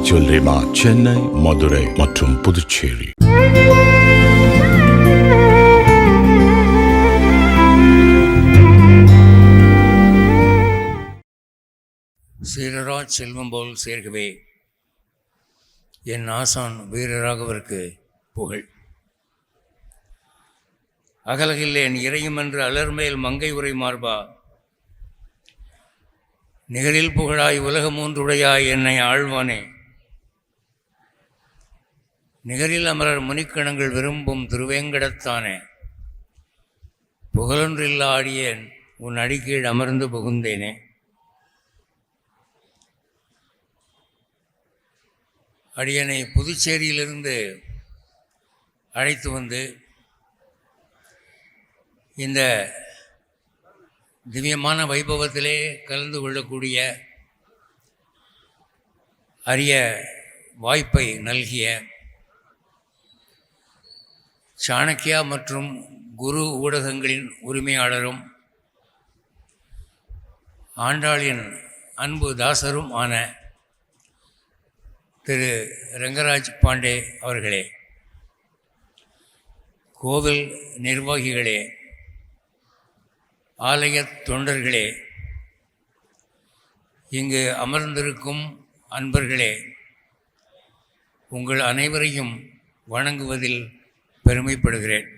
Jewellery மார்ட், சென்னை, மதுரை மற்றும் புதுச்சேரி. சீரராஜ் செல்வம் போல் சேர்க்கவே என் ஆசான் வீரராகவருக்கு புகழ். அகலகில்லேன் இறையும் என்று அலர்மேல் மங்கை உரை மார்பா, நிகழில் புகழாய் உலகம் ஒன்றுடையாய் என்னை ஆழ்வானே, நிகரில் அமரர் முனிக்கணங்கள் விரும்பும் திருவேங்கடத்தானே, புகழொன்றில்லா ஆடியேன் உன் அடிக்கீழ் அமர்ந்து புகுந்தேனே. அடியனை புதுச்சேரியிலிருந்து அழைத்து வந்து இந்த திவ்யமான வைபவத்திலே கலந்து கொள்ளக்கூடிய அரிய வாய்ப்பை நல்கிய சாணக்கியா மற்றும் குரு ஊடகங்களின் உரிமையாளரும் ஆண்டாளின் அன்பு தாசரும் ஆன திரு ரங்கராஜ் பாண்டே அவர்களே, கோவில் நிர்வாகிகளே, ஆலய தொண்டர்களே, இங்கு அமர்ந்திருக்கும் அன்பர்களே, உங்கள் அனைவரையும் வணங்குவதில் பெருமைப்படுகிறேன்.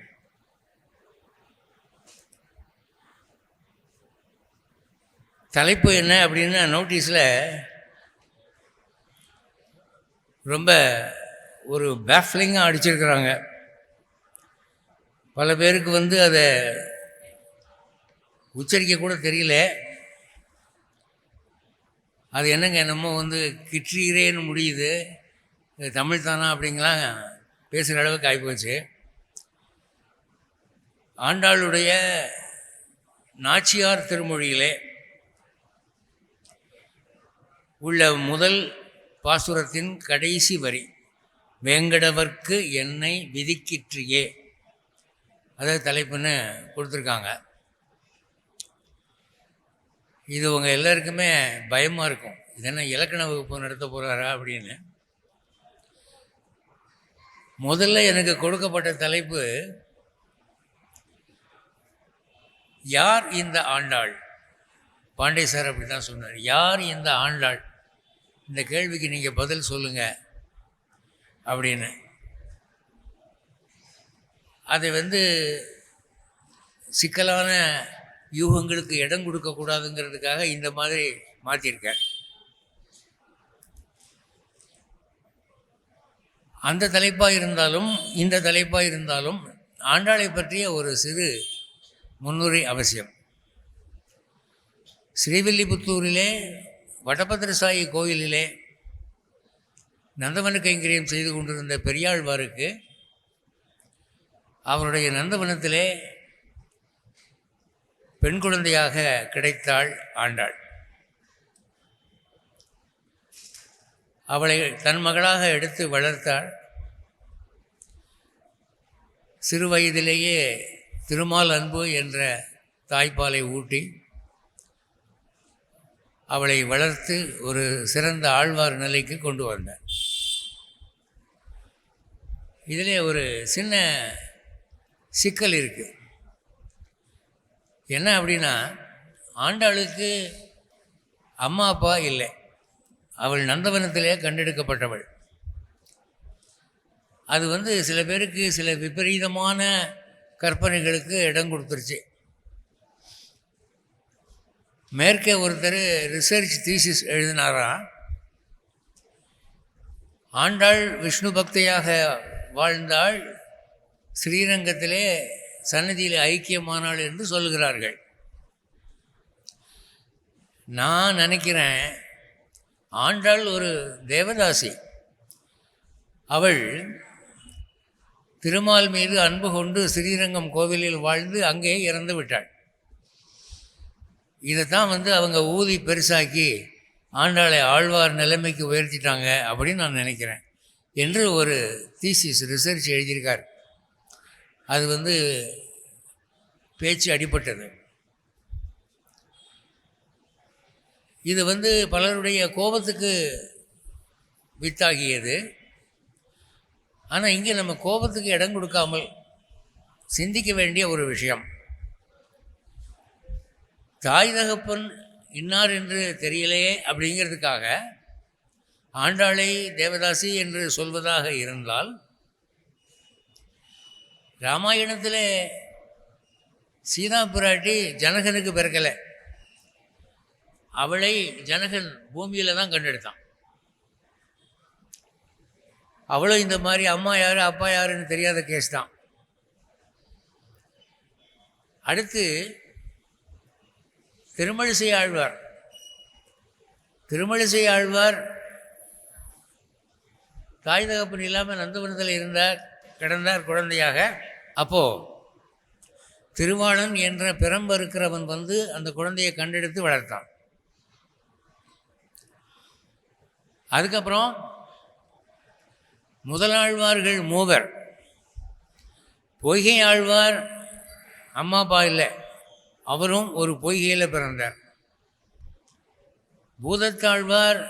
தலைப்பு என்ன அப்படின்னா, நோட்டீஸில் ரொம்ப ஒரு பேஃப்லிங்காக அடிச்சிருக்கிறாங்க. பல பேருக்கு அதை உச்சரிக்க கூட தெரியல. அது என்னமோ கிற்றீரேன்னு முடியுது, தமிழ் தானா அப்படிங்கலாம் பேசுகிற அளவுக்கு ஆகிப்போச்சு. ஆண்டாளுடைய நாச்சியார் திருமொழியிலே உள்ள முதல் பாசுரத்தின் கடைசி வரி, வேங்கடவர்க்கு என்னை விதிக்கிற்றியே, அதாவது தலைப்புன்னு கொடுத்துருக்காங்க. இது உங்கள் எல்லாருக்குமே பயமாக இருக்கும், இது என்ன இலக்கண வகுப்பு நடத்த போகிறாரா அப்படின்னு. முதல்ல எனக்கு கொடுக்கப்பட்ட தலைப்பு, யார் இந்த ஆண்டாள்? பாண்டே சார் அப்படி தான் சொன்னார், யார் இந்த ஆண்டாள், இந்த கேள்விக்கு நீங்கள் பதில் சொல்லுங்கள் அப்படின்னு. அதை சிக்கலான யூகங்களுக்கு இடம் கொடுக்கக்கூடாதுங்கிறதுக்காக இந்த மாதிரி மாற்றிருக்கேன். அந்த தலைப்பாக இருந்தாலும் இந்த தலைப்பாக இருந்தாலும் ஆண்டாளை பற்றிய ஒரு சிறு முன்னுரை அவசியம். ஸ்ரீவில்லிபுத்தூரிலே வடபத்திரசாயி கோயிலிலே நந்தவன கைங்கரியம் செய்து கொண்டிருந்த பெரியாழ்வாருக்கு அவருடைய நந்தவனத்திலே பெண் குழந்தையாக கிடைத்தாள் ஆண்டாள். அவளை தன் மகளாக எடுத்து வளர்த்தாள். சிறு வயதிலேயே திருமால் அன்பு என்ற தாய்ப்பாலை ஊட்டி அவளை வளர்த்து ஒரு சிறந்த ஆழ்வார் நிலைக்கு கொண்டு வந்தார். இதிலே ஒரு சின்ன சிக்கல் இருக்குது. என்ன அப்படின்னா, ஆண்டாளுக்கு அம்மா அப்பா இல்லை, அவள் நந்தவனத்திலே கண்டெடுக்கப்பட்டவள். அது சில பேருக்கு சில விபரீதமான கற்பனைகளுக்கு இடம் கொடுத்துருச்சு. மேற்கே ஒருத்தர் ரிசர்ச் தீசிஸ் எழுதினாராம், ஆண்டாள் விஷ்ணு பக்தியாக வாழ்ந்தாள், ஸ்ரீரங்கத்திலே சன்னதியில் ஐக்கியமானாள் என்று சொல்லுகிறார்கள். நான் நினைக்கிறேன், ஆண்டாள் ஒரு தேவதாசி. அவள் திருமால் மீது அன்பு கொண்டு ஸ்ரீரங்கம் கோவிலில் வாழ்ந்து அங்கே இறந்து விட்டாள். இதைத்தான் அவங்க ஊதி பெருசாக்கி ஆண்டாளை ஆழ்வார் நிலைமைக்கு உயர்த்திட்டாங்க அப்படின்னு நான் நினைக்கிறேன் என்று ஒரு தீசிஸ் ரிசர்ச் எழுதியிருக்கார். அது பேச்சு அடிப்பட்டது. இது பலருடைய கோபத்துக்கு வித்தாகியது. ஆனால் இங்கே நம்ம கோபத்துக்கு இடம் கொடுக்காமல் சிந்திக்க வேண்டிய ஒரு விஷயம். தாய் தகப்பன் இன்னார் என்று தெரியலையே அப்படிங்கிறதுக்காக ஆண்டாளை தேவதாசி என்று சொல்வதாக இருந்தால், ராமாயணத்தில் சீதா பிராட்டி ஜனகனுக்கு பிறக்கலை. அவளை ஜனகன் பூமியில் தான் கண்டெடுத்தான். அவளும் இந்த மாதிரி அம்மா யார் அப்பா யாருன்னு தெரியாத கேஸ் தான். அடுத்து திருமழிசை ஆழ்வார். திருமழிசை ஆழ்வார் தாய் தகப்பன் இல்லாமல் நந்தவனத்தில் கிடந்தார் குழந்தையாக. அப்போது திருவாளன் என்ற பிரம்ப இருக்கிறவன் வந்து அந்த குழந்தையை கண்டெடுத்து வளர்த்தான். அதுக்கப்புறம் முதலாழ்வார்கள் மூவர். பொய்கை ஆழ்வார் அம்மா அப்பா இல்லை, அவரும் ஒரு பொய்கையில் பிறந்தார். பூதத்தாழ்வார்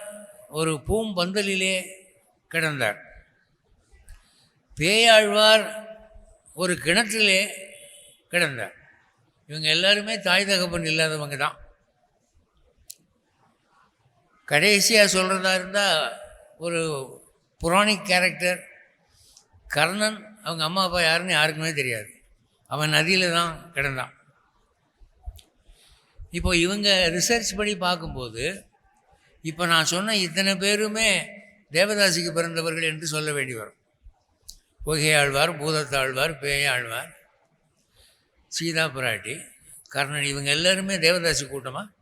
ஒரு பூம்பந்தலிலே கிடந்தார். பேயாழ்வார் ஒரு கிணற்றிலே கிடந்தார். இவங்க எல்லாருமே தாய் தகப்பன் இல்லாதவங்க தான். கடைசியாக சொல்கிறதா இருந்தால் ஒரு புராணிக் கேரக்டர் கர்ணன், அவங்க அம்மா அப்பா யாருன்னு யாருக்குமே தெரியாது. அவன் நதியில் தான் கிடந்தான். இப்போ இவங்க ரிசர்ச் படி பார்க்கும்போது இப்போ நான் சொன்ன இத்தனை பேருமே தேவதாசிக்கு பிறந்தவர்கள் என்று சொல்ல வேண்டி வரும். பொய்கையாழ்வார், பூதத்தாழ்வார், பேயாழ்வார், சீதா பிராட்டி, கர்ணன், இவங்க எல்லாருமே தேவதாசி கூட்டமாக.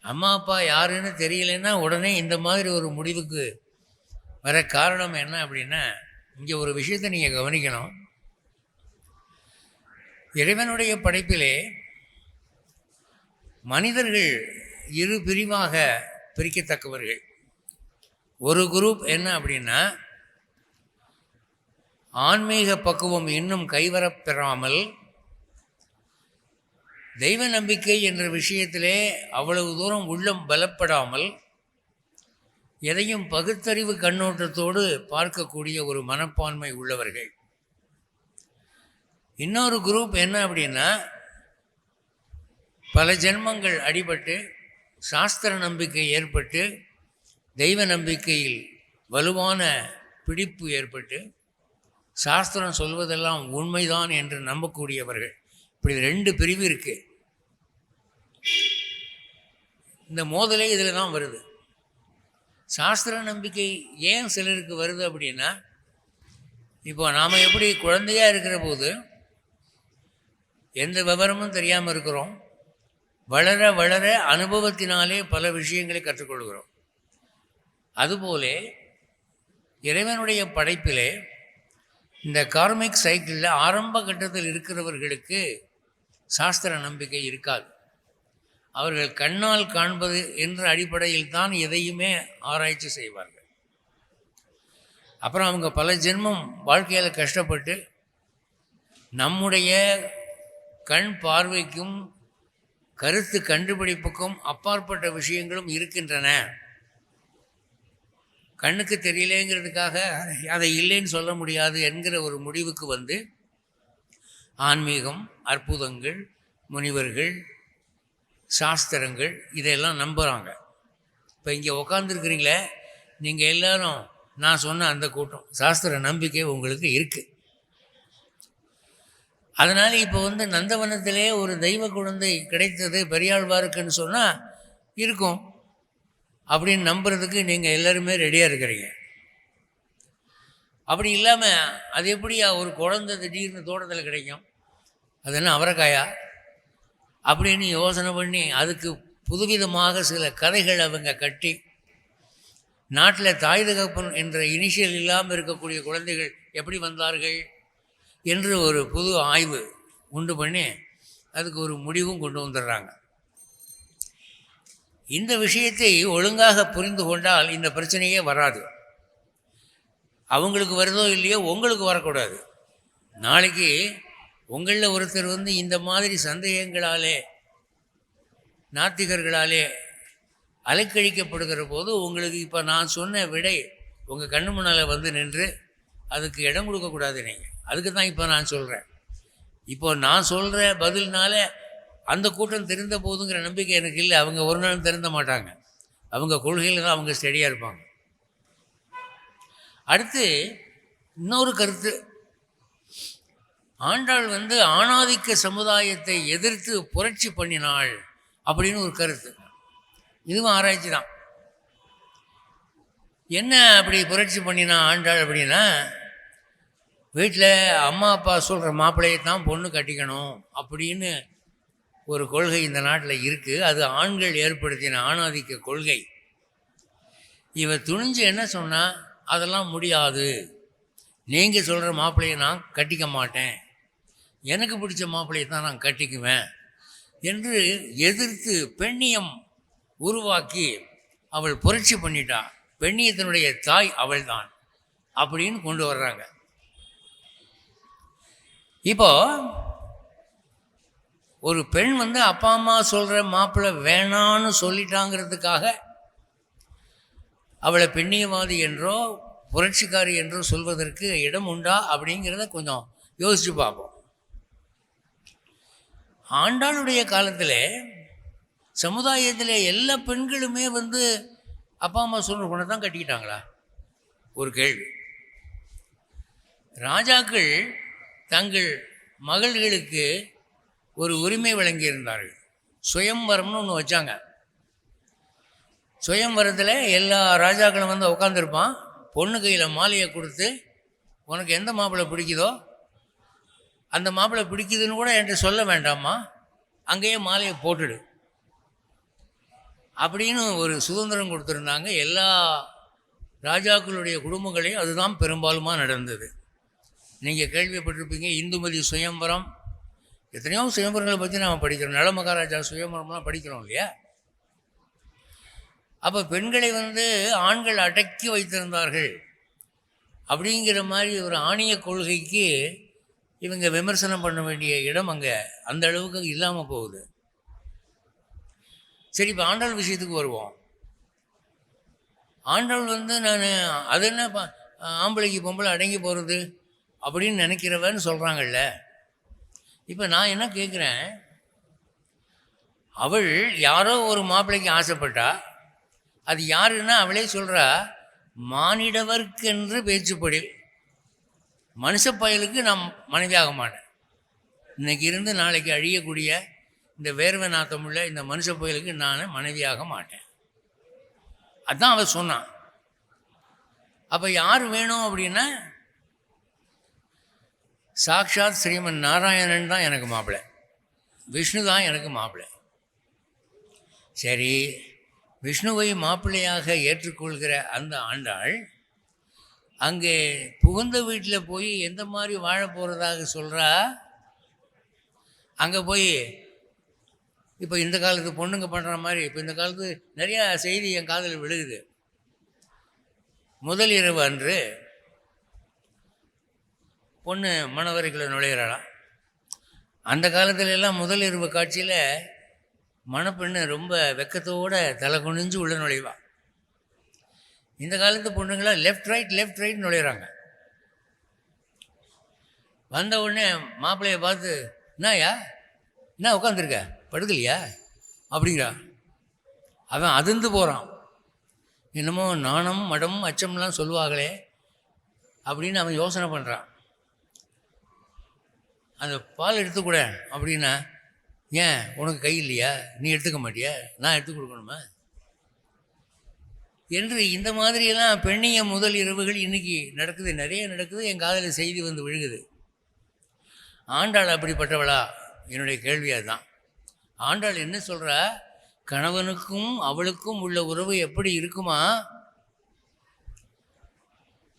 அம்மா அப்பா யாருன்னு தெரியலைன்னா உடனே இந்த மாதிரி ஒரு முடிவுக்கு வர காரணம் என்ன அப்படின்னா, இங்கே ஒரு விஷயத்தை நீங்கள் கவனிக்கணும். இறைவனுடைய படைப்பிலே மனிதர்கள் இரு பிரிவாக பிரிக்கத்தக்கவர்கள். ஒரு குரூப் என்ன அப்படின்னா, ஆன்மீக பக்குவம் இன்னும் கைவரப்பெறாமல் தெய்வ நம்பிக்கை என்ற விஷயத்திலே அவ்வளவு தூரம் உள்ளம் பலப்படாமல் எதையும் பகுத்தறிவு கண்ணோட்டத்தோடு பார்க்கக்கூடிய ஒரு மனப்பான்மை உள்ளவர்கள். இன்னொரு குரூப் என்ன அப்படின்னா, பல ஜென்மங்கள் அடிபட்டு சாஸ்திர நம்பிக்கை ஏற்பட்டு தெய்வ நம்பிக்கையில் வலுவான பிடிப்பு ஏற்பட்டு சாஸ்திரம் சொல்வதெல்லாம் உண்மைதான் என்று நம்பக்கூடியவர்கள். இப்படி ரெண்டு பிரிவு இருக்குது. இந்த மோதலே இதில் தான் வருது. சாஸ்திர நம்பிக்கை ஏன் சிலருக்கு வருது அப்படின்னா, இப்போ நாம் எப்படி குழந்தையாக இருக்கிற போது எந்த விவரமும் தெரியாமல் இருக்கிறோம், வளர வளர அனுபவத்தினாலே பல விஷயங்களை கற்றுக்கொள்கிறோம். அதுபோலே இறைவனுடைய படைப்பிலே இந்த கார்மிக் சைக்கிளில் ஆரம்ப கட்டத்தில் இருக்கிறவர்களுக்கு சாஸ்திர நம்பிக்கை இருக்காது. அவர்கள் கண்ணால் காண்பது என்ற அடிப்படையில் தான் எதையுமே ஆராய்ச்சி செய்வார்கள். அப்புறம் அவங்க பல ஜென்மம் வாழ்க்கையில் கஷ்டப்பட்டு நம்முடைய கண் பார்வைக்கும் கருத்து கண்டுபிடிப்புக்கும் அப்பாற்பட்ட விஷயங்களும் இருக்கின்றன, கண்ணுக்கு தெரியலேங்கிறதுக்காக அதை இல்லைன்னு சொல்ல முடியாது என்கிற ஒரு முடிவுக்கு வந்து ஆன்மீகம், அற்புதங்கள், முனிவர்கள், சாஸ்திரங்கள் இதையெல்லாம் நம்புகிறாங்க. இப்போ இங்கே உக்காந்துருக்கிறீங்களே, நீங்கள் எல்லாரும் நான் சொன்ன அந்த கூட்டம் சாஸ்திர நம்பிக்கை உங்களுக்கு இருக்குது. அதனால் இப்போ வந்து நந்தவனத்திலே ஒரு தெய்வ குழந்தை கிடைத்தது பெரியாழ்வாருக்குன்னு சொன்னால் இருக்கும் அப்படின்னு நம்புறதுக்கு நீங்கள் எல்லோருமே ரெடியாக இருக்கிறீங்க. அப்படி இல்லாமல் அது எப்படியா ஒரு குழந்தை திடீர்னு தோட்டத்தில் கிடைக்கும், அது என்ன அவரைக்காயா அப்படின்னு யோசனை பண்ணி அதுக்கு புதுவிதமாக சில கதைகள் அவங்க கட்டி, நாட்டில் தாய் தகப்பன் என்ற இனிஷியல் இல்லாமல் இருக்கக்கூடிய குழந்தைகள் எப்படி வந்தார்கள் என்று ஒரு புது ஆய்வு உண்டு பண்ணி அதுக்கு ஒரு முடிவும் கொண்டு வந்துடுறாங்க. இந்த விஷயத்தை ஒழுங்காக புரிந்து கொண்டால் இந்த பிரச்சனையே வராது. அவங்களுக்கு வருதோ இல்லையோ உங்களுக்கு வரக்கூடாது. நாளைக்கு உங்களில் ஒருத்தர் வந்து இந்த மாதிரி சந்தேகங்களாலே நாத்திகர்களாலே அலைக்கழிக்கப்படுகிற போது உங்களுக்கு இப்போ நான் சொன்ன விடை உங்கள் கண்ணு முன்னால் வந்து நின்று அதுக்கு இடம் கொடுக்கக்கூடாது. நீங்கள் அதுக்கு தான் இப்போ நான் சொல்கிறேன். இப்போ நான் சொல்கிற பதில்னால அந்த கூட்டம் தெரிந்த போதுங்கிற நம்பிக்கை எனக்கு இல்லை. அவங்க ஒரு நாள் திருந்த மாட்டாங்க. அவங்க கொள்கையில் தான் அவங்க ஸ்டெடியாக இருப்பாங்க. அடுத்து இன்னொரு கருத்து, ஆண்டாள் ஆணாதிக்க சமுதாயத்தை எதிர்த்து புரட்சி பண்ணினாள் அப்படின்னு ஒரு கருத்து. இதுவும் ஆராய்ச்சி தான். என்ன அப்படி புரட்சி பண்ணினா ஆண்டாள் அப்படின்னா, வீட்டில் அம்மா அப்பா சொல்கிற மாப்பிள்ளையை தான் பொண்ணு கட்டிக்கணும் அப்படின்னு ஒரு கொள்கை இந்த நாட்டில் இருக்குது. அது ஆண்கள் ஏற்படுத்தின ஆணாதிக்க கொள்கை. இவ துணிஞ்சு என்ன சொன்னால், அதெல்லாம் முடியாது, நீங்கள் சொல்கிற மாப்பிள்ளையை நான் கட்டிக்க மாட்டேன், எனக்கு பிடிச்ச மாப்பிள்ளையை தான் நான் கட்டிக்குவேன் என்று எதிர்த்து பெண்ணியம் உருவாக்கி அவள் புரட்சி பண்ணிட்டா. பெண்ணியத்தினுடைய தாய் அவள் தான் அப்படின்னு கொண்டு வர்றாங்க. இப்போ ஒரு பெண் அப்பா அம்மா சொல்கிற மாப்பிள்ளை வேணான்னு சொல்லிட்டாங்கிறதுக்காக அவளை பெண்ணியவாதி என்றோ புரட்சிக்காரி என்றோ சொல்வதற்கு இடம் உண்டா அப்படிங்கிறத கொஞ்சம் யோசித்து பார்ப்போம். ஆண்டாளுடைய காலத்தில் சமுதாயத்தில் எல்லா பெண்களுமே அப்பா அம்மா சொல்கிற பொண்ணை தான் கட்டிக்கிட்டாங்களா? ஒரு கேள்வி. ராஜாக்கள் தங்கள் மகள்களுக்கு ஒரு உரிமை வழங்கியிருந்தார்கள். சுயம்வரம்னு ஒன்று வச்சாங்க. சுயம்வரத்தில் எல்லா ராஜாக்களும் உட்காந்துருப்பான். பொண்ணு கையில் மாலையை கொடுத்து, உனக்கு எந்த மாப்பிள்ளை பிடிக்குதோ அந்த மாப்பிள்ளை பிடிக்குதுன்னு கூட என்கிட்ட சொல்ல வேண்டாமா, அங்கேயே மாலையை போட்டுடு அப்படின்னு ஒரு சுதந்திரம் கொடுத்துருந்தாங்க. எல்லா ராஜாக்களுடைய குடும்பங்களையும் அதுதான் பெரும்பாலுமா நடந்தது. நீங்கள் கேள்விப்பட்டிருப்பீங்க, இந்துமதி சுயம்பரம், எத்தனையோ சுயம்பரங்களை பற்றி நாம் படிக்கிறோம். நல மகாராஜா சுயம்பரம்லாம் படிக்கிறோம் இல்லையா? அப்போ பெண்களை ஆண்கள் அடக்கி வைத்திருந்தார்கள் அப்படிங்கிற மாதிரி ஒரு ஆணிய கொள்கைக்கு இவங்க விமர்சனம் பண்ண வேண்டிய இடம் அங்கே அந்த அளவுக்கு இல்லாமல் போகுது. சரி, இப்போ ஆண்டாள் விஷயத்துக்கு வருவோம். ஆண்டாள் நான் அது என்ன ஆம்பளைக்கு பொம்பளை அடங்கி போகிறது அப்படின்னு நினைக்கிறவன்னு சொல்கிறாங்கல்ல. இப்போ நான் என்ன கேட்குறேன், அவள் யாரோ ஒரு மாப்பிள்ளைக்கு ஆசைப்பட்டா, அது யாருன்னா அவளே சொல்கிறா, மானிடவர்க்கென்று பேச்சுப்படி மனுஷப்பயலுக்கு நான் மனைவியாக மாட்டேன், இன்றைக்கி இருந்து நாளைக்கு அழியக்கூடிய இந்த வேர்வை நாத்தமுள்ள இந்த மனுஷ புயலுக்கு நான் மனைவியாக மாட்டேன். அதுதான் அவள் சொன்னான். அப்போ யார் வேணும் அப்படின்னா, சாக்ஷாத் ஸ்ரீமன் நாராயணன் தான் எனக்கு மாப்பிள்ளை, விஷ்ணு தான் எனக்கு மாப்பிள்ளை. சரி, விஷ்ணுவை மாப்பிள்ளையாக ஏற்றுக்கொள்கிற அந்த ஆண்டாள் அங்கே புகுந்த வீட்டில் போய் எந்த மாதிரி வாழ போகிறதாக சொல்கிறா. அங்கே போய் இப்போ இந்த காலத்து பொண்ணுங்க பண்ணுற மாதிரி இப்போ இந்த காலத்து நிறையா செய்தி என் காதில் விழுகுது. முதல் இரவு அன்று பொண்ணு மணவரைக்குள்ளே நுழையிறாளாம். அந்த காலத்துல எல்லாம் முதல் இரவு காட்சியில் மணப்பெண்ணு ரொம்ப வெக்கத்தோடு தலை குனிஞ்சு உள்ள நுழைவா. இந்த காலத்து பொண்ணுங்களாம் லெஃப்ட் ரைட் நுழையிறாங்க. வந்த உடனே மாப்பிள்ளையை பார்த்து, என்னய்யா என்ன உட்காந்துருக்க, படுக்கலையா அப்படிங்கிறா. அவன் அதிர்ந்து போகிறான். என்னமோ நாணம் மடம் அச்சம்லாம் சொல்லுவாங்களே அப்படின்னு அவன் யோசனை பண்ணுறான். அந்த பால் எடுத்துக்கூட அப்படின்னா, ஏன் உனக்கு கை இல்லையா, நீ எடுத்துக்க மாட்டியா, நான் எடுத்து கொடுக்கணுமா என்று இந்த மாதிரியெல்லாம் பெண்ணிய முதல் இரவுகள் இன்றைக்கி நடக்குது, நிறைய நடக்குது. என் காதில் செய்தி விழுகுது. ஆண்டாள் அப்படிப்பட்டவளா? என்னுடைய கேள்வி அதுதான். ஆண்டாள் என்ன சொல்கிறா, கணவனுக்கும் அவளுக்கும் உள்ள உறவு எப்படி இருக்குமா,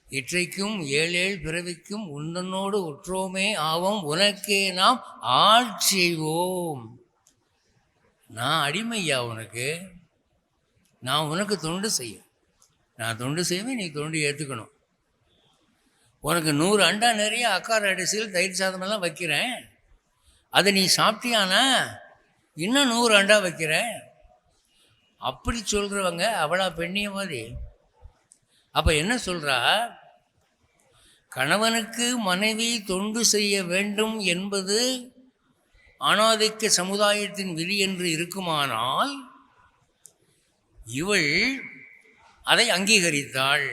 இற்றைக்கும் ஏழேழு பிறவிக்கும் உந்தனோடு உற்றோமே ஆவோம், உனக்கே நாம் ஆள் செய்வோம். நான் அடிமையா உனக்கு, நான் உனக்கு தொண்டு செய்யும், நான் தொண்டு செய்வேன், நீ தொண்டு ஏற்றுக்கணும். உனக்கு 100 அண்டா நிறைய அக்கார அரிசியில் தயிர் சாதமெல்லாம் வைக்கிறேன், அதை நீ சாப்பிட்டியானா இன்னும் 100 அண்டா வைக்கிறேன். அப்படி சொல்கிறவங்க அவளா பெண்ணியவாதி? அப்போ என்ன சொல்கிறா, கணவனுக்கு மனைவி தொண்டு செய்ய வேண்டும் என்பது ஆணாதிக்க சமுதாயத்தின் விதி என்று இருக்குமானால் இவள் அதை அங்கீகரித்தாள்.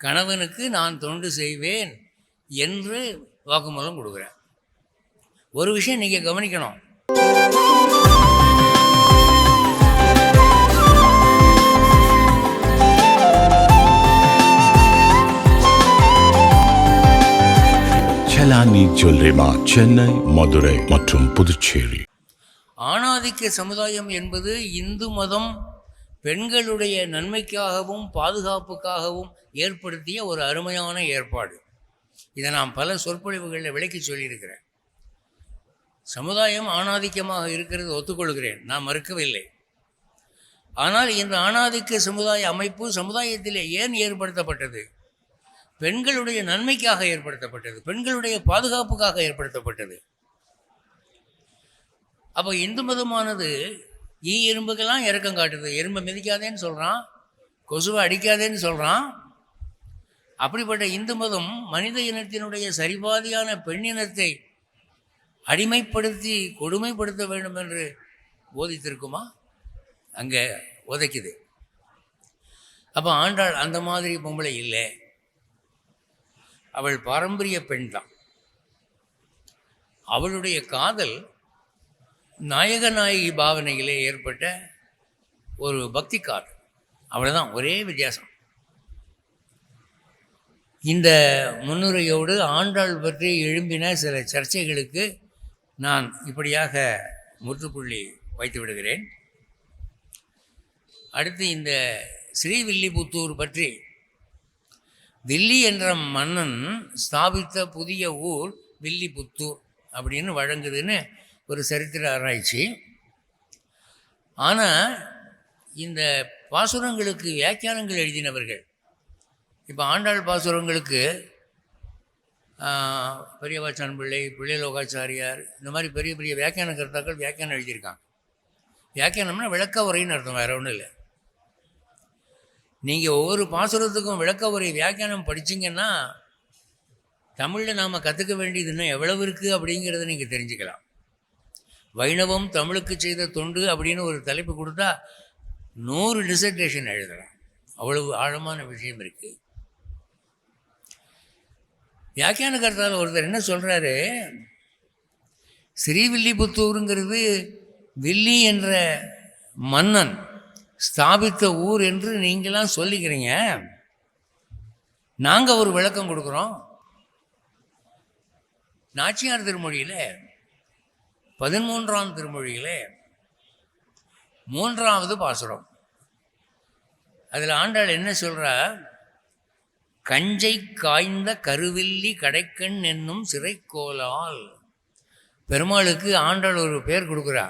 கணவனுக்கு நான் தொண்டு செய்வேன் என்று வாக்குமூலம் கொடுக்குறேன். ஒரு விஷயம் நீங்கள் கவனிக்கணும். செலானி ஜுவல்லரி மார்ட், சென்னை, மதுரை மற்றும் புதுச்சேரி. ஆணாதிக்க சமுதாயம் என்பது இந்து மதம் பெண்களுடைய நன்மைக்காகவும் பாதுகாப்புக்காகவும் ஏற்படுத்திய ஒரு அருமையான ஏற்பாடு. இதை நான் பல சொற்பொழிவுகளில் விளக்கி சொல்லியிருக்கிறேன். சமுதாயம் ஆணாதிக்கமாக இருக்கிறது ஒத்துக்கொள்கிறேன், நான் மறுக்கவில்லை. ஆனால் இந்த ஆணாதிக்க சமுதாய அமைப்பு சமுதாயத்திலே ஏன் ஏற்படுத்தப்பட்டது? பெண்களுடைய நன்மைக்காக ஏற்படுத்தப்பட்டது, பெண்களுடைய பாதுகாப்புக்காக ஏற்படுத்தப்பட்டது. அப்போ இந்து மதமானது எறும்புக்கெல்லாம் இறக்கம் காட்டுது. எறும்பை மிதிக்காதேன்னு சொல்கிறான், கொசுவை அடிக்காதேன்னு சொல்கிறான். அப்படிப்பட்ட இந்து மதம் மனித இனத்தினுடைய சரிபாதியான பெண்ணினத்தை அடிமைப்படுத்தி கொடுமைப்படுத்த வேண்டும் என்று போதித்திருக்குமா? அங்கே உதைக்குது. அப்போ ஆண்டாள் அந்த மாதிரி பொம்பளை இல்லை, அவள் பாரம்பரிய பெண் தான். அவளுடைய காதல் நாயக நாயகி பாவனையிலே ஏற்பட்ட ஒரு பக்தி காதல், அவ்வளோதான், ஒரே வித்தியாசம். இந்த முன்னுரையோடு ஆண்டாள் பற்றி எழும்பின சில சர்ச்சைகளுக்கு நான் இப்படியாக முற்றுப்புள்ளி வைத்து விடுகிறேன். அடுத்து இந்த ஸ்ரீவில்லிபுத்தூர் பற்றி, வில்லி என்ற மன்னன் ஸ்தாபித்த புதிய ஊர் வில்லிபுத்தூர் அப்படின்னு வழங்குதுன்னு ஒரு சரித்திர ஆராய்ச்சி. ஆனால் இந்த பாசுரங்களுக்கு வியாக்கியானங்கள் எழுதினவர்கள், இப்போ ஆண்டாள் பாசுரங்களுக்கு பெரியவாச்சான் பிள்ளை, பிள்ளைலோகாச்சாரியார், இந்த மாதிரி பெரிய பெரிய வியாக்கியான கர்த்தாக்கள் வியாக்கியானம் எழுதியிருக்காங்க. வியாக்கியானம்னா விளக்க உரைன்னு அர்த்தம், வேறு ஒன்றும் இல்லை. நீங்கள் ஒவ்வொரு பாசுரத்துக்கும் விளக்க உரை வியாக்கியானம் படிச்சிங்கன்னா தமிழில் நாம் கற்றுக்க வேண்டியது இன்னும் எவ்வளவு இருக்குது அப்படிங்கிறத நீங்கள் தெரிஞ்சுக்கலாம். வைணவம் தமிழுக்கு செய்த தொண்டு அப்படின்னு ஒரு தலைப்பு கொடுத்தா 100 டிசர்டேஷன் எழுதலாம், அவ்வளவு ஆழமான விஷயம் இருக்குது. வியாக்கியான கர்த்தாவில் ஒருத்தர் என்ன சொல்கிறாரு, ஸ்ரீவில்லிபுத்தூருங்கிறது வில்லி என்ற மன்னன் ஸ்தாபித்த ஊர் என்று நீங்களாம் சொல்லிக்கிறீங்க, நாங்கள் ஒரு விளக்கம் கொடுக்குறோம். நாச்சியார் திருமொழியில் 13ஆம் திருமொழியில் 3வது பாசுரம், அதில் ஆண்டாள் என்ன சொல்கிறா, கஞ்சை காய்ந்த கருவில்லி கடைக்கண் என்னும் சிறைக்கோலால். பெருமாளுக்கு ஆண்டாள் ஒரு பேர் கொடுக்குறா,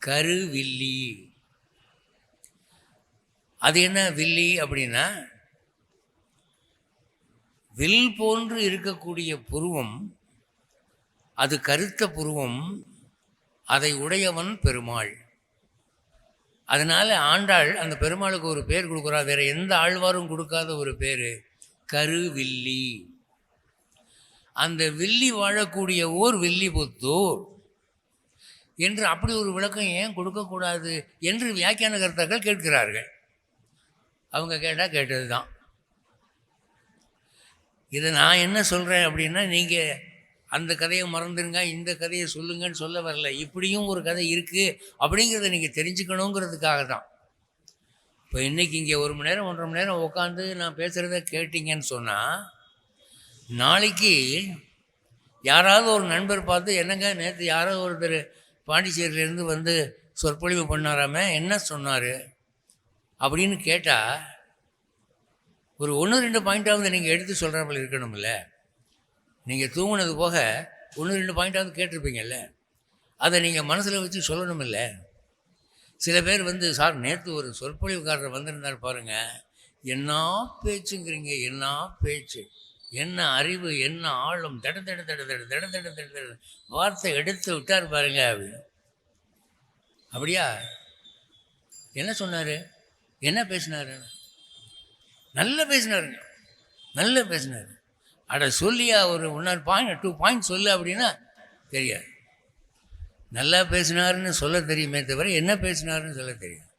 கருவில்லி. அது என்ன வில்லி அப்படின்னா, வில் போன்று இருக்கக்கூடிய புருவம், அது கருத்த புருவம், அதை உடையவன் பெருமாள். அதனால் ஆண்டாள் அந்த பெருமாளுக்கு ஒரு பேர் கொடுக்குறா, வேறு எந்த ஆழ்வாரும் கொடுக்காத ஒரு பேர், கருவில்லி. அந்த வில்லி வாழக்கூடிய ஊர் வில்லிபுத்தூர் என்று அப்படி ஒரு விளக்கம் ஏன் கொடுக்கக்கூடாது என்று வியாக்கியான கர்த்தாக்கள் கேட்கிறார்கள். அவங்க கேட்டால் கேட்டது தான். இதை நான் என்ன சொல்கிறேன் அப்படின்னா, நீங்கள் அந்த கதையை மறந்துடுங்க, இந்த கதையை சொல்லுங்கன்னு சொல்ல வரல. இப்படியும் ஒரு கதை இருக்குது அப்படிங்கிறத நீங்கள் தெரிஞ்சுக்கணுங்கிறதுக்காக தான். இப்போ இன்றைக்கி இங்கே 1 மணி நேரம் 1.5 மணி நேரம் உட்காந்து நான் பேசுகிறத கேட்டிங்கன்னு சொன்னால், நாளைக்கு யாராவது ஒரு நண்பர் பார்த்து, என்னங்க நேற்று யாரோ ஒருத்தர் பாண்டிச்சேரியிலேருந்து வந்து சொற்பொழிவு பண்ணாராமே, என்ன சொன்னார் அப்படின்னு கேட்டால், ஒரு 1-2 பாயிண்ட்டாவது நீங்கள் எடுத்து சொல்கிறாப்புல இருக்கணும்ல. நீங்கள் தூங்கினது போக 1-2 பாயிண்ட்டாவது கேட்டிருப்பீங்கல்ல, அதை நீங்கள் மனசில் வச்சு சொல்லணுமில்ல. சில பேர் வந்து, சார் நேற்று ஒரு சொற்பொழிவுக்காரர் வந்திருந்தார் பாருங்கள், என்ன பேச்சுங்கிறீங்க, என்ன பேச்சு, என்ன அறிவு, என்ன ஆழம், தட தட தட தட தட தட தட தட வார்த்தை எடுத்து விட்டார் பாருங்க அப்படின்னு. அப்படியா? என்ன சொன்னார், என்ன பேசினாரு? நல்லா பேசினாருங்க, நல்லா பேசினார். அட சொல்லியா ஒரு 2 பாயிண்ட் சொல்லு அப்படின்னா தெரியாது. நல்லா பேசினாருன்னு சொல்ல தெரியுமே தவிர என்ன பேசினாருன்னு சொல்ல தெரியும்.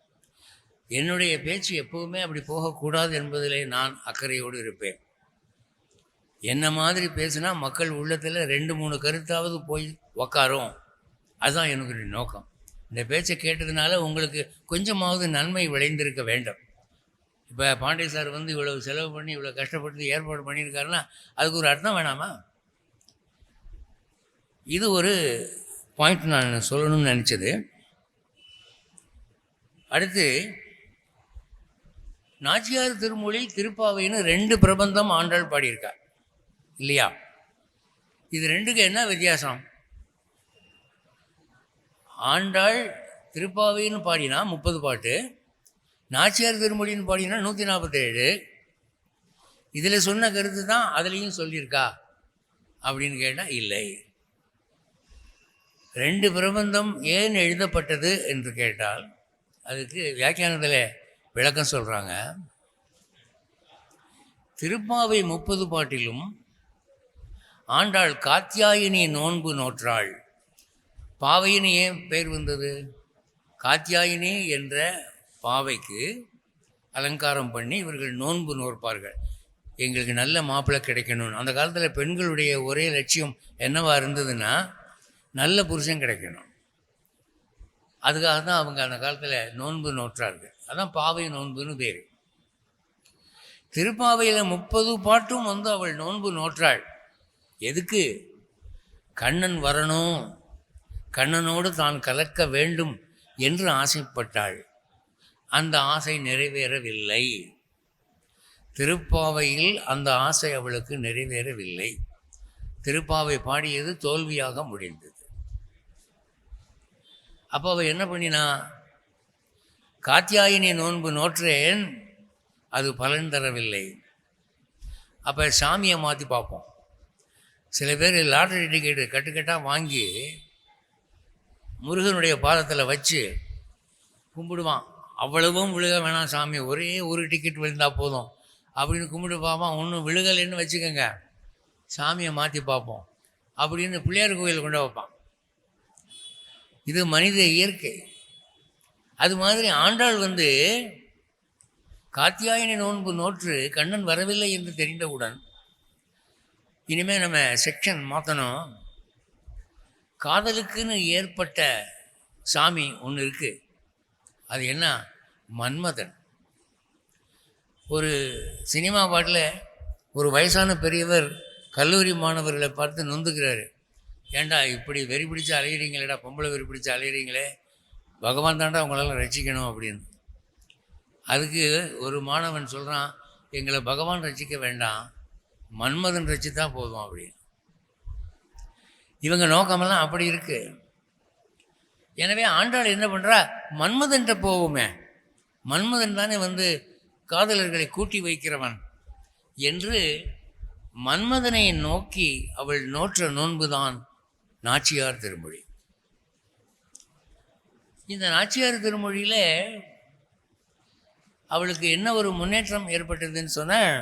என்னுடைய பேச்சு எப்போவுமே அப்படி போகக்கூடாது என்பதிலே நான் அக்கறையோடு இருப்பேன். என்ன மாதிரி பேசுனா மக்கள் உள்ளத்தில் 2-3 கருத்தாவது போய் உக்காரும். அதுதான் எனக்கு நோக்கம். இந்த பேச்சை கேட்டதுனால உங்களுக்கு கொஞ்சமாவது நன்மை விளைந்திருக்க வேண்டும். இப்போ பாண்டே சார் வந்து இவ்வளவு செலவு பண்ணி இவ்வளோ கஷ்டப்பட்டு ஏற்பாடு பண்ணியிருக்காருன்னா அதுக்கு ஒரு அர்த்தம் வேணாமா? இது ஒரு பாயிண்ட் நான் சொல்லணும்னு நினச்சது. அடுத்து நாச்சியார் திருமொழி திருப்பாவைன்னு 2 பிரபந்தம் ஆண்டாள் பாடியிருக்கார் இல்லையா? இது 2க்கு என்ன வித்தியாசம்? ஆண்டாள் திருப்பாவைன்னு பாடினா 30 பாட்டு, நாச்சியார் திருமொழின்னு பாடினா 147. இதில் சொன்ன கருத்து தான் அதுலேயும் சொல்லியிருக்கா அப்படின்னு கேட்டால் இல்லை. 2 பிரபந்தம் ஏன் எழுதப்பட்டது என்று கேட்டால் அதுக்கு வியாக்கியானத்தில் விளக்கம் சொல்கிறாங்க. திருப்பாவை 30 பாட்டிலும் ஆண்டாள் காத்தியாயினி நோன்பு நோற்றாள். பாவையினி ஏன் பெயர் வந்தது? காத்தியாயினி என்ற பாவைக்கு அலங்காரம் பண்ணி இவர்கள் நோன்பு நோற்பார்கள், எங்களுக்கு நல்ல மாப்பிள்ளை கிடைக்கணும்னு. அந்த காலத்தில் பெண்களுடைய ஒரே லட்சியம் என்னவாக இருந்ததுன்னா நல்ல புருஷன் கிடைக்கணும். அதுக்காக தான் அவங்க அந்த காலத்தில் நோன்பு நோற்றார்கள். அதான் பாவை நோன்புன்னு பேர். திருப்பாவையில் 30 பாட்டும் வந்து அவள் நோன்பு நோற்றாள். எதுக்கு? கண்ணன் வரணும், கண்ணனோடு தான் கலக்க வேண்டும் என்று ஆசைப்பட்டாள். அந்த ஆசை நிறைவேறவில்லை. திருப்பாவையில் அந்த ஆசை அவளுக்கு நிறைவேறவில்லை. திருப்பாவை பாடியது தோல்வியாக முடிந்தது. அப்போ அவள் என்ன பண்ணினா, காத்தியாயினி நோன்பு நோற்றேன், அது பலன் தரவில்லை. அப்போ சாமியை மாற்றி பார்ப்போம். சில பேர் லாட்டரி டிக்கெட்டு கட்டுக்கட்டாக வாங்கி முருகனுடைய பாதத்தில் வச்சு கும்பிடுவான். அவ்வளவும் விழுக வேணாம் சாமி, ஒரே ஒரு டிக்கெட் விழுந்தால் போதும் அப்படின்னு கும்பிட்டு பார்ப்பான். ஒன்றும் விழுகலைன்னு வச்சுக்கோங்க, சாமியை மாற்றி பார்ப்போம் அப்படின்னு பிள்ளையார் கோயில் கொண்டு வைப்பான். இது மனித இயற்கை. அது மாதிரி ஆண்டாள் வந்து காத்தியாயினி நோன்பு நோற்று கண்ணன் வரவில்லை என்று தெரிந்தவுடன் இனிமேல் நம்ம செக்ஷன் மாற்றணும். காதலுக்குன்னு ஏற்பட்ட சாமி ஒன்று இருக்குது. அது என்ன? மன்மதன். ஒரு சினிமா பாட்டில் ஒரு வயசான பெரியவர் கல்லூரி மாணவர்களை பார்த்து நொந்துக்கிறாரு. ஏண்டா இப்படி வெறி பிடிச்சி அலையிறீங்களேடா, பொம்பளை வெறி பிடிச்சி அலையிறீங்களே, பகவான் தாண்டா உங்களால் ரசிக்கணும் அப்படின்னு. அதுக்கு ஒரு மாணவன் சொல்கிறான், எங்களை பகவான் ரசிக்க வேண்டாம், மன்மதன் ரசித்தா போதும் அப்படின்னு. இவங்க நோக்கமெல்லாம் அப்படி இருக்கு. எனவே ஆண்டாள் என்ன பண்ணுறா, மன்மதன்கிட்ட போவோமே, மன்மதன் தானே வந்து காதலர்களை கூட்டி வைக்கிறவன் என்று மன்மதனை நோக்கி அவள் நோற்ற நோன்புதான் நாச்சியார் திருமொழி. இந்த நாச்சியார் திருமொழியில் அவளுக்கு என்ன ஒரு முன்னேற்றம் ஏற்பட்டதுன்னு சொன்னால்,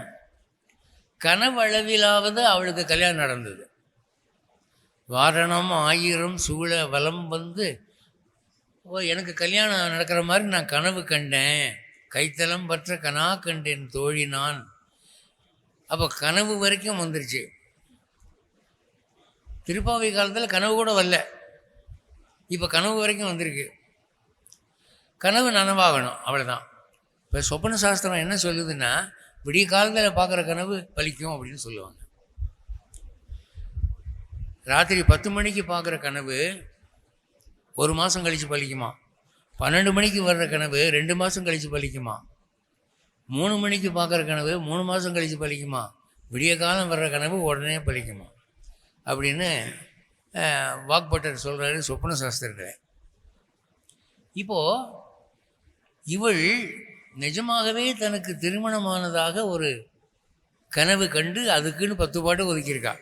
கனவளவிலாவது அவளுக்கு கல்யாணம் நடந்தது. வாரணம் 1000 சூழ வலம் வந்து, எனக்கு கல்யாணம் நடக்கிற மாதிரி நான் கனவு கண்டேன், கைத்தலம் பற்ற கனா கண்டேன் தோழி நான். அப்போ கனவு வரைக்கும் வந்துருச்சு. திருப்பாவை காலத்தில் கனவு கூட வரல, இப்போ கனவு வரைக்கும் வந்திருக்கு. கனவு நனவாகணும், அவ்வளோதான். இப்போ சொப்பன சாஸ்திரம் என்ன சொல்லுதுன்னா, விடிய காலத்தில் பார்க்குற கனவு பலிக்கும் அப்படின்னு சொல்லுவாங்க. ராத்திரி 10 மணிக்கு பார்க்குற கனவு 1 மாதம் கழித்து பலிக்குமா, 12 மணிக்கு வர்ற கனவு 2 மாதம் கழித்து பலிக்குமா, 3 மணிக்கு பார்க்குற கனவு 3 மாதம் கழித்து பலிக்குமா, விடிய காலம் வர்ற கனவு உடனே பலிக்குமா அப்படின்னு வாக்பட்டர் சொல்கிறாரு சொப்பன சாஸ்திரத்தில். இப்போது இவள் நிஜமாகவே தனக்கு திருமணமானதாக ஒரு கனவு கண்டு அதுக்குன்னு 10 பாட்டு ஒதுக்கியிருக்கா.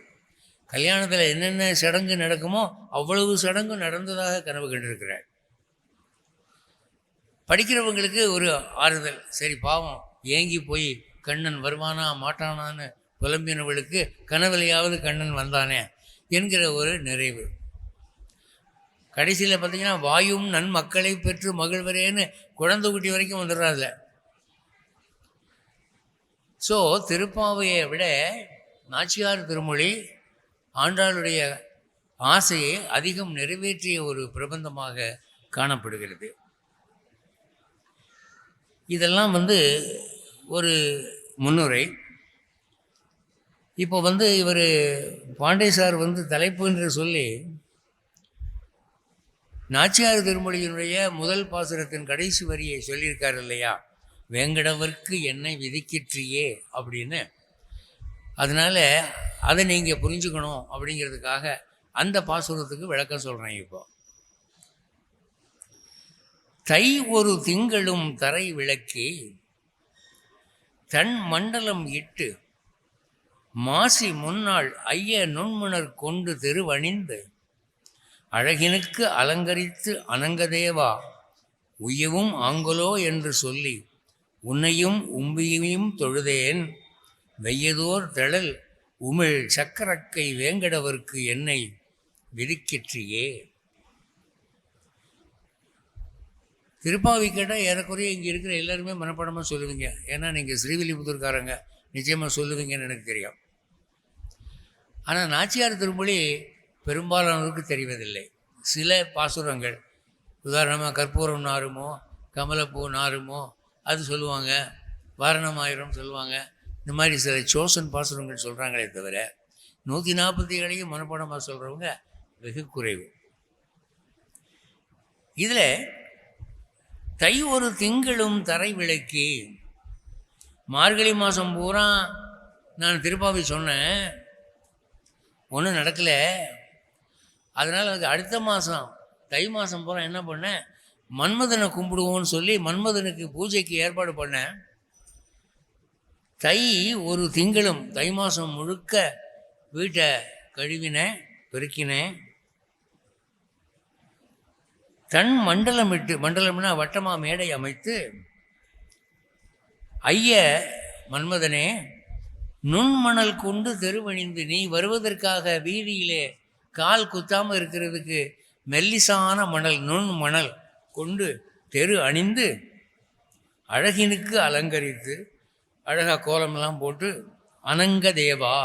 கல்யாணத்தில் என்னென்ன சடங்கு நடக்குமோ அவ்வளவு சடங்கு நடந்ததாக கனவு கண்டிருக்கிறாள். படிக்கிறவங்களுக்கு ஒரு ஆறுதல், சரி பாவம் ஏங்கி போய் கண்ணன் வருவானா மாட்டானான்னு புலம்பினவளுக்கு கனவுலையாவது கண்ணன் வந்தானே என்கிற ஒரு நிறைவு. கடைசியில் பார்த்தீங்கன்னா வாயும் நன்மக்களை பெற்று மகிழ்வரேன்னு குழந்தை குட்டி வரைக்கும் வந்துடுறாருல. ஸோ திருப்பாவையை விட நாச்சியார் திருமொழி ஆண்டாளுடைய ஆசையை அதிகம் நிறைவேற்றிய ஒரு பிரபந்தமாக காணப்படுகிறது. இதெல்லாம் ஒரு முன்னுரை. இப்போ இவர் பாண்டே சார் தலைப்பு என்று சொல்லி நாச்சியார் திருமொழியினுடைய முதல் பாசுரத்தின் கடைசி வரியை சொல்லியிருக்காரு இல்லையா, வேங்கடவர்க்கு என்னை விதிக்கிற்றியே அப்படின்னு. அதனால் அதை நீங்கள் புரிஞ்சுக்கணும் அப்படிங்கிறதுக்காக அந்த பாசுரத்துக்கு விளக்கம் சொல்கிறேன். இப்போ தை ஒரு திங்களும் தரை விளக்கி தன் மண்டலம் இட்டு மாசி முன்னாள் ஐய நுண்முணர் கொண்டு திருவணிந்து அழகினுக்கு அலங்கரித்து அனங்கதேவா உய்யவும் ஆங்கலோ என்று சொல்லி உன்னையும் உம்பியையும் தொழுதேன் வெய்யதோர் தழல் உமிழ் சக்கரக்கை வேங்கடவர்க்கு என்னை விதிக்கிற்றியே. திருப்பாவை கேட்டால் ஏறக்குறைய இங்கே இருக்கிற எல்லாருமே மனப்படமாக சொல்லுவீங்க. ஏன்னா நீங்கள் ஸ்ரீவில்லிபுத்தூர்காரங்க, நிச்சயமாக சொல்லுவீங்கன்னு எனக்கு தெரியும். ஆனால் நாச்சியார் திருமொழி பெரும்பாலானவருக்கு தெரிவதில்லை. சில பாசுரங்கள், உதாரணமாக கற்பூரம் நாருமோ கமலப்பூ நாருமோ அது சொல்லுவாங்க, வாரணமாயிரம் சொல்லுவாங்க. இந்த மாதிரி சில சோசன் பாசுரங்கள் சொல்கிறாங்களே தவிர 147 மனப்பாடமாக சொல்கிறவங்க வெகு குறைவு. இதில் தை ஒரு திங்களும் தரை விளக்கி, மார்கழி மாதம் பூரா நான் திருப்பாவை சொன்னேன், ஒன்றும் நடக்கலை. அதனால் அதுக்கு அடுத்த மாதம் தை மாதம் பூரா என்ன பண்ணேன், மன்மதனை கும்பிடுவோன்னு சொல்லி மன்மதனுக்கு பூஜைக்கு ஏற்பாடு பண்ணேன். தை ஒரு திங்களும், தை மாதம் முழுக்க வீட்டை கழுவினேன், பெருக்கினேன். தன் மண்டலம் இட்டு, மண்டலம்னா வட்டமாக மேடை அமைத்து, ஐய மன்மதனே நுண்மணல் கொண்டு தெருவணிந்து, நீ வருவதற்காக வீதியிலே கால் குத்தாமல் இருக்கிறதுக்கு மெல்லிசான மணல், நுண் மணல் கொண்டு தெரு அணிந்து அழகினுக்கு அலங்கரித்து, அழகாக கோலமெல்லாம் போட்டு, அனங்க தேவா,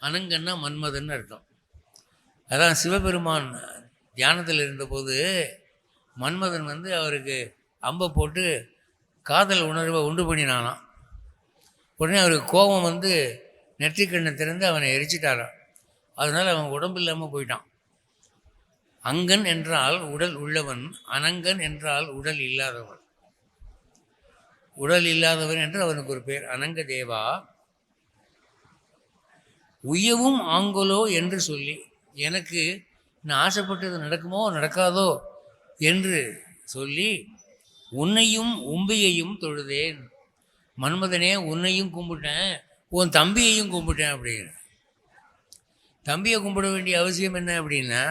அனங்கன்னா மன்மதன் அர்த்தம். அதான் சிவபெருமான் தியானத்தில் இருந்தபோது மன்மதன் அவருக்கு அம்பை போட்டு காதல் உணர்வை உண்டு பண்ணினானான். உடனே அவருக்கு கோபம் நெற்றிக்கண்ணை திறந்து அவனை எரிச்சிட்டாரான். அதனால் அவன் உடம்பு இல்லாமல் போயிட்டான். அங்கன் என்றால் உடல் உள்ளவன், அனங்கன் என்றால் உடல் இல்லாதவன். உடல் இல்லாதவன் என்று அவனுக்கு ஒரு பேர், அனங்க தேவா. உய்யவும் ஆங்கலோ என்று சொல்லி, எனக்கு நான் ஆசைப்பட்டது நடக்குமோ நடக்காதோ என்று சொல்லி உன்னையும் உம்பியையும் தொழுதேன். மன்மதனே உன்னையும் கும்பிட்டேன், உன் தம்பியையும் கும்பிட்டேன் அப்படின்னு. தம்பியை கும்பிட வேண்டிய அவசியம் என்ன அப்படின்னா,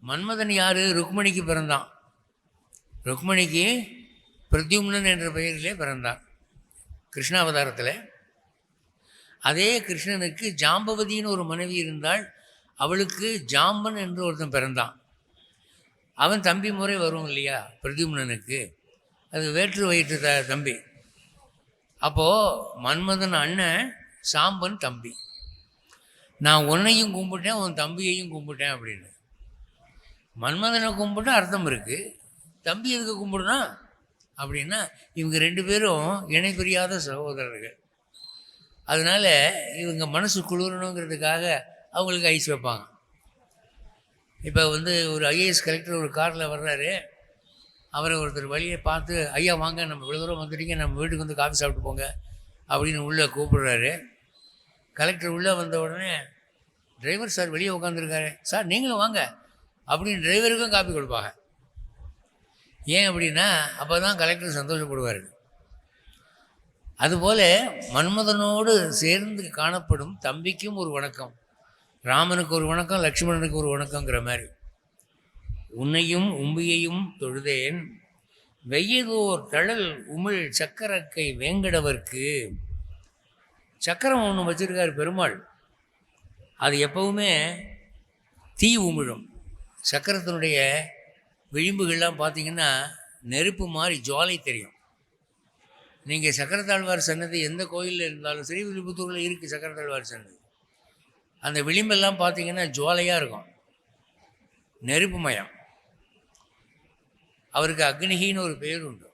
மன்மதன் யார், ருக்மணிக்கு பிறந்தான். ருக்மணிக்கு பிரத்யும்னன் என்ற பெயரிலே பிறந்தான் கிருஷ்ணாவதாரத்தில். அதே கிருஷ்ணனுக்கு ஜாம்பவதின்னு ஒரு மனைவி இருந்தால், அவளுக்கு ஜாம்பன் என்று ஒருத்தன் பிறந்தான். அவன் தம்பி முறை வரும் இல்லையா பிரத்யும்னனுக்கு, அது வேற்று வயிற்று தம்பி. அப்போது மன்மதன் அண்ணன், சாம்பன் தம்பி. நான் உன்னையும் கும்பிட்டேன், உன் தம்பியையும் கும்பிட்டேன் அப்படின்னு. மன்மதனை கும்பிட்டு அர்த்தம் இருக்குது, தம்பி எதுக்கு கும்பிடுனா அப்படின்னா, இவங்க 2 பேரும் இணை பிரியாத சகோதரர்கள். அதனால் இவங்க மனசு குளிரணுங்கிறதுக்காக அவங்களுக்கு ஐஸ் வைப்பாங்க. இப்போ ஒரு ஐஏஎஸ் கலெக்டர் ஒரு காரில் வர்றாரு, அவரை ஒருத்தர் வழியை பார்த்து, ஐயா வாங்க, நம்ம இவ்வளோ தூரம் வந்துட்டீங்க, நம்ம வீட்டுக்கு காஃபி சாப்பிட்டு போங்க அப்படின்னு உள்ளே கூப்பிடுறாரு. கலெக்டர் உள்ளே வந்த உடனே, டிரைவர் சார் வெளியே உட்காந்துருக்காரு, சார் நீங்களும் வாங்க அப்படின்னு டிரைவருக்கும் காப்பி கொடுப்பாங்க. ஏன் அப்படின்னா, அப்போ தான் கலெக்டர் சந்தோஷப்படுவார். அதுபோல் மன்மதனோடு சேர்ந்து காணப்படும் தம்பிக்கும் ஒரு வணக்கம், ராமனுக்கு ஒரு வணக்கம், லக்ஷ்மணனுக்கு ஒரு வணக்கங்கிற மாதிரி. உன்னையும் உம்பியையும் தொழுதேன் வெய்யதோர் தழல் உமிழ் சக்கரக்கை வேங்கடவர்க்கு. சக்கரம் ஒன்று வச்சிருக்கார் பெருமாள். அது எப்பவுமே தீ உமிழும். சக்கரத்தினுடைய விளிம்புகள்லாம் பார்த்தீங்கன்னா நெருப்பு மாதிரி ஜுவாலை தெரியும். நீங்கள் சக்கரத்தாழ்வார் சன்னதி எந்த கோயிலில் இருந்தாலும் ஸ்ரீவில்லிபுத்தூரில் இருக்குது சக்கரத்தாழ்வார் சன்னதி. அந்த விளிம்பெல்லாம் பார்த்தீங்கன்னா ஜுவாலையாக இருக்கும், நெருப்பு மயம். அவருக்கு அக்னிகின்னு ஒரு பேர் உண்டு.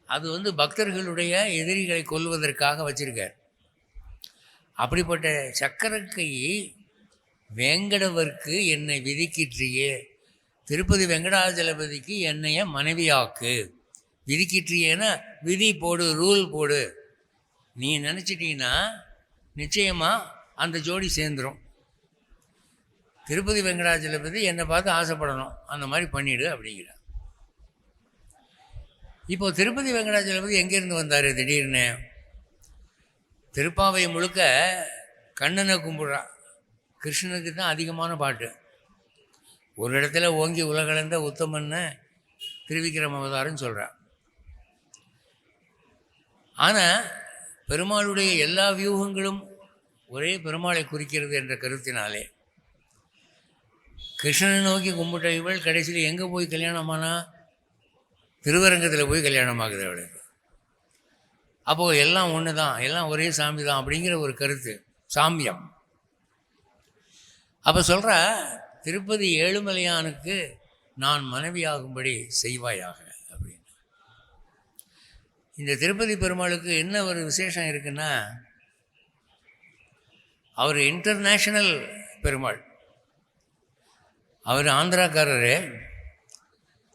அது பக்தர்களுடைய எதிரிகளை கொல்வதற்காக வச்சிருக்கார். அப்படிப்பட்ட சக்கரக்கை வேங்கடவர்க்கு என்னை விதிக்கிற்றியே, திருப்பதி வெங்கடாஜலபதிக்கு என்னைய மனைவியாக்கு. விதிக்கிற்றியேன்னா விதி போடு, ரூல் போடு. நீ நினச்சிட்டீங்கன்னா நிச்சயமாக அந்த ஜோடி சேர்ந்துடும். திருப்பதி வெங்கடாஜலபதி என்னை பார்த்து ஆசைப்படணும், அந்த மாதிரி பண்ணிவிடு அப்படிங்கிறார். இப்போது திருப்பதி வெங்கடாஜலபதி எங்கேருந்து வந்தார் திடீர்னு? திருப்பாவை முழுக்க கண்ணனை கும்பிட்றா. கிருஷ்ணனுக்கு தான் அதிகமான பாட்டு. ஒரு இடத்துல ஓங்கி உலகளந்த உத்தமன்னு திருவிக்கிரம அவதாரம்னு சொல்கிறான். ஆனால் பெருமாளுடைய எல்லா வியூகங்களும் ஒரே பெருமாளை குறிக்கிறது என்ற கருத்தினாலே கிருஷ்ணனை நோக்கி கும்பிட்ட இவள் கடைசியில் எங்கே போய் கல்யாணமானா? திருவரங்கத்தில் போய் கல்யாணம் ஆகுது அவளுக்கு. அப்போது எல்லாம் ஒன்று தான், எல்லாம் ஒரே சாமி தான் அப்படிங்கிற ஒரு கருத்து, சாமியம். அப்போ சொல்கிற திருப்பதி ஏழுமலையானுக்கு நான் மனைவியாகும்படி செய்வாயாக அப்படின்னு. இந்த திருப்பதி பெருமாளுக்கு என்ன ஒரு விசேஷம் இருக்குன்னா, அவர் இன்டர்நேஷ்னல் பெருமாள். அவர் ஆந்திராக்காரரு,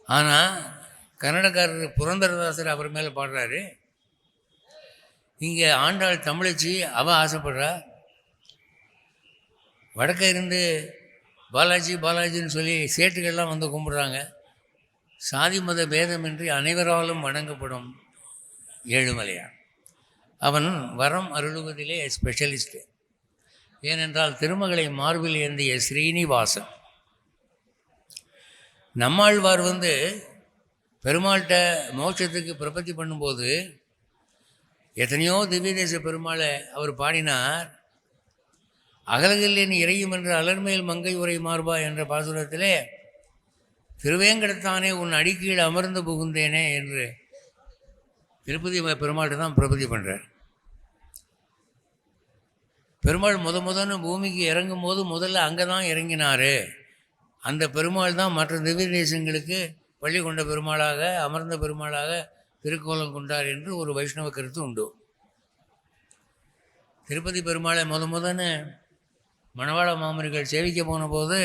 ஆனால் கன்னடக்காரர் புரந்தரதாசர் அவர் மேலே பாடுறாரு. இங்கே ஆண்டாள் தமிழச்சி அவள் ஆசைப்படுறா. வடக்க இருந்து பாலாஜி பாலாஜின்னு சொல்லி சேட்டுகள்லாம் கும்பிட்றாங்க. சாதி மத பேதமின்றி அனைவராலும் வணங்கப்படும் ஏழுமலையான். அவன் வரம் அருளுவதிலே ஸ்பெஷலிஸ்ட்டு. ஏனென்றால் திருமகளை மார்பில் ஏந்திய ஸ்ரீனிவாசன். நம்மாழ்வார் பெருமாள்கிட்ட மோட்சத்துக்கு பிரபத்தி பண்ணும்போது எத்தனையோ திவ்ய தேச பெருமாளை அவர் பாடினார். அகலகில் என் இறையும் என்ற அலர்மேல் மங்கை உரை மார்பா என்ற பாசுரத்திலே திருவேங்கடத்தானே உன் அடிக்கீழ் அமர்ந்து புகுந்தேனே என்று திருப்பதி பெருமாள்கிட்ட தான் பிரபத்தி பண்ணுறார். பெருமாள் முதன்னு பூமிக்கு இறங்கும் போது முதல்ல அங்கே தான் இறங்கினார். அந்த பெருமாள் தான் மற்ற திவ்ய தேசங்களுக்கு பள்ளி கொண்ட பெருமாளாக, அமர்ந்த பெருமாளாக திருக்கோலம் கொண்டார் என்று ஒரு வைஷ்ணவ கருத்து உண்டு. திருப்பதி பெருமாளை முதன்னு மணவாள மாமனிகள் சேவிக்க போன போது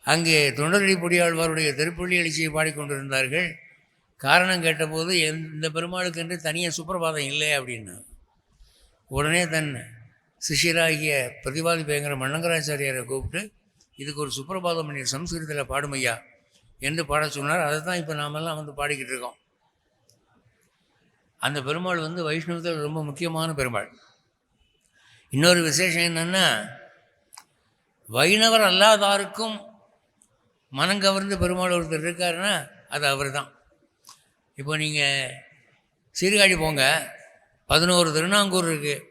அங்கே தொண்டரடி பொடியாழ்வாருடைய திருப்பள்ளி எழுச்சியை பாடிக்கொண்டிருந்தார்கள். காரணம் கேட்டபோது இந்த பெருமாளுக்கு என்று தனியாக சுப்பிரபாதம் இல்லை அப்படின்னு உடனே தன் சிஷியராகிய பிரதிபாதி பயங்கர மன்னங்கராச்சாரியாரை கூப்பிட்டு இதுக்கு ஒரு சுப்பிரபாதம் பண்ணி சம்ஸ்கிருதத்தில் பாடுமையா என்று பாட சொன்னார். அதை தான் இப்போ நாமெல்லாம் பாடிக்கிட்டு இருக்கோம். அந்த பெருமாள் வைஷ்ணவத்தில் ரொம்ப முக்கியமான பெருமாள். இன்னொரு விசேஷம் என்னென்னா, வைணவர் அல்லாதாருக்கும் மனங்கவர்ந்து பெருமாள் ஒருத்தர் இருக்காருன்னா அது அவர் தான். இப்போ நீங்கள் சீர்காழி போங்க, 11 திருநாங்கூர் இருக்குது.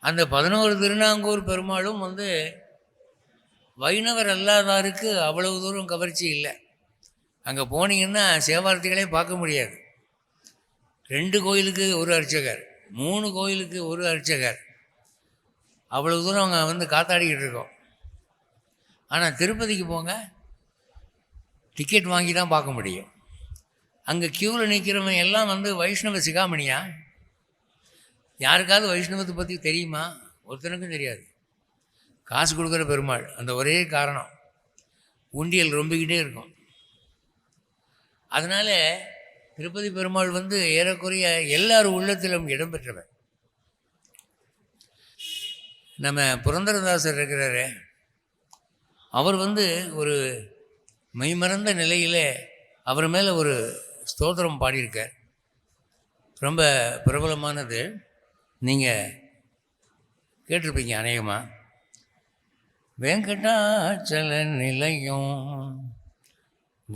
அந்த 11 திருநாங்கூர் பெருமாளும் வைணவர் அல்லாதாருக்கு அவ்வளவு தூரம் கவர்ச்சி இல்லை. அங்கே போனீங்கன்னா சேவார்த்திகளே பார்க்க முடியாது. 2 கோயிலுக்கு ஒரு அர்ச்சகர், 3 கோயிலுக்கு ஒரு அர்ச்சகர், அவ்வளவு தூரம் அங்கே காத்தாடிக்கிட்டு இருக்கோம். ஆனால் திருப்பதிக்கு போங்க, டிக்கெட் வாங்கி தான் பார்க்க முடியும். அங்கே க்யூவில் நிற்கிறவங்க எல்லாம் வைஷ்ணவ சிகாமணியா? யாருக்காவது வைஷ்ணவத்தை பற்றி தெரியுமா? ஒருத்தனுக்கும் தெரியாது. காசு கொடுக்குற பெருமாள், அந்த ஒரே காரணம். உண்டியல் ரொம்பிக்கிட்டே இருக்கும். அதனால் திருப்பதி பெருமாள் ஏறக்குறைய எல்லார் உள்ளத்திலும் இடம்பெற்றவர். நம்ம புரந்தரதாசர் இருக்கிறாரு, அவர் ஒரு மெய்மறந்த நிலையில் அவர் மேலே ஒரு ஸ்தோத்திரம் பாடியிருக்கார். ரொம்ப பிரபலமானது, நீங்கள் கேட்டிருப்பீங்க அநேகமாக. வெங்கடாச்சல நிலையம்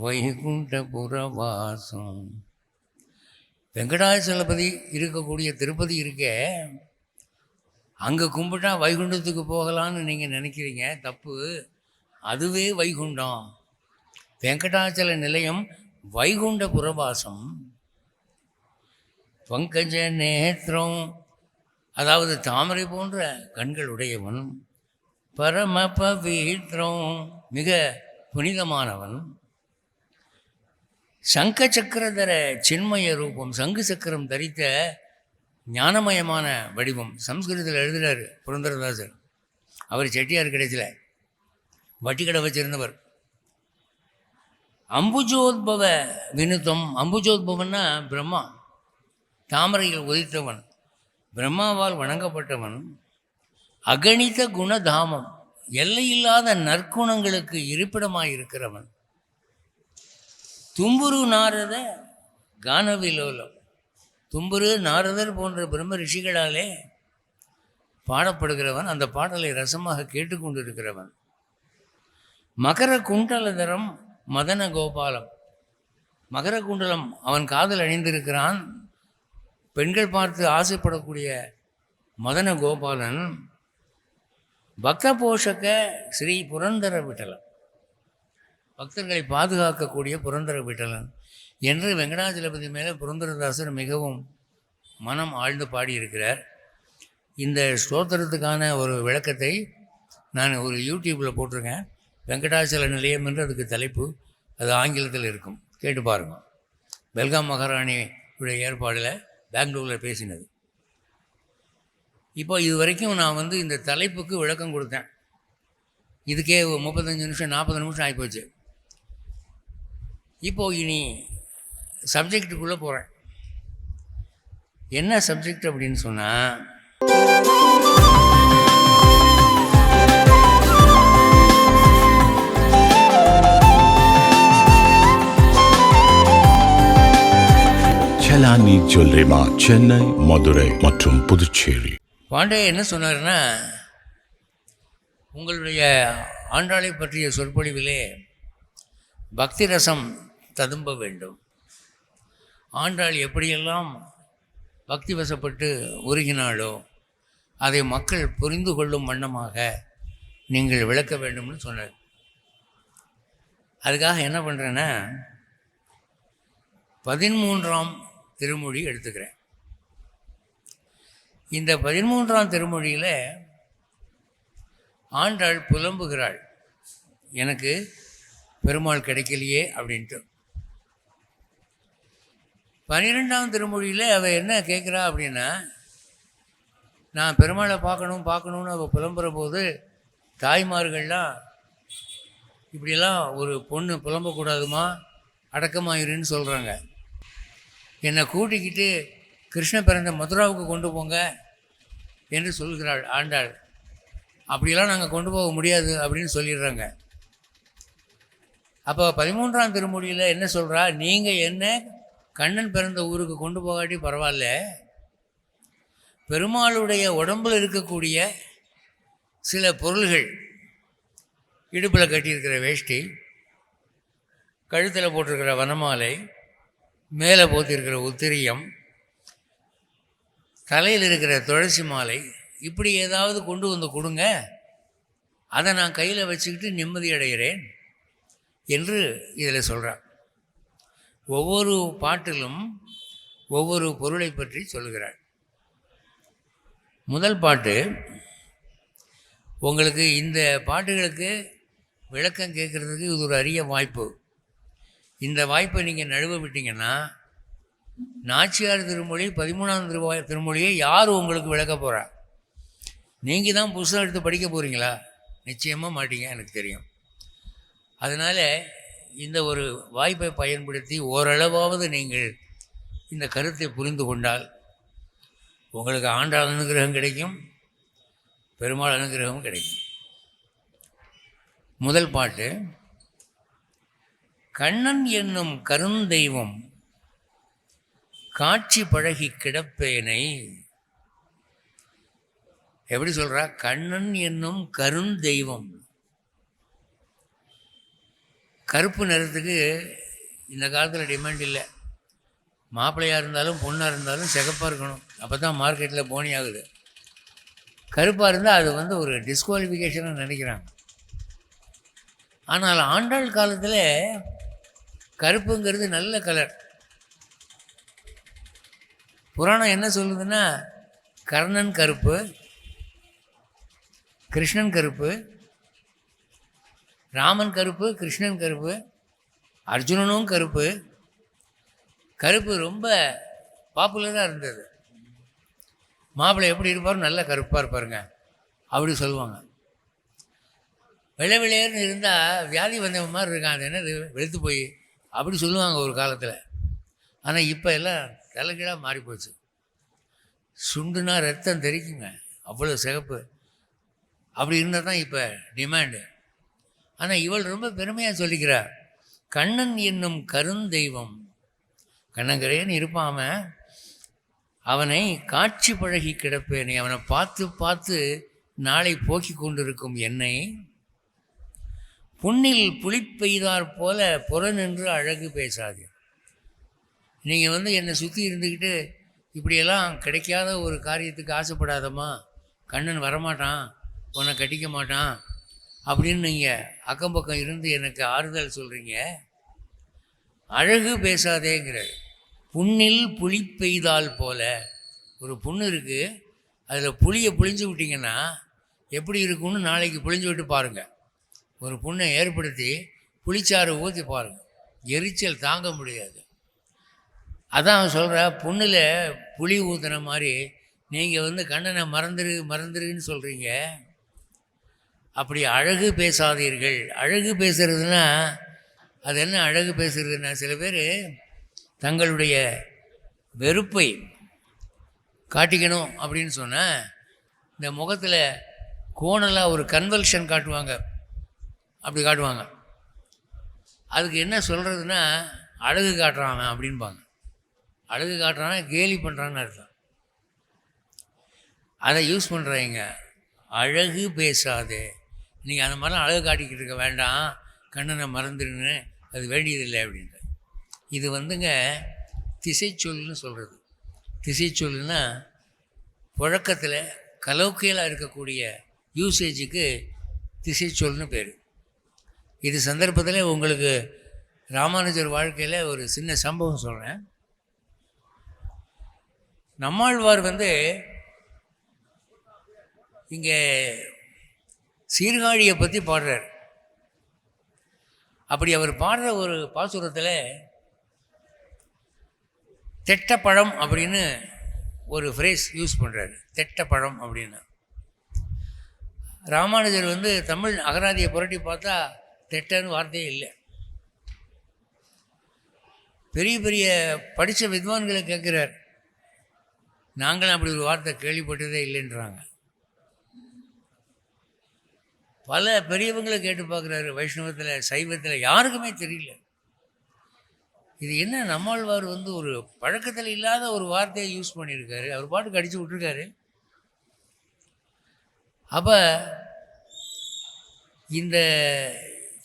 வைகுண்டபுரவாசம். வெங்கடாச்சலபதி இருக்கக்கூடிய திருப்பதி இருக்கே, அங்கே கும்பிட்டா வைகுண்டத்துக்கு போகலான்னு நீங்கள் நினைக்கிறீங்க, தப்பு. அதுவே வைகுண்டம். வெங்கடாச்சல நிலையம் வைகுண்ட புரவாசம். பங்கஜ நேத்திரம், அதாவது தாமரை போன்ற கண்களுடையவன். பரம பவித்ரம், மிக புனிதமானவன். சங்க சக்கரதர சின்மய ரூபம், சங்கு சக்கரம் தரித்த ஞானமயமான வடிவம். சம்ஸ்கிருதத்தில் எழுதுகிறார் புரந்தரதாசர். அவர் செட்டியார் கிடைச்சல வட்டி கடை வச்சிருந்தவர். அம்புஜோத்பவ வினுத்தம், அம்புஜோத்பவன்னா பிரம்மா, தாமரையில் உதித்தவன், பிரம்மாவால் வணங்கப்பட்டவன். அகணித குணதாமம், எல்லையில்லாத நற்குணங்களுக்கு இருப்பிடமாய் இருக்கிறவன். தும்புரு நாரத கானவிலோலம், தும்புரு நாரதர் போன்ற பிரம்ம ரிஷிகளாலே பாடப்படுகிறவன், அந்த பாடலை ரசமாக கேட்டுக்கொண்டிருக்கிறவன். மகர குண்டலதரம் மதன கோபாலம், மகர குண்டலம் அவன் காதல் அணிந்திருக்கிறான். பெண்கள் பார்த்து ஆசைப்படக்கூடிய மதன கோபாலன். பக்த போஷக ஸ்ரீ புரந்தர விட்டலன், பக்தர்களை பாதுகாக்கக்கூடிய புரந்தர விட்டலன் என்று வெங்கடாச்சலபதி மேலே புரந்தரதாசர் மிகவும் மனம் ஆழ்ந்து பாடியிருக்கிறார். இந்த ஸ்தோத்திரத்துக்கான ஒரு விளக்கத்தை நான் ஒரு யூடியூப்பில் போட்டிருக்கேன். வெங்கடாச்சல நிலையம் என்று அதுக்கு தலைப்பு. அது ஆங்கிலத்தில் இருக்கும், கேட்டு பாருங்கள். பெல்காம் மகாராணியுடைய ஏற்பாடில் பெங்களூரில் பேசினது. இப்போ இது வரைக்கும் நான் இந்த தலைப்புக்கு விளக்கம் கொடுத்தேன். இதுக்கே 35 நிமிஷம் 40 நிமிஷம் ஆகிப்போச்சு. இப்போது இனி சப்ஜெக்டுக்குள்ளே போகிறேன். என்ன சப்ஜெக்ட் அப்படின்னு சொன்னால், செலானி ஜுவல்லரி மார்ட், சென்னை, மதுரை மற்றும் புதுச்சேரி. பாண்டே என்ன சொன்னார்னா, உங்களுடைய ஆண்டாளை பற்றிய சொற்பொழிவிலே பக்தி ரசம் ததும்ப வேண்டும். ஆண்டாள் எப்படியெல்லாம் பக்தி வசப்பட்டு உருகினாலோ அதை மக்கள் புரிந்து கொள்ளும் வண்ணமாக நீங்கள் விளக்க வேண்டும்னு சொன்னார். அதுக்காக என்ன பண்ணுறேன்னா, 13ஆம் திருமொழி எடுத்துக்கிறேன். இந்த 13ஆம் திருமொழியில் ஆண்டாள் புலம்புகிறாள், எனக்கு பெருமாள் கிடைக்கலையே அப்படின்ட்டு. 12ஆம் திருமொழியில் அவள் என்ன கேட்குறா அப்படின்னா, நான் பெருமாளை பார்க்கணும்னு அவள் புலம்புற போது தாய்மார்கள்லாம் இப்படியெல்லாம் ஒரு பொண்ணு புலம்பக்கூடாதுமா, அடக்கமாயிருன்னு சொல்கிறாங்க. என்னை கூட்டிக்கிட்டு கிருஷ்ண பிறந்த மதுராவுக்கு கொண்டு போங்க என்று சொல்கிறாள் ஆண்டாள். அப்படியெல்லாம் நாங்கள் கொண்டு போக முடியாது அப்படின்னு சொல்லிடுறாங்க. அப்போ 13ஆம் திருமொழியில் என்ன சொல்கிறா, நீங்கள் என்ன கண்ணன் பிறந்த ஊருக்கு கொண்டு போகாட்டி பரவாயில்ல, பெருமாளுடைய உடம்பில் இருக்கக்கூடிய சில பொருள்கள், இடுப்பில் கட்டியிருக்கிற வேஷ்டி, கழுத்தில் போட்டிருக்கிற வனமாலை, மேலே போத்திருக்கிற உத்திரியம், தலையில் இருக்கிற துளசி மாலை, இப்படி ஏதாவது கொண்டு வந்து கொடுங்க, அதை நான் கையில் வச்சுக்கிட்டு நிம்மதி அடைகிறேன் என்று இதில் சொல்கிறார். ஒவ்வொரு பாட்டிலும் ஒவ்வொரு பொருளை பற்றி சொல்கிறார். முதல் பாட்டு, உங்களுக்கு இந்த பாட்டுகளுக்கு விளக்கம் கேட்குறதுக்கு இது ஒரு அரிய வாய்ப்பு. இந்த வாய்ப்பை நீங்கள் நழுவ விட்டீங்கன்னா, நாச்சியார் திருமொழி 13ஆம் திருமொழியை யார் உங்களுக்கு விளக்க போகிறா? நீங்கள் தான் புத்தகம் எடுத்து படிக்க போகிறீங்களா? நிச்சயமாக மாட்டீங்க, எனக்கு தெரியும். அதனால் இந்த ஒரு வாய்ப்பை பயன்படுத்தி ஓரளவாவது நீங்கள் இந்த கருத்தை புரிந்து கொண்டால் உங்களுக்கு ஆண்டாள் அனுகிரகம் கிடைக்கும், பெருமாள் அனுகிரகம் கிடைக்கும். முதல் பாட்டு, கண்ணன் என்னும் கருந்தெய்வம் காட்சி பழகி கிடப்பேனை. எப்படி சொல்கிறா? கண்ணன் என்னும் கருந்தெய்வம். கருப்பு நிறத்துக்கு இந்த காலத்தில் டிமாண்ட் இல்லை. மாப்பிள்ளையாக இருந்தாலும் பொண்ணாக இருந்தாலும் சிகப்பாக இருக்கணும். அப்போ தான் மார்க்கெட்டில் போனி ஆகுது. கருப்பாக இருந்தால் அது வந்து ஒரு டிஸ்குவாலிஃபிகேஷனாக நினைக்கிறாங்க. ஆனால் ஆண்டாள் காலத்தில் கருப்புங்கிறது நல்ல கலர். புராணம் என்ன சொல்லுதுன்னா, கர்ணன் கருப்பு, கிருஷ்ணன் கருப்பு, ராமன் கருப்பு, கிருஷ்ணன் கருப்பு, அர்ஜுனனும் கருப்பு. கருப்பு ரொம்ப பாப்புலராக இருந்தது. மாப்பிள்ளை எப்படி இருப்பார், நல்ல கருப்பாக இருப்பாருங்க அப்படி சொல்லுவாங்க. வெள்ளை வெள்ளையர்னு இருந்தால் வியாதி வந்த மாதிரி இருக்கான், அது என்னது வெளுத்து போய் அப்படி சொல்லுவாங்க ஒரு காலத்தில். ஆனால் இப்போ எல்லாம் தலைகீழாக மாறிப்போச்சு. சுண்டுனா ரத்தம் தெரிக்குங்க, அவ்வளோ சிகப்பு. அப்படி இருந்தால் தான் இப்போ டிமாண்டு. ஆனால் இவள் ரொம்ப பெருமையாக சொல்லிக்கிறார், கண்ணன் என்னும் கருந்தெய்வம். கண்ணங்கரையன்னு இருப்பாம, அவனை காட்சி பழகி கிடப்பேனே, அவனை பார்த்து பார்த்து நாளை போக்கி கொண்டிருக்கும் என்னை புண்ணில் புளிப்பெய்தார் போல புறநின்று அழகு பேசாது. நீங்கள் வந்து என்னை சுற்றி இருந்துக்கிட்டு இப்படியெல்லாம் கிடைக்காத ஒரு காரியத்துக்கு ஆசைப்படாதம்மா, கண்ணன் வரமாட்டான், உன்னை கட்டிக்க மாட்டான் அப்படின்னு நீங்கள் அக்கம் பக்கம் இருந்து எனக்கு ஆறுதல் சொல்கிறீங்க. அழகு பேசாதேங்கிறார். புண்ணில் புளி பெய்தால் போல. ஒரு புண்ணு இருக்குது, அதில் புளியை புளிஞ்சு விட்டிங்கன்னா எப்படி இருக்குன்னு நாளைக்கு புளிஞ்சு விட்டு பாருங்கள். ஒரு புண்ணை ஏற்படுத்தி புளிச்சாறு ஊற்றி பாருங்கள், எரிச்சல் தாங்க முடியாது. அதான் அவன் சொல்கிற, புண்ணில் புளி ஊற்றுன மாதிரி நீங்கள் வந்து கண்ணனை மறந்துருன்னு சொல்கிறீங்க. அப்படி அழகு பேசாதீர்கள். அழகு பேசுறதுன்னா அது என்ன அழகு பேசுறதுன்னா, சில பேர் தங்களுடைய வெறுப்பை காட்டிக்கணும் அப்படின்னு சொன்னால் இந்த முகத்தில் கோணலாக ஒரு கன்வல்ஷன் காட்டுவாங்க, அப்படி காட்டுவாங்க. அதுக்கு என்ன சொல்கிறதுனா, அழகு காட்டுறான் அப்படின்பாங்க. அழகு காட்டுறான்னா கேலி பண்ணுறான்னு அர்த்தம். அதை யூஸ் பண்ணுறாங்க. அழகு பேசாதே, நீங்கள் அந்த மாதிரிலாம் அழகு காட்டிக்கிட்டு இருக்க வேண்டாம், கண்ணனை மறந்துடுன்னு, அது வேண்டியதில்லை அப்படின்ற. இது வந்துங்க திசைச்சொல்னு சொல்கிறது. திசைச்சொல்லுன்னா புழக்கத்தில் கலோக்கியலாக இருக்கக்கூடிய யூசேஜுக்கு திசைச்சொல்னு பேர். இது சந்தர்ப்பத்தில் உங்களுக்கு ராமானுஜர் வாழ்க்கையில் ஒரு சின்ன சம்பவம் சொல்கிறேன். நம்மாழ்வார் வந்து இங்கே சீர்காழியை பற்றி பாடுறார். அப்படி அவர் பாடுற ஒரு பாசுரத்தில் தெட்டப்பழம் அப்படின்னு ஒரு ஃப்ரேஸ் யூஸ் பண்ணுறாரு. தெட்டப்பழம் அப்படின்னு ராமானுஜர் வந்து தமிழ் அகராதியை புரட்டி பார்த்தா தெட்டன்னு வார்த்தையே இல்லை. பெரிய பெரிய படித்த வித்வான்களை கேட்குறார், நாங்களும் அப்படி ஒரு வார்த்தை கேள்விப்பட்டதே இல்லைன்றாங்க. பல பெரியவங்களை கேட்டு பார்க்குறாரு, வைஷ்ணவத்தில் சைவத்தில் யாருக்குமே தெரியல. இது என்ன, நம்மாழ்வார் வந்து ஒரு பழக்கத்தில் இல்லாத ஒரு வார்த்தையை யூஸ் பண்ணியிருக்காரு, அவர் பாட்டுக்கு அடித்து விட்டுருக்காரு. அப்போ இந்த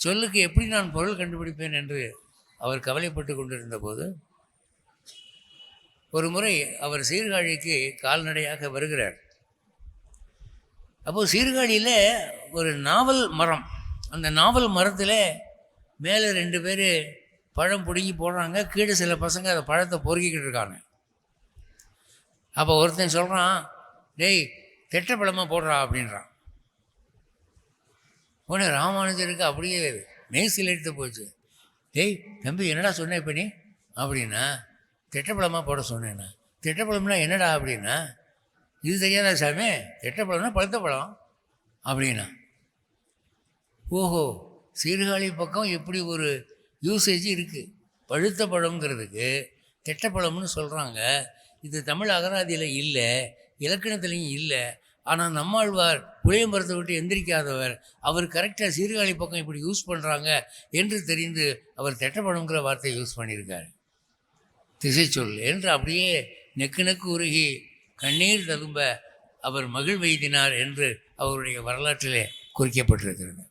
சொல்லுக்கு எப்படி நான் பொருள் கண்டுபிடிப்பேன் என்று அவர் கவலைப்பட்டு கொண்டிருந்த போது ஒரு முறை அவர் சீர்காழிக்கு கால்நடையாக வருகிறார். அப்போது சீர்காழியில் ஒரு நாவல் மரம், அந்த நாவல் மரத்தில் மேலே 2 பேர் பழம் பிடுங்கி போடுறாங்க, கீழே சில பசங்க அந்த பழத்தை பொறுக்கிக்கிட்டு இருக்காங்க. அப்போ ஒருத்தன் சொல்கிறான், டேய் தெட்ட பழமாக போடுறா அப்படின்றான். உடனே ராமானுஜருக்கு அப்படியே மேய்சில் எடுத்து போச்சு. டேய் தம்பி என்னடா சொன்னேன் இப்போ நீ அப்படின்னா, தெட்டப்பழமாக போட சொன்னேன்னா. தெட்டப்பழம்னா என்னடா அப்படின்னா, இது தெரியாதா சாமி, தெட்டப்பழம்னா பழுத்த பழம் அப்படின்னா. ஓஹோ, சீர்காழி பக்கம் எப்படி ஒரு யூசேஜ் இருக்குது. பழுத்த பழம்ங்கிறதுக்கு தெட்டப்பழம்னு சொல்கிறாங்க. இது தமிழ் அகராதியில் இல்லை, இலக்கணத்துலேயும் இல்லை. ஆனால் நம்மாழ்வார் புளியம்பரத்தை விட்டு எந்திரிக்காதவர், அவர் கரெக்டாக சீர்காழி பக்கம் இப்படி யூஸ் பண்ணுறாங்க என்று தெரிந்து அவர் தெட்டப்பழம்ங்கிற வார்த்தையை யூஸ் பண்ணியிருக்காரு. திசைச்சொல் என்று அப்படியே நெக்கு நெக்கு உருகி கண்ணீர் ததும்ப அவர் மகிழ்வெய்தினார் என்று அவருடைய வரலாற்றிலே குறிக்கப்பட்டிருக்கிறது.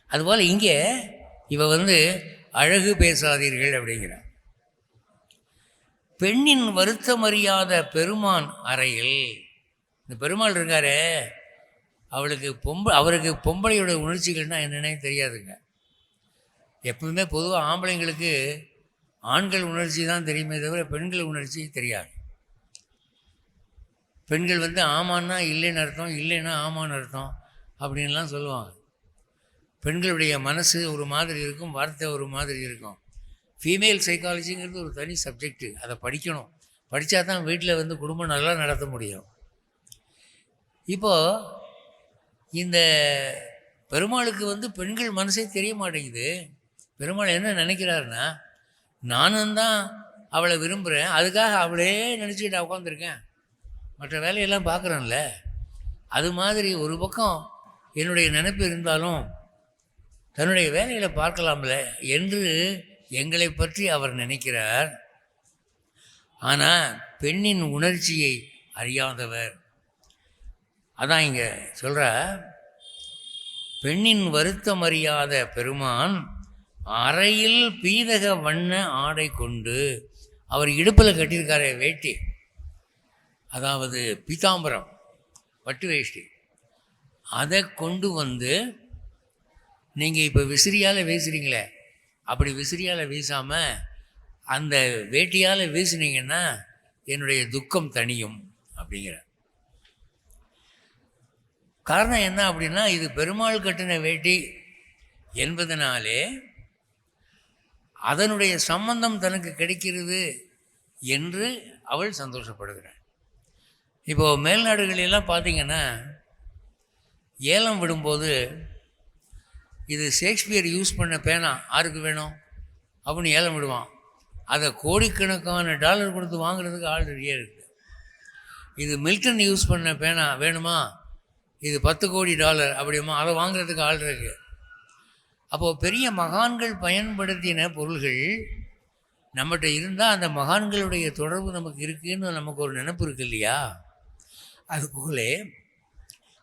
அதுபோல் இங்கே இவ அழகு பேசாதீர்கள் அப்படிங்கிறார். பெண்ணின் வருத்தம் அறியாத பெருமான் அறையில், இந்த பெருமாள் இருக்காரே அவருக்கு பொம்பளையோட உணர்ச்சிகள்னால் என்னென்னே தெரியாதுங்க. எப்பவுமே பொதுவாக ஆம்பளைங்களுக்கு ஆண்கள் உணர்ச்சி தான் தெரியுமே தவிர பெண்கள் உணர்ச்சி தெரியாது. பெண்கள் ஆமான்னா இல்லைன்னு அர்த்தம், இல்லைன்னா ஆமான்னு அர்த்தம் அப்படின்லாம் சொல்லுவாங்க. பெண்களுடைய மனசு ஒரு மாதிரி இருக்கும், வார்த்தை ஒரு மாதிரி இருக்கும். ஃபீமேல் சைக்காலஜிங்கிறது ஒரு தனி சப்ஜெக்டு, அதை படிக்கணும். படித்தா தான் வீட்டில் குடும்பம் நல்லா நடத்த முடியும். இப்போது இந்த பெருமாளுக்கு பெண்கள் மனசே தெரிய மாட்டேங்குது. பெருமாள் என்ன நினைக்கிறாருன்னா, நானும் தான் அவளை விரும்புகிறேன், அதுக்காக அவளே நினச்சிக்கிட்டு உட்காந்துருக்கேன், மற்ற வேலையெல்லாம் பார்க்குறேன்ல. அது மாதிரி ஒரு பக்கம் என்னுடைய நினைப்பு இருந்தாலும் தன்னுடைய வேலைகளை பார்க்கலாம்ல என்று எங்களை பற்றி அவர் நினைக்கிறார். ஆனால் பெண்ணின் உணர்ச்சியை அறியாதவர். அதான் இங்கே சொல்கிற, பெண்ணின் வருத்தம் அறியாத பெருமான் அறையில் பீதக வண்ண ஆடை கொண்டு, அவர் இடுப்பில் கட்டியிருக்கார வேட்டி, அதாவது பீதாம்பரம் பட்டு வேஷ்டி, அதை கொண்டு நீங்கள் இப்போ விசிறியால் வீசுறீங்களே, அப்படி விசிறியால் வீசாமல் அந்த வேட்டியால் வீசுனீங்கன்னா என்னுடைய துக்கம் தணியும் அப்படிங்கிற. காரணம் என்ன அப்படின்னா, இது பெருமாள் கட்டின வேட்டி என்பதனாலே அதனுடைய சம்பந்தம் தனக்கு கிடைக்கிறது என்று அவள் சந்தோஷப்படுகிறாள். இப்போது மேல்நாடுகளெல்லாம் பார்த்திங்கன்னா ஏலம் விடும்போது, இது ஷேக்ஸ்பியர் யூஸ் பண்ண பேனா யாருக்கு வேணும் அப்படின்னு ஏலம் விடுவான். அதை கோடிக்கணக்கான டாலர் கொடுத்து வாங்குறதுக்கு ஆள் ரெடியாக இருக்குது. இது மில்டன் யூஸ் பண்ண பேனா வேணுமா, இது 10 கோடி டாலர் அப்படியுமா, அதை வாங்குறதுக்கு ஆள் இருக்குது. அப்போது பெரிய மகான்கள் பயன்படுத்தின பொருள்கள் நம்மகிட்ட இருந்தால் அந்த மகான்களுடைய தொடர்பு நமக்கு இருக்குதுன்னு நமக்கு ஒரு நினைப்பு இருக்கு இல்லையா. அதுபோல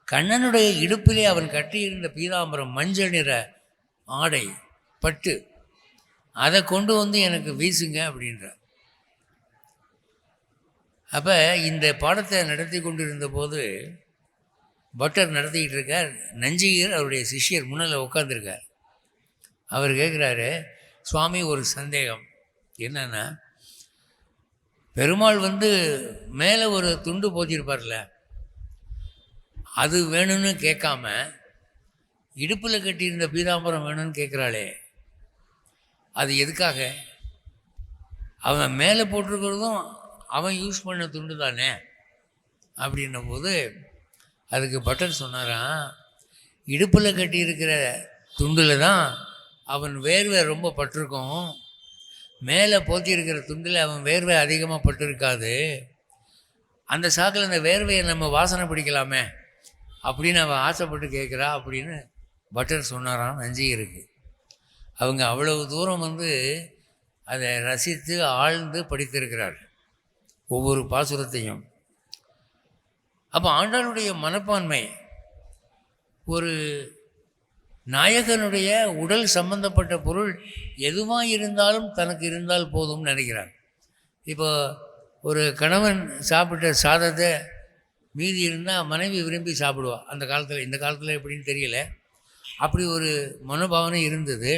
கண்ணனுடைய இடுப்பிலே அவன் கட்டியிருந்த பீதாம்பரம் மஞ்சள் நிற ஆடை பட்டு, அதை கொண்டு எனக்கு வீசுங்க அப்படின்ற. அப்போ இந்த பாடத்தை நடத்தி கொண்டிருந்த போது பட்டர் நடத்திக்கிட்டு இருக்கார். நஞ்சிகர் அவருடைய சிஷ்யர் முன்னால் உட்காந்துருக்கார். அவர் கேட்குறாரு, சுவாமி ஒரு சந்தேகம் என்னன்னா, பெருமாள் மேலே ஒரு துண்டு போத்திருப்பார்ல, அது வேணும்னு கேட்காம இடுப்பில் கட்டியிருந்த பீதாம்பரம் வேணும்னு கேட்குறாளே, அது எதுக்காக? அவன் மேலே போட்டிருக்கிறதும் அவன் யூஸ் பண்ண துண்டு தானே அப்படின்ன போது அதுக்கு பட்டர் சொன்னாரான், இடுப்பில் கட்டியிருக்கிற துண்டில் தான் அவன் வேர்வை ரொம்ப பட்டிருக்கும், மேலே போத்தியிருக்கிற துண்டில் அவன் வேர்வை அதிகமாக பட்டிருக்காது. அந்த சாக்கில் அந்த வேர்வையை நம்ம வாசனை பிடிக்கலாமே அப்படின்னு அவன் ஆசைப்பட்டு கேட்குறா அப்படின்னு பட்டர் சொன்னாரான் நஞ்சிகருக்கு. அவங்க அவ்வளவு தூரம் அதை ரசித்து ஆழ்ந்து படித்திருக்கிறார் ஒவ்வொரு பாசுரத்தையும். அப்போ ஆண்டாளுடைய மனப்பான்மை ஒரு நாயகனுடைய உடல் சம்பந்தப்பட்ட பொருள் எதுவாக இருந்தாலும் தனக்கு இருந்தால் போதும்னு நினைக்கிறார். இப்போ ஒரு கணவன் சாப்பிட்ட சாதத்தை மீதி இருந்தால் மனைவி விரும்பி சாப்பிடுவா. அந்த காலத்தில், இந்த காலத்தில் எப்படின்னு தெரியல, அப்படி ஒரு மனோபாவனை இருந்தது.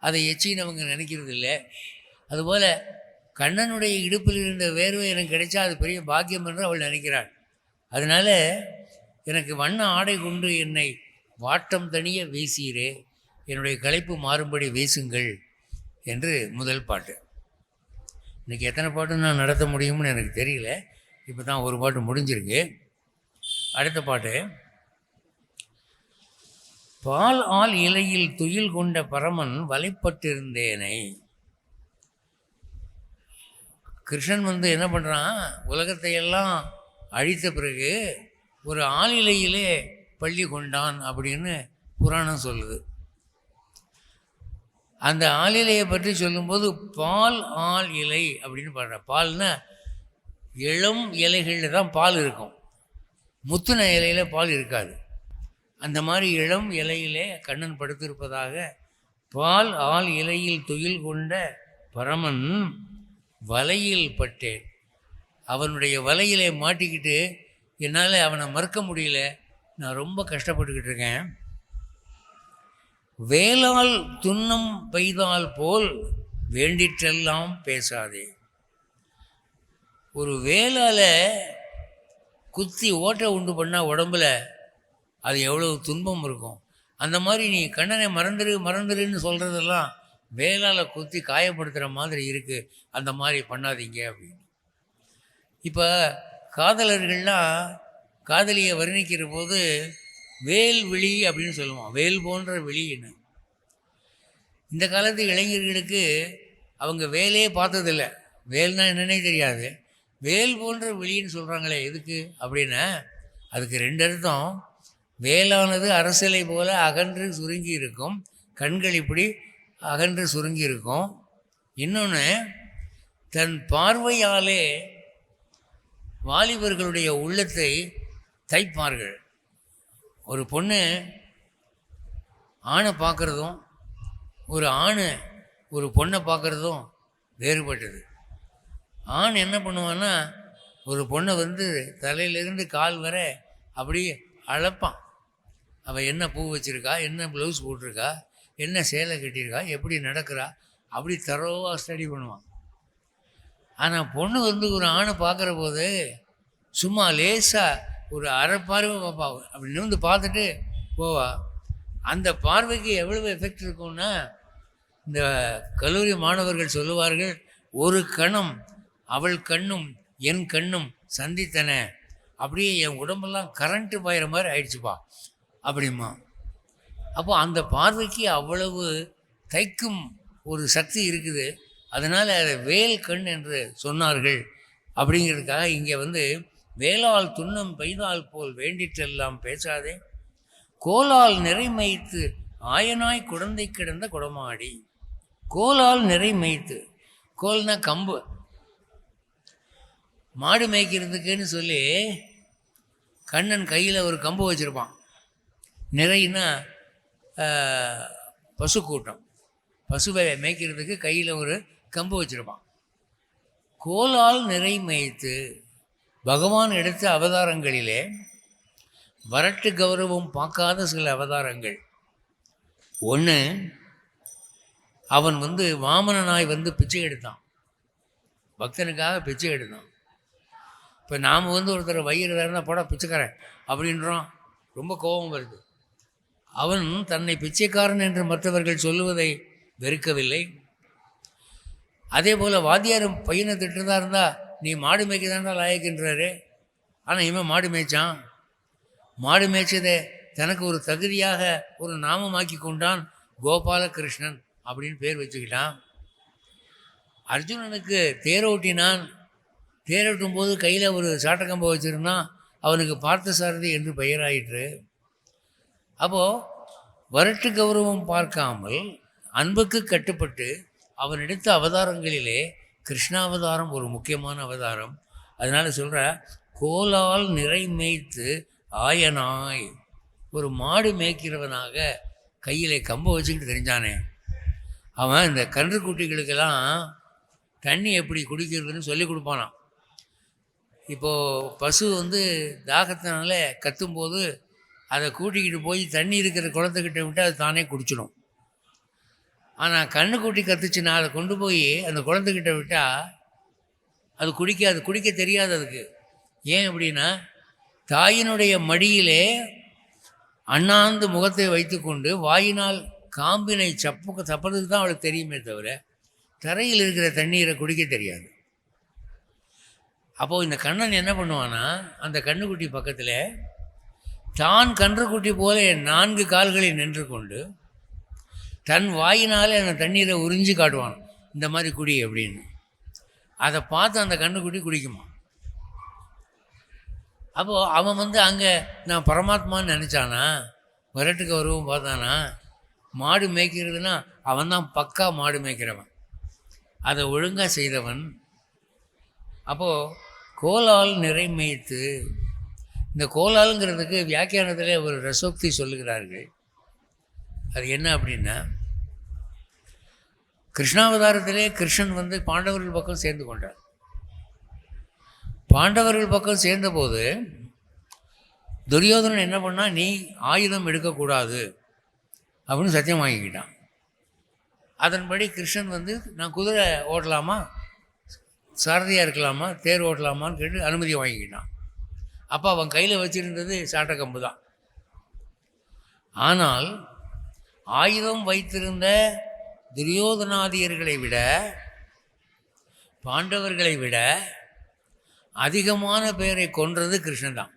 அதை எச்சின்னு நினைக்கிறது இல்லை. அதுபோல் கண்ணனுடைய இடுப்பில் இருந்த வேர்வை எனக்கு கிடைச்சா அது பெரிய பாக்கியம் என்று அவள் நினைக்கிறாள். அதனால் எனக்கு வண்ண ஆடை கொண்டு என்னை வாட்டம் தனிய வீசீரே, என்னுடைய களைப்பு மாறும்படி வீசுங்கள் என்று முதல் பாட்டு. இன்றைக்கி எத்தனை பாட்டு நான் நடத்த முடியும்னு எனக்கு தெரியல. இப்போ தான் ஒரு பாட்டு முடிஞ்சிருக்கு. அடுத்த பாட்டு, பால் ஆல் இலையில் துயில் கொண்ட பரமன் வலைப்பட்டிருந்தேனை. கிருஷ்ணன் என்ன பண்ணுறான், உலகத்தையெல்லாம் அழித்த பிறகு ஒரு ஆளிலையிலே பள்ளி கொண்டான் அப்படின்னு புராணம் சொல்லுது. அந்த ஆளிலையை பற்றி சொல்லும்போது பால் ஆள் இலை அப்படின்னு பாடுற. பால்னா இளம் இலைகளில் தான் பால் இருக்கும், முத்துன இலையில் பால் இருக்காது. அந்த மாதிரி இளம் இலையிலே கண்ணன் படுத்திருப்பதாக பால் ஆள் இலையில் துயில் கொண்ட பரமன் வலையில் பட்டேன். அவனுடைய வலையிலே மாட்டிக்கிட்டு என்னால் அவனை மறுக்க முடியல. நான் ரொம்ப கஷ்டப்பட்டுக்கிட்டு இருக்கேன். வேலால் துன்னம் பெய்தால் போல் வேண்டிற்றெல்லாம் பேசாதே. ஒரு வேலால் குத்தி ஓட்டை உண்டு பண்ணால் உடம்புல அது எவ்வளோ துன்பம் இருக்கும். அந்த மாதிரி நீ கண்ணனை மறந்துருன்னு சொல்கிறதெல்லாம் வேலால் குத்தி காயப்படுத்துகிற மாதிரி இருக்குது. அந்த மாதிரி பண்ணாதீங்க அப்படின்னு. இப்போ காதலர்கள்லாம் காதலியை வர்ணிக்கிற போது வேல் விழி அப்படின்னு சொல்லுவான். வேல் போன்ற விழின்னு. இந்த காலத்து இளைஞர்களுக்கு அவங்க வேலையே பார்த்ததில்லை. வேல்னா என்னன்னே தெரியாது. வேல் போன்ற விழின்னு சொல்கிறாங்களே எதுக்கு அப்படின்னா அதுக்கு ரெண்டு அர்த்தம். வேலானது அரசியலை போல அகன்று சுருங்கி இருக்கும். கண்கள் இப்படி அகன்று சுருங்கி இருக்கும். இன்னொன்று, தன் பார்வையாலே வாலிபர்களுடைய உள்ளத்தை தைப்பார்கள். ஒரு பொண்ணு ஆணை பார்க்குறதும் ஒரு ஆண் ஒரு பொண்ணை பார்க்குறதும் வேறுபட்டது. ஆண் என்ன பண்ணுவான்னா ஒரு பொண்ணை தலையிலேருந்து கால் வர அப்படியே அளப்பான். அவள் என்ன பூ வச்சுருக்கா, என்ன ப்ளவுஸ் போட்டிருக்கா, என்ன சேலை கட்டியிருக்கா, எப்படி நடக்கிறா, அப்படி தரோவாக ஸ்டடி பண்ணுவான். ஆனால் பொண்ணு ஒரு ஆணை பார்க்குற போது சும்மா லேசாக ஒரு அரை பார்வை பார்ப்பா. அப்படி நிமிர்ந்து பார்த்துட்டு போவா. அந்த பார்வைக்கு எவ்வளவு எஃபெக்ட் இருக்கும்னா இந்த கல்லூரி மாணவர்கள் சொல்லுவார்கள், ஒரு கணம் அவள் கண்ணும் என் கண்ணும் சந்தித்தன, அப்படியே என் உடம்பெல்லாம் கரண்ட்டு பாயிற மாதிரி ஆயிடுச்சுப்பா அப்படிமா. அப்போ அந்த பார்வைக்கு அவ்வளவு தைக்கும் ஒரு சக்தி இருக்குது. அதனால் அதை வேல் கண் என்று சொன்னார்கள். அப்படிங்கிறதுக்காக இங்கே வேலால் துன்னம் பெய்தால் போல் வேண்டிற்றெல்லாம் பேசாதே, கோலால் நிறைமைத்து ஆயனாய் குழந்தை கிடந்த குடமாடி. கோலால் நிறைமைத்து, கோல்னா கம்பு, மாடு மேய்க்கிறதுக்குன்னு சொல்லி கண்ணன் கையில் ஒரு கம்பு வச்சுருப்பான். நிறைன்னா பசு கூட்டம், பசுவை மேய்க்கிறதுக்கு கையில் ஒரு கம்பு வச்சுருப்பான். கோலால் நிறை மேய்த்து பகவான் எடுத்த அவதாரங்களிலே வரட்டு கௌரவம் பார்க்காத சில அவதாரங்கள். ஒன்று, அவன் வாமனனாய் பிச்சை எடுத்தான், பக்தனுக்காக பிச்சை எடுத்தான். இப்போ நாம் ஒருத்தர் வயிறு இருந்தால் போட பிச்சைக்காரன் அப்படின்றோம், ரொம்ப கோபம் வருது. அவன் தன்னை பிச்சைக்காரன் என்று மற்றவர்கள் சொல்லுவதை வெறுக்கவில்லை. அதே போல் வாத்தியார் பையனை திட்டுறதா இருந்தால் நீ மாடு மேய்க்கதாண்டா லாயக்குன்றாரு. ஆனால் இவன் மாடு மேய்ச்சான். மாடு மேய்ச்சதை தனக்கு ஒரு தகுதியாக ஒரு நாமமாக்கி கொண்டான். கோபாலகிருஷ்ணன் அப்படின்னு பேர் வச்சுக்கிட்டான். அர்ஜுனனுக்கு தேரோட்டினான். தேரோட்டும் போது கையில் ஒரு சாட்டக்கம்பை வச்சுருந்தான். அவனுக்கு பார்த்தசாரதி என்று பெயராயிற்று. அப்போது வரட்டு கௌரவம் பார்க்காமல் அன்புக்கு கட்டுப்பட்டு அவன் எடுத்த அவதாரங்களிலே கிருஷ்ணாவதாரம் ஒரு முக்கியமான அவதாரம். அதனால் சொல்கிற, கோலால் நிறை மேய்த்து ஆயனாய், ஒரு மாடு மேய்க்கிறவனாக கையில் கம்பை வச்சுக்கிட்டு தெரிஞ்சானே. அவன் இந்த கன்றுக்குட்டிகளுக்கெல்லாம் தண்ணி எப்படி குடிக்கிறதுன்னு சொல்லி கொடுப்பானான். இப்போது பசு தாகத்தினால கத்தும்போது அதை கூட்டிக்கிட்டு போய் தண்ணி இருக்கிற குளத்துக்கிட்ட விட்டு அது தானே குடிச்சிடும். ஆனால் கண்ணுக்குட்டி கத்துச்சுன்னா அதை கொண்டு போய் அந்த குளத்துக்கிட்ட விட்டால் அது குடிக்காது, குடிக்க தெரியாது அதுக்கு. ஏன் அப்படின்னா தாயினுடைய மடியிலே அண்ணாந்து முகத்தை வைத்து கொண்டு வாயினால் காம்பினை தப்பதுக்கு தான் அவளுக்கு தெரியுமே தவிர தரையில் இருக்கிற தண்ணீரை குடிக்க தெரியாது. அப்போது இந்த கண்ணன் என்ன பண்ணுவான்னா அந்த கண்ணுக்குட்டி பக்கத்தில் தான் கன்றுக்குட்டி போல 4 கால்களை நின்று கொண்டு தன் வாயினாலே அந்த தண்ணீரை உறிஞ்சி காட்டுவான், இந்த மாதிரி குடி அப்படின்னு. அதை பார்த்து அந்த கண்ணுக்குட்டி குடிக்குமா. அப்போது அவன் அங்கே நான் பரமாத்மான்னு நினச்சானா, வரட்டுக்கு வருவோம் பார்த்தானா. மாடு மேய்க்கிறதுனா அவன் தான் பக்கா மாடு மேய்க்கிறவன், அதை ஒழுங்காக செய்தவன். அப்போது கோலால் நிறை மேய்த்து, இந்த கோலாலுங்கிறதுக்கு வியாக்கியானத்தில் ஒரு ரசோக்தி சொல்லுகிறார்கள். அது என்ன அப்படின்னா, கிருஷ்ணாவதாரத்திலே கிருஷ்ணன் வந்து பாண்டவர்கள் பக்கம் சேர்ந்து கொண்டார். பாண்டவர்கள் பக்கம் சேர்ந்தபோது துரியோதனன் என்ன பண்ணால், நீ ஆயுதம் எடுக்கக்கூடாது அப்படின்னு சத்தியம் வாங்கிக்கிட்டான். அதன்படி கிருஷ்ணன் வந்து நான் குதிரை ஓட்டலாமா, சாரதியாக இருக்கலாமா, தேர் ஓட்டலாமான்னு கேட்டு அனுமதி வாங்கிக்கிட்டான். அப்போ அவன் கையில் வச்சுருந்தது சாட்டக்கம்பு தான். ஆனால் ஆயுதம் வைத்திருந்த துரியோதனாதியர்களை விட, பாண்டவர்களை விட அதிகமான பேரை கொன்றது கிருஷ்ணன் தான்.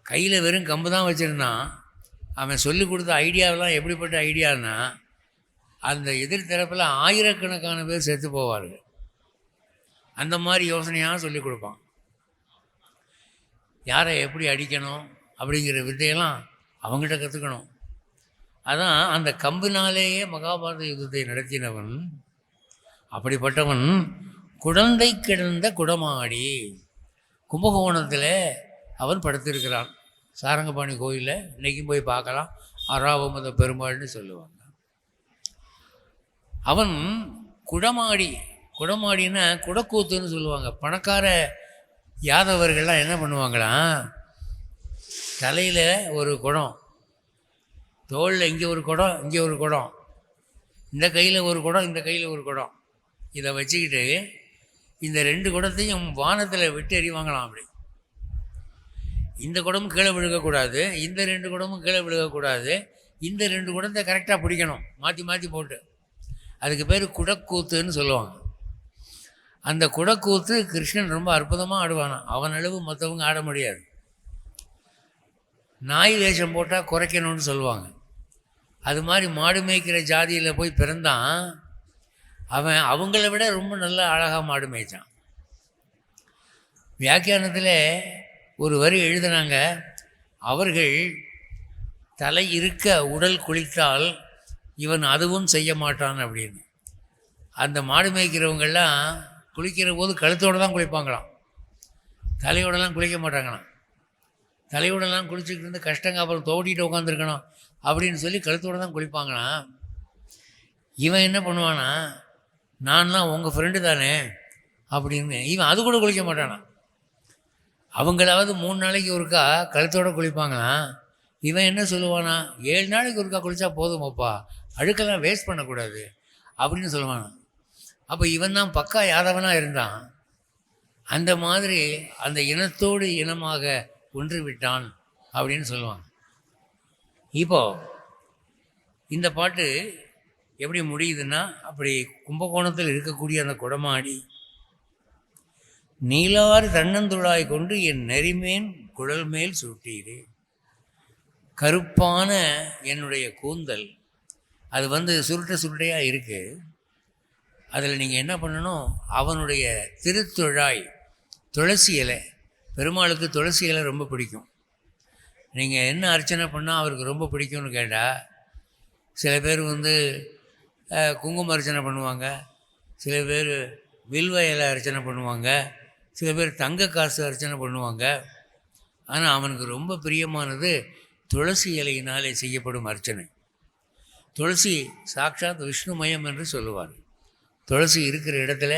கையில் வெறும் கம்பு தான் வச்சுருந்தான். அவன் சொல்லிக் கொடுத்த ஐடியாவெல்லாம் எப்படிப்பட்ட ஐடியான்னா, அந்த எதிர்த்தரப்பில் ஆயிரக்கணக்கான பேர் செத்து போவார்கள். அந்த மாதிரி யோசனையாக சொல்லிக் கொடுப்பான். யாரை எப்படி அடிக்கணும் அப்படிங்கிற வித்தையெல்லாம் அவங்ககிட்ட கற்றுக்கணும். அதான் அந்த கம்பினாலேயே மகாபாரத யுத்தத்தை நடத்தினவன். அப்படிப்பட்டவன் குழந்தை கிடந்த குடமாடி கும்பகோணத்தில் அவன் படுத்திருக்கிறான். சாரங்கபாணி கோயிலில் இன்றைக்கும் போய் பார்க்கலாம். அராவமத பெருமாள்னு சொல்லுவாங்க. அவன் குடமாடின்னா குடக்கூத்துன்னு சொல்லுவாங்க. பணக்கார யாதவர்கள்லாம் என்ன பண்ணுவாங்களாம், தலையில் ஒரு குடம், தோளில் இங்கே ஒரு குடம், இங்கே ஒரு குடம், இந்த கையில் ஒரு குடம், இந்த கையில் ஒரு குடம், இதை வச்சுக்கிட்டு இந்த 2 குடத்தையும் வானத்தில் விட்டு எறிவாங்களாம். அப்படி இந்த குடமும் கீழே விழுகக்கூடாது, இந்த 2 குடமும் கீழே விழுகக்கூடாது, இந்த 2 குடத்தை கரெக்டாக பிடிக்கணும், மாற்றி மாற்றி போட்டு. அதுக்கு பேர் குடக்கூத்துன்னு சொல்லுவாங்க. அந்த குடக்கூத்து கிருஷ்ணன் ரொம்ப அற்புதமாக ஆடுவானான். அவன் அளவு மற்றவங்க ஆட முடியாது. நாய் வேஷம் போட்டால் குறைக்கணும்னு சொல்லுவாங்க. அது மாதிரி மாடு மேய்க்கிற ஜாதியில் போய் பிறந்தான். அவன் அவங்கள விட ரொம்ப நல்லா அழகாக மாடு மேய்ச்சான். வியாக்கியானத்தில் ஒரு வரி எழுதினாங்க, அவர்கள் தலை இருக்க உடல் குளித்தால் இவன் அதுவும் செய்ய மாட்டான் அப்படின்னு. அந்த மாடு மேய்க்கிறவங்கெல்லாம் குளிக்கிற போது கழுத்தோடு தான் குளிப்பாங்களாம், தலையோடலாம் குளிக்க மாட்டாங்களாம். தலையோடலாம் குளிச்சுக்கிட்டு இருந்து கஷ்டங்க, அப்புறம் தோட்டிகிட்டு உட்காந்துருக்கணும் அப்படின்னு சொல்லி கழுத்தோடு தான் குளிப்பாங்களாம். இவன் என்ன பண்ணுவானா, நான்லாம் உங்கள் ஃப்ரெண்டு தானே அப்படின்னு இவன் அது கூட குளிக்க மாட்டானா. அவங்களாவது 3 நாளைக்கு ஒருக்கா கழுத்தோடு குளிப்பாங்களாம். இவன் என்ன சொல்லுவானா, 7 நாளைக்கு ஒருக்கா குளித்தா போதுமாப்பா, அழுக்கெல்லாம் வேஸ்ட் பண்ணக்கூடாது அப்படின்னு சொல்லுவானா. அப்போ இவன் தான் பக்கா யாதவனாக இருந்தான். அந்த மாதிரி அந்த இனத்தோடு இனமாக ஒன்று விட்டான் அப்படின்னு சொல்லுவான். இப்போது இந்த பாட்டு எப்படி முடியுதுன்னா, அப்படி கும்பகோணத்தில் இருக்கக்கூடிய அந்த குடமாடி நீலாறு தன்னந்துழாய் கொண்டு என் நெறிமேன் குழல் மேல் சூட்டீரே. கருப்பான என்னுடைய கூந்தல் அது வந்து சுருட்டையாக இருக்குது. அதில் நீங்கள் என்ன பண்ணணும், அவனுடைய திருத்துழாய் துளசி இலை, பெருமாளுக்கு துளசி இலை ரொம்ப பிடிக்கும். நீங்கள் என்ன அர்ச்சனை பண்ணால் அவருக்கு ரொம்ப பிடிக்கும்னு கேட்டால், சில பேர் வந்து குங்கும அர்ச்சனை பண்ணுவாங்க, சில பேர் வில்வ இலை அர்ச்சனை பண்ணுவாங்க, சில பேர் தங்க காசு அர்ச்சனை பண்ணுவாங்க. ஆனால் அவனுக்கு ரொம்ப பிரியமானது துளசி இலையினாலே செய்யப்படும் அர்ச்சனை. துளசி சாட்சாத் விஷ்ணுமயம் என்று சொல்லுவார். துளசி இருக்கிற இடத்துல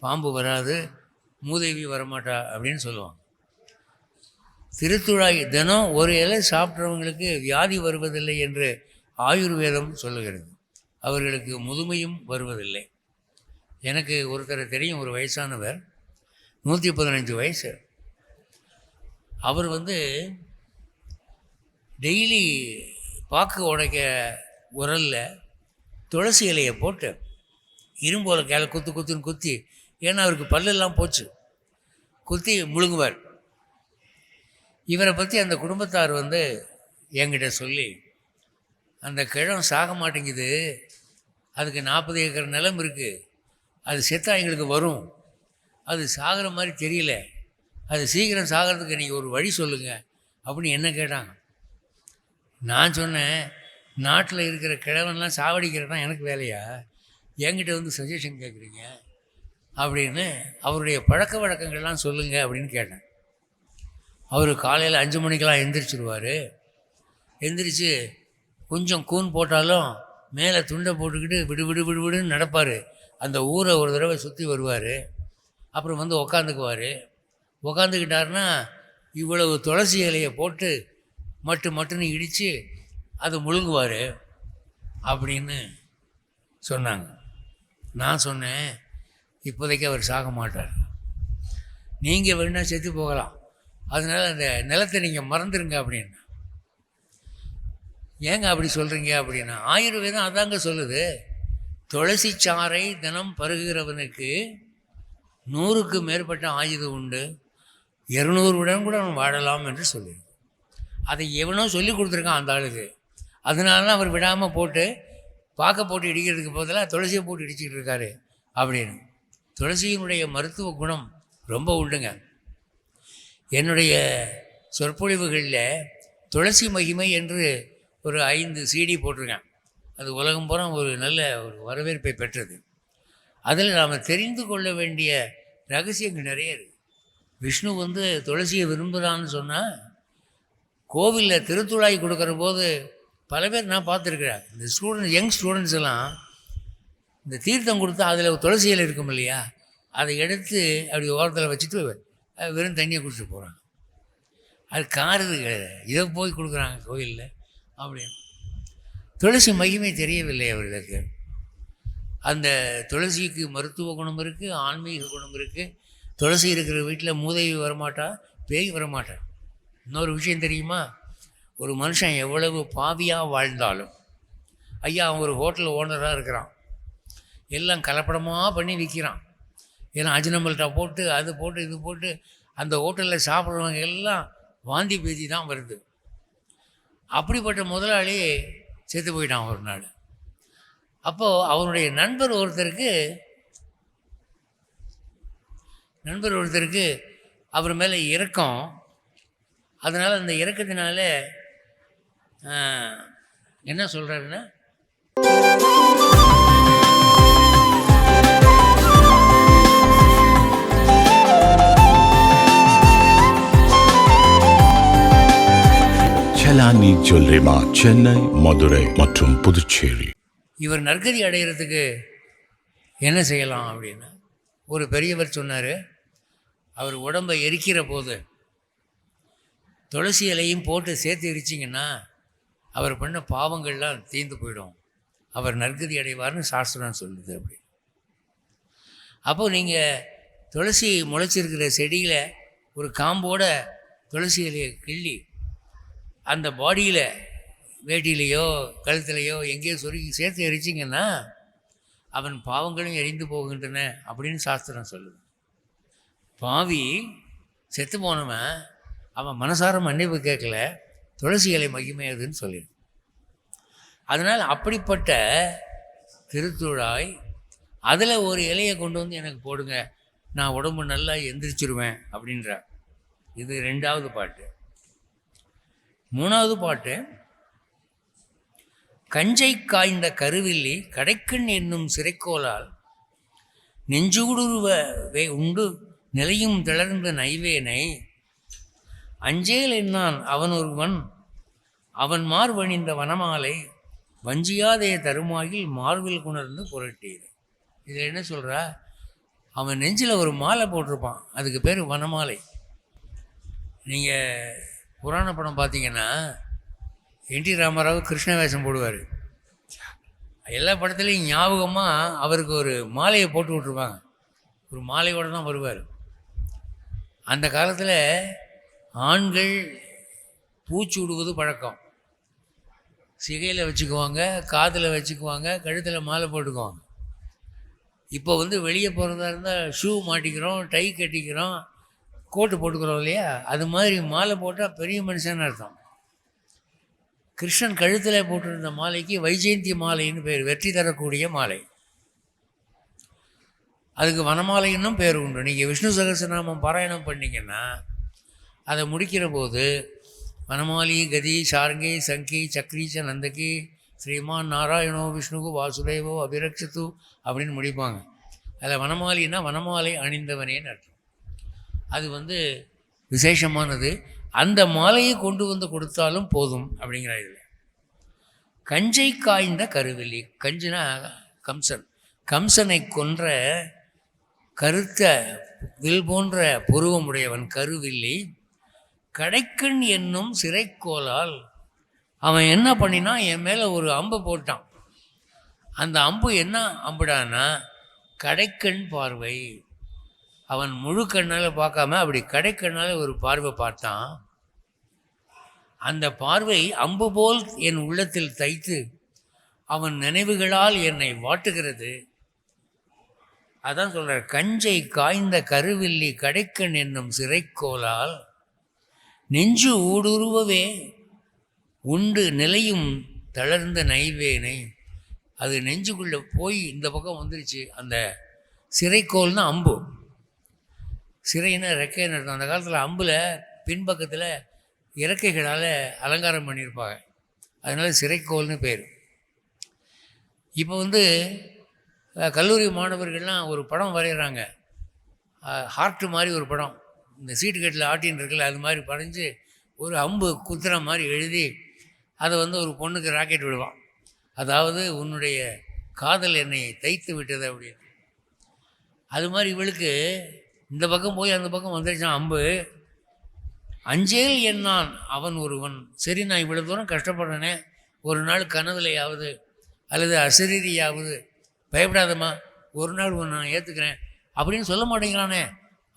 பாம்பு வராது, மூதேவி வரமாட்டா அப்படின்னு சொல்லுவாங்க. திருத்துழாய் தினம் ஒரு இலை சாப்பிட்றவங்களுக்கு வியாதி வருவதில்லை என்று ஆயுர்வேதம் சொல்லுகிறது. அவர்களுக்கு முதுமையும் வருவதில்லை. எனக்கு ஒருத்தரை தெரியும், ஒரு வயசானவர், 115 வயசு. அவர் வந்து டெய்லி பாக்கு உடைக்க உரலில் துளசி இலையை போட்டு இரும்போல கேள குத்துன்னு குத்தி, ஏன்னா அவருக்கு பல்லெல்லாம் போச்சு, குத்தி முழுங்குவார். இவரை பற்றி அந்த குடும்பத்தார் வந்து என்கிட்ட சொல்லி, அந்த கிழம் சாக மாட்டேங்குது, அதுக்கு 40 ஏக்கர் நிலம் இருக்குது, அது செத்தா எங்களுக்கு வரும், அது சாகிற மாதிரி தெரியல, அது சீக்கிரம் சாகிறதுக்கு நீங்கள் ஒரு வழி சொல்லுங்கள் அப்படின்னு என்ன கேட்டாங்க. நான் சொன்னேன், நாட்டில் இருக்கிற கிழவன்லாம் சாவடிக்கிறது தான் எனக்கு வேலையா, என்கிட்ட வந்து சஜஷன் கேட்குறீங்க அப்படின்னு. அவருடைய பழக்க வழக்கங்கள்லாம் சொல்லுங்கள் அப்படின்னு கேட்டேன். அவர் காலையில் 5 மணிக்கெலாம் எந்திரிச்சிடுவார். எந்திரிச்சு கொஞ்சம் கூன் போட்டாலும் மேலே துண்டை போட்டுக்கிட்டு விடு விடு விடு விடுன்னு நடப்பார். அந்த ஊரை ஒரு தடவை சுற்றி வருவார். அப்புறம் வந்து உக்காந்துக்குவார். உக்காந்துக்கிட்டாருன்னா இவ்வளவு துளசி இலையை போட்டு மட்டுன்னு இடித்து அதை முழுங்குவார் அப்படின்னு சொன்னாங்க. நான் சொன்னேன், இப்போதைக்கு அவர் சாக மாட்டார், நீங்கள் வேணா செத்து போகலாம், அதனால் அந்த நிலத்தை நீங்கள் மறந்துடுங்க அப்படின்னு. ஏங்க அப்படி சொல்கிறீங்க அப்படின்னா, ஆயுர்வேதம் அதாங்க சொல்லுது, துளசி சாறை தினம் பருகுகிறவனுக்கு 100க்கு மேற்பட்ட ஆயுதம் உண்டு, 200 உடன் கூட அவன் வாழலாம் என்று சொல்லியிருக்கு. அதை எவனோ சொல்லி கொடுத்துருக்கான் அந்த ஆளுக்கு. அதனால தான் அவர் விடாமல் போட்டு போட்டு இடிக்கிறதுக்கு பதிலாக துளசியை போட்டு இடிச்சிக்கிட்டு இருக்காரு அப்படின்னு. துளசியினுடைய மருத்துவ குணம் ரொம்ப உண்டுங்க. என்னுடைய சொற்பொழிவுகளில் துளசி மகிமை என்று ஒரு 5 CD போட்டிருக்கேன். அது உலகம் பூரா ஒரு நல்ல ஒரு வரவேற்பை பெற்றது. அதில் நாம் தெரிந்து கொள்ள வேண்டிய ரகசியங்கள் நிறைய இருக்குது. விஷ்ணு வந்து துளசியை விரும்புகிறான்னு சொன்னால், கோவிலில் திருத்துழாய் கொடுக்குற போது பல பேர் நான் பார்த்துருக்குறேன். இந்த யங் ஸ்டூடெண்ட்ஸ் எல்லாம் இந்த தீர்த்தம் கொடுத்தா அதில் துளசி இலை இருக்கும் இல்லையா, அதை எடுத்து அப்படி ஓரத்தில் வச்சுட்டு வெறும் தண்ணியை குடிச்சிட்டு போகிறாங்க. அது காருது கிடையாது, இதை போய் கொடுக்குறாங்க கோவிலில் அப்படின்னு. துளசி மகிமை தெரியவில்லை அவர்களுக்கு. அந்த துளசிக்கு மருத்துவ குணம் இருக்குது, ஆன்மீக குணம் இருக்குது. துளசி இருக்கிற வீட்டில் மூதேவி வரமாட்டா, பேய் வரமாட்டா. இன்னொரு விஷயம் தெரியுமா, ஒரு மனுஷன் எவ்வளவு பாவியாக வாழ்ந்தாலும், ஐயா அவன் ஒரு ஹோட்டல் ஓனராக இருக்கிறான், எல்லாம் கலப்படமாக பண்ணி விற்கிறான், ஏன்னா அஜினமல்ட்டா போட்டு அது போட்டு இது போட்டு அந்த ஹோட்டலில் சாப்பிட்றவங்க எல்லாம் வாந்தி பேதி தான் வருது. அப்படிப்பட்ட முதலாளி செத்து போயிட்டான் ஒரு நாள். அப்போது அவனுடைய நண்பர் ஒருத்தருக்கு அவர் மேலே இரக்கம். அதனால் அந்த இரக்கத்தினால என்ன சொல்கிறாருன்னா, செலானி ஜுவல்லரி மார்ட், சென்னை, மதுரை மற்றும் புதுச்சேரி. இவர் நற்கதி அடைகிறதுக்கு என்ன செய்யலாம் அப்படின்னா, ஒரு பெரியவர் சொன்னார், அவர் உடம்பை எரிக்கிற போது துளசி இலையும் போட்டு சேர்த்து எரிச்சிங்கன்னா அவர் பண்ண பாவங்கள்லாம் தீர்ந்து போயிடும், அவர் நற்கதி அடைவார்னு சாஸ்திரம் சொல்லுது. அப்படி அப்போது நீங்கள் துளசி முளைச்சிருக்கிற செடியில் ஒரு காம்போட துளசி இலையை கிள்ளி அந்த பாடியில் வேட்டிலேயோ கழுத்துலையோ எங்கேயோ சொருகி சேர்த்து எரிச்சிங்கன்னா அவன் பாவங்களும் எரிந்து போகின்றன அப்படின்னு சாஸ்திரம் சொல்லுது. பாவி செத்து போனவன் அவன் மனசார மன்னிப்பு கேட்கல, துளசி இலை மகிமையதுன்னு சொல்லிடு. அதனால் அப்படிப்பட்ட திருத்துழாய் அதில் ஒரு இலையை கொண்டு வந்து எனக்கு போடுங்க, நான் உடம்பு நல்லா எந்திரிச்சிருவேன் அப்படின்றார். இது 2வது பாட்டு. 3வது பாட்டு, கஞ்சை காய்ந்த கருவில்லி கடைக்கண் என்னும் சிறைக்கோளால் நெஞ்சுகுடுருவே உண்டு நிலையும் திளர்ந்த நைவேனை அஞ்சேல் என்னான் அவன் ஒருவன் அவன் மார்வணிந்த வனமாலை வஞ்சியாதே தருமாயில் மார்பில் குணர்ந்து புரட்டீர். இதில் என்ன சொல்கிறா, அவன் நெஞ்சில் ஒரு மாலை போட்டிருப்பான், அதுக்கு பேர் வனமாலை. நீங்கள் புராண படம் பார்த்தீங்கன்னா என்டி ராமராவ் கிருஷ்ண வேஷம் போடுவார். எல்லா படத்துலேயும் ஞாபகமாக அவருக்கு ஒரு மாலையை போட்டு விட்ருப்பாங்க, ஒரு மாலையோடு தான் வருவார். அந்த காலத்தில் ஆண்கள் பூச்சி விடுவது பழக்கம், சிகையில் வச்சுக்குவாங்க, காதில் வச்சுக்குவாங்க, கழுத்தில் மாலை போட்டுக்குவாங்க. இப்போ வெளியே போகிறதா இருந்தால் ஷூ மாட்டிக்கிறோம், டை கட்டிக்கிறோம், கோட்டு போட்டுக்கிறோம் இல்லையா, அது மாதிரி மாலை போட்டால் பெரிய மனுஷன்னு அர்த்தம். கிருஷ்ணன் கழுத்தில் போட்டிருந்த மாலைக்கு வைஜெயந்தி மாலைன்னு பேர், வெற்றி தரக்கூடிய மாலை. அதுக்கு வனமாலைன்னும் பேர் உண்டு. நீங்கள் விஷ்ணு சகஸ்ரநாமம் பாராயணம் பண்ணிங்கன்னா அதை முடிக்கிற போது வனமாலி கதி சார்கி சங்கி சக்ரீச்ச நந்தகி ஸ்ரீமான் நாராயணோ விஷ்ணுகு வாசுதேவோ அபிரக்ஷத்து அப்படின்னு முடிப்பாங்க. அதில் வனமாலின்னா வனமாலை அணிந்தவனேன்னு அர்த்தம். அது விசேஷமானது. அந்த மாலையை கொண்டு வந்து கொடுத்தாலும் போதும் அப்படிங்கிற இதில் கஞ்சை காய்ந்த கருவில்லி. கஞ்சுனா கம்சன். கம்சனை கொன்ற கருத்த வில் போன்ற புருவமுடையவன் கருவில்லி. கடைக்கண் என்னும் சிறைக்கோளால் அவன் என்ன பண்ணினா, என் மேலே ஒரு அம்பை போட்டான். அந்த அம்பு என்ன அம்புடான்னா கடைக்கண் பார்வை. அவன் முழு கண்ணால் பார்க்காம அப்படி கடைக்கண்ணால் ஒரு பார்வை பார்த்தான். அந்த பார்வை அம்பு போல் என் உள்ளத்தில் தைத்து அவன் நினைவுகளால் என்னை வாட்டுகிறது. அதான் சொல்கிறார், கஞ்சை காய்ந்த கருவில்லி கடைக்கண் என்னும் சிறைக்கோளால் நெஞ்சு ஊடுருவவே உண்டு நிலையும் தளர்ந்த நைவேனை. அது நெஞ்சுக்குள்ளே போய் இந்த பக்கம் வந்துருச்சு. அந்த சிறைக்கோள்னா அம்பு. சிறைன்னா ரெக்கைன்னு அர்த்தம். அந்த காலத்தில் அம்பில் பின்பக்கத்தில் இறக்கைகளால் அலங்காரம் பண்ணியிருப்பாங்க. அதனால் சிறைக்கோள்னு பேர். இப்போ கல்லூரி மாணவர்கள்லாம் ஒரு படம் வரைகிறாங்க. ஹார்ட்டு மாதிரி ஒரு படம், இந்த சீட்டு கட்டில் ஆட்டின்னு இருக்குல்ல, அது மாதிரி படைஞ்சு ஒரு அம்பு குத்துற மாதிரி எழுதி அதை ஒரு பொண்ணுக்கு ராக்கெட் விடுவான். அதாவது உன்னுடைய காதல் என்னை தைத்து விட்டது அப்படின்னு. அது மாதிரி இவளுக்கு இந்த பக்கம் போய் அந்த பக்கம் வந்துருச்சான் அம்பு. அஞ்சேல் என்னான் அவன் ஒருவன். சரி, நான் இவ்வளோ தூரம் கஷ்டப்படுறேனே, ஒரு நாள் கனவுலையாவது அல்லது அசரீரியாவது பயப்படாதம்மா, ஒரு நாள் உன்னை நான் ஏற்றுக்கிறேன் அப்படின்னு சொல்ல மாட்டேங்கிறானே.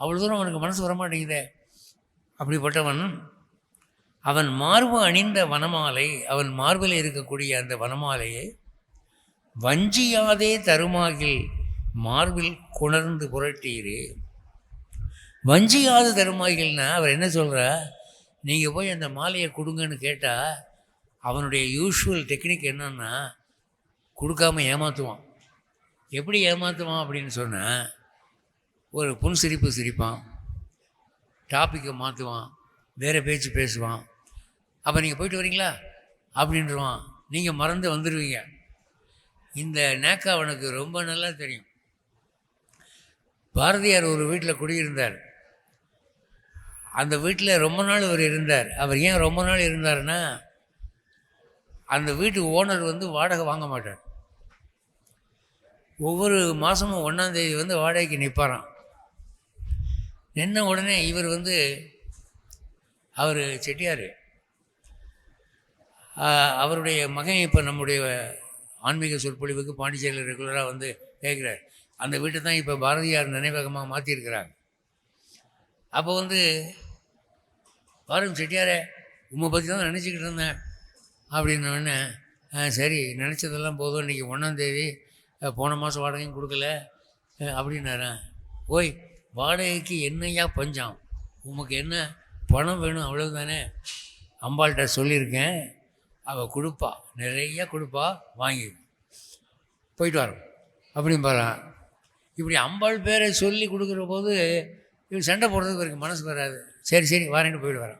அவ்வளோ தூரம் அவனுக்கு மனசு வர மாட்டேங்குதே. அப்படிப்பட்டவன் அவன் மார்பு அணிந்த வனமாலை, அவன் மார்பில் இருக்கக்கூடிய அந்த வனமாலையை வஞ்சியாதே தருமாகில் மார்பில் குணர்ந்து புரட்டீரே. வஞ்சியாது தருமாகில்னா அவர் என்ன சொல்கிறார், நீங்கள் போய் அந்த மாலையை கொடுங்கன்னு கேட்டால் அவனுடைய யூஷுவல் டெக்னிக் என்னன்னா கொடுக்காம ஏமாற்றுவான். எப்படி ஏமாற்றுவான் அப்படின்னு சொன்னால், ஒரு புன்சிரிப்பு சிரிப்பான், டாப்பிக்கை மாற்றுவான், வேறு பேச்சு பேசுவான். அப்போ நீங்கள் போயிட்டு வரீங்களா அப்படின்றான், நீங்கள் மறந்து வந்துடுவீங்க. இந்த நேக்கா அவனுக்கு ரொம்ப நல்லா தெரியும். பாரதியார் ஒரு வீட்டில் குடியிருந்தார். அந்த வீட்டில் ரொம்ப நாள் அவர் இருந்தார். அவர் ஏன் ரொம்ப நாள் இருந்தார்னா, அந்த வீட்டு ஓனர் வாடகை வாங்க மாட்டார். ஒவ்வொரு மாதமும் 1ஆம் தேதி வாடகைக்கு நிற்பாராம். நின்ன உடனே இவர் அவர் செட்டியார், அவருடைய மகன் இப்போ நம்முடைய ஆன்மீக சொற்பொழிவுக்கு பாண்டிச்சேரியில் ரெகுலராக கேட்குறார். அந்த வீட்டை தான் இப்போ பாரதியார் நினைவகமாக மாற்றிருக்கிறாங்க. அப்போ பாருங்க செட்டியாரே, உம்மை பற்றி தான் நினச்சிக்கிட்டு இருந்தேன் அப்படின்னோடனே, சரி நினச்சதெல்லாம் போதும், இன்றைக்கி 1ஆம் தேதி, போன மாதம் வாடகையும் கொடுக்கல அப்படின்னாரேன். ஓய், வாடகைக்கு என்னையா பஞ்சாம், உமக்கு என்ன பணம் வேணும் அவ்வளவு தானே, அம்பாள்கிட்ட சொல்லியிருக்கேன், அவள் கொடுப்பா, நிறையா கொடுப்பா, வாங்கி போயிட்டு வரோம் அப்படின்னு பாறான். இப்படி அம்பாள் பேரை சொல்லி கொடுக்குற போது இவர் சண்டை போடுறதுக்கு அவருக்கு மனசு வராது. சரி சரி வாரேன்னு போயிட்டு வரான்.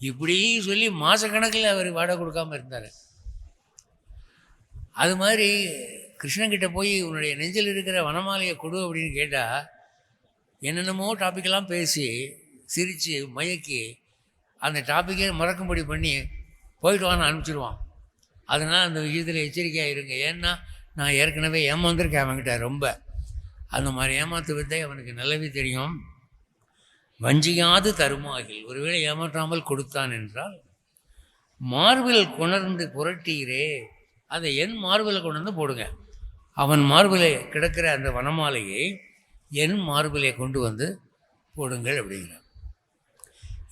இப்படி சொல்லி மாதக்கணக்கில் அவர் வாடகை கொடுக்காமல் இருந்தார். அது மாதிரி கிருஷ்ணன்கிட்ட போய் உன்னுடைய நெஞ்சில் இருக்கிற வனமாலையை கொடு அப்படின்னு கேட்டால் என்னென்னமோ டாப்பிக்கெல்லாம் பேசி சிரித்து மயக்கி அந்த டாப்பிக்கே மறக்கும்படி பண்ணி போயிட்டு வான்னு அனுப்பிச்சிடுவான். அதனால் அந்த விஷயத்தில் எச்சரிக்கையாக இருங்க. ஏன்னா நான் ஏற்கனவே ஏமாந்துருக்கேன் அவன்கிட்ட ரொம்ப. அந்த மாதிரி ஏமாத்து வித்தை அவனுக்கு நல்லாவே தெரியும். வஞ்சியாது தருமாகில், ஒருவேளை ஏமாற்றாமல் கொடுத்தான் என்றால் மார்பில் கொணர்ந்து புரட்டீரே, அதை என் மார்பில் கொண்டு போடுங்க. அவன் மார்பில் கிடக்கிற அந்த வனமாலையை என் மார்பிலை கொண்டு போடுங்கள் அப்படிங்கிறான்.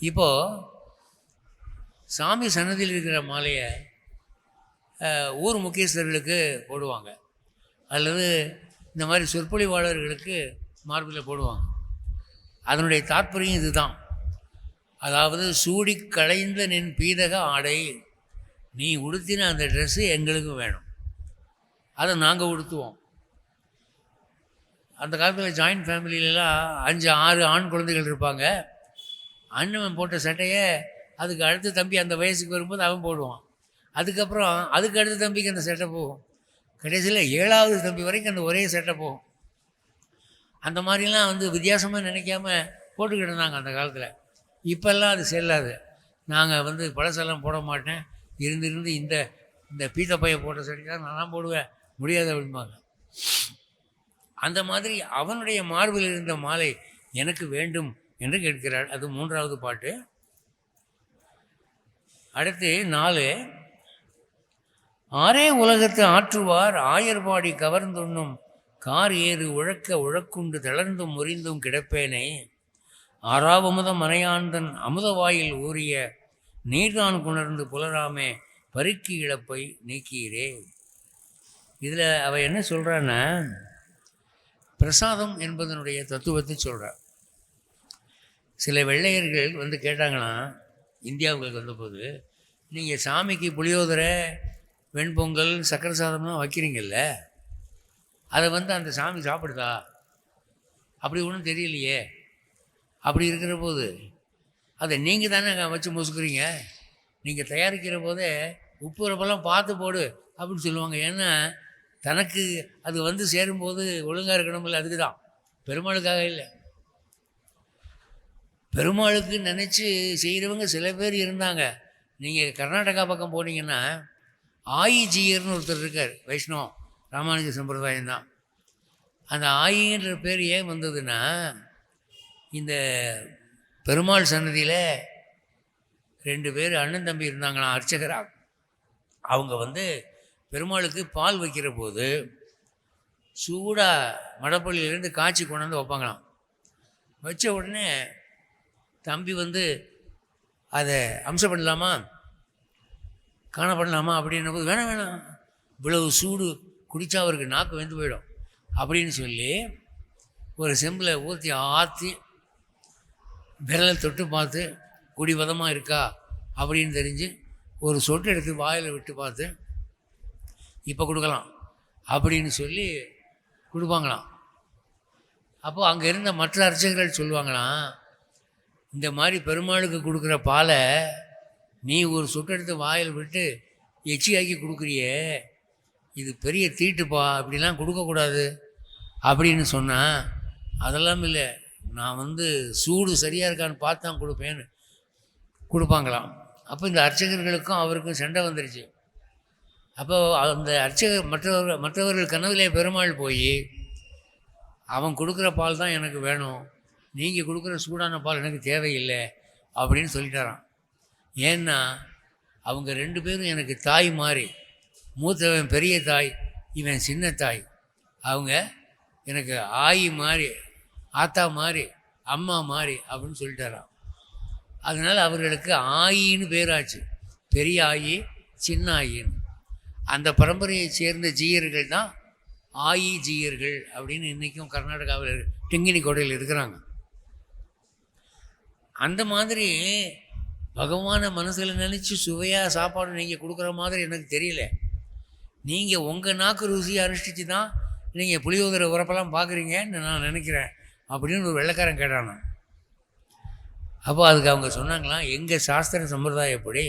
இப்போது சாமி சன்னதியில் இருக்கிற மாலையை ஊர் முக்கியஸ்தர்களுக்கு போடுவாங்க, அல்லது இந்த மாதிரி சொற்பொழிவாளர்களுக்கு மார்பில் போடுவாங்க. அதனுடைய தாற்பயம் இதுதான். அதாவது சூடி களைந்த நின் பீதக ஆடை, நீ உடுத்தின அந்த ட்ரெஸ்ஸு எங்களுக்கு வேணும், அதை நாங்கள் உடுத்துவோம். அந்த காலத்தில் ஜாயின்ட் ஃபேமிலியிலலாம் 5-6 ஆண் குழந்தைகள் இருப்பாங்க. அண்ணன் போட்ட சட்டையை அதுக்கு அடுத்த தம்பி அந்த வயசுக்கு வரும்போது அவன் போடுவான். அதுக்கப்புறம் அதுக்கு அடுத்த தம்பிக்கு அந்த சட்டை போகும். கடைசியில் 7ஆவது தம்பி வரைக்கும் அந்த ஒரே சட்டை போகும். அந்த மாதிரிலாம் வித்தியாசமாக நினைக்காம போட்டுக்கிட்டு இருந்தாங்க அந்த காலத்தில். இப்போல்லாம் அது செல்லாது. நாங்கள் பழசெல்லாம் போட மாட்டேன், இருந்து இந்த இந்த பீத்தப்பையை போட்ட சரி தான் நான் போடுவேன், முடியாது அப்படிம்பாங்க. அந்த மாதிரி அவனுடைய மார்பில் இருந்த மாலை எனக்கு வேண்டும் என்று கேட்கிறாள். அது 3வது பாட்டு. அடுத்து 4, ஆரே உலகத்து ஆற்றுவார் ஆயர்பாடி கவர்ந்துண்ணும் கார் ஏறு உழக்க உழக்குண்டு தளர்ந்தும் முறிந்தும் கிடப்பேனே ஆறாவமுதம் மனையாந்தன் அமுதவாயில் ஊறிய நீர்தான் குணர்ந்து புலராமே பருக்கி இழப்பை நீக்கீரே. இதில் அவள் என்ன சொல்கிறான்னா, பிரசாதம் என்பதனுடைய தத்துவத்தை சொல்கிறார். சில வெள்ளையர்கள் வந்து கேட்டாங்களாம், இந்தியாவுக்கு வந்தபோது, நீங்கள் சாமிக்கு புளியோதரை வெண்பொங்கல் சக்கரை சாதம்லாம் வைக்கிறீங்கல்ல, அதை வந்து அந்த சாமி சாப்பிடுதா? அப்படி ஒன்றும் தெரியலையே. அப்படி இருக்கிற போது அதை நீங்கள் தானே வச்சு முசுக்குறீங்க, நீங்கள் தயாரிக்கிற போதே உப்பு உரப்பெல்லாம் பார்த்து போடு அப்படின்னு சொல்லுவாங்க. ஏன்னா தனக்கு அது வந்து சேரும்போது ஒழுங்காக இருக்கணும் இல்லை, அதுக்கு தான், பெருமாளுக்காக இல்லை. பெருமாளுக்கு நினச்சி செய்கிறவங்க சில பேர் இருந்தாங்க. நீங்கள் கர்நாடகா பக்கம் போனீங்கன்னா ஆயிஜீயர்னு ஒருத்தர் இருக்கார், வைஷ்ணவம் ராமானுஜ சம்பிரதாயம் தான். அந்த ஆயின்ற பேர் ஏன் வந்ததுன்னா, இந்த பெருமாள் சன்னதியில் 2 பேர் அண்ணன் தம்பி இருந்தாங்களாம் அர்ச்சகராக. அவங்க வந்து பெருமாளுக்கு பால் வைக்கிற போது சூடாக மடப்பள்ளியிலேருந்து காய்ச்சி கொண்டாந்து வைப்பாங்களாம். வச்ச உடனே தம்பி வந்து அதை அம்சம் பண்ணலாமா காணப்படலாமா அப்படின்ன போது, வேணாம் வேணாம், இவ்வளவு சூடு குடித்தா அவருக்கு நாக்கு வெந்து போயிடும் அப்படின்னு சொல்லி ஒரு செம்பில் ஊற்றி ஆற்றி விரலை தொட்டு பார்த்து குடிவதமாக இருக்கா அப்படின்னு தெரிஞ்சு ஒரு சொட்டு எடுத்து வாயில் விட்டு பார்த்து இப்போ கொடுக்கலாம் அப்படின்னு சொல்லி கொடுப்பாங்களாம். அப்போது அங்கே இருந்த மற்ற அர்ச்சகர்கள் சொல்லுவாங்களாம், இந்த மாதிரி பெருமாளுக்கு கொடுக்குற பாலை நீ ஒரு சொட்டு எடுத்து வாயில் விட்டு எச்சியாக்கி கொடுக்குறியே, இது பெரிய தீட்டுப்பா, அப்படிலாம் கொடுக்கக்கூடாது அப்படின்னு சொன்னால், அதெல்லாம் இல்லை, நான் வந்து சூடு சரியாக இருக்கான்னு பார்த்து தான் கொடுப்பேன்னு கொடுப்பாங்களாம். அப்போ இந்த அர்ச்சகர்களுக்கும் அவருக்கும் சண்டை வந்துருச்சு. அப்போ அந்த அர்ச்சகர் மற்றவர்கள் கனவிலே பெருமாள் போய், அவன் கொடுக்குற பால் தான் எனக்கு வேணும், நீங்கள் கொடுக்குற சூடான பால் எனக்கு தேவையில்லை அப்படின்னு சொல்லிட்டாரான். ஏன்னா அவங்க 2 பேரும் எனக்கு தாய் மாதிரி, மூத்தவன் பெரிய தாய், இவன் சின்ன தாய். அவங்க எனக்கு ஆயி மாதிரி, ஆத்தா மாதிரி, அம்மா மாதிரி அப்படின்னு சொல்லிட்டாராம். அதனால் அவர்களுக்கு ஆயின்னு பேராச்சு, பெரிய ஆயி சின்ன ஆயின்னு. அந்த பரம்பரையை சேர்ந்த ஜீயர்கள் தான் ஆயி ஜீயர்கள் அப்படின்னு இன்றைக்கும் கர்நாடகாவில் டிங்கினி கோட்டையில் இருக்கிறாங்க. அந்த மாதிரி பகவானை மனசில் நினச்சி சுவையாக சாப்பாடு நீங்கள் கொடுக்குற மாதிரி எனக்கு தெரியல. நீங்கள் உங்கள் நாக்கு ருசியை அனுஷ்டிச்சு தான் நீங்கள் புளியோதரை உரப்பெல்லாம் பார்க்குறீங்கன்னு நான் நினைக்கிறேன் அப்படின்னு ஒரு வெள்ளைக்காரன் கேட்டானா. அப்போ அதுக்கு அவங்க சொன்னாங்களாம், எங்கள் சாஸ்திர சம்பிரதாயப்படி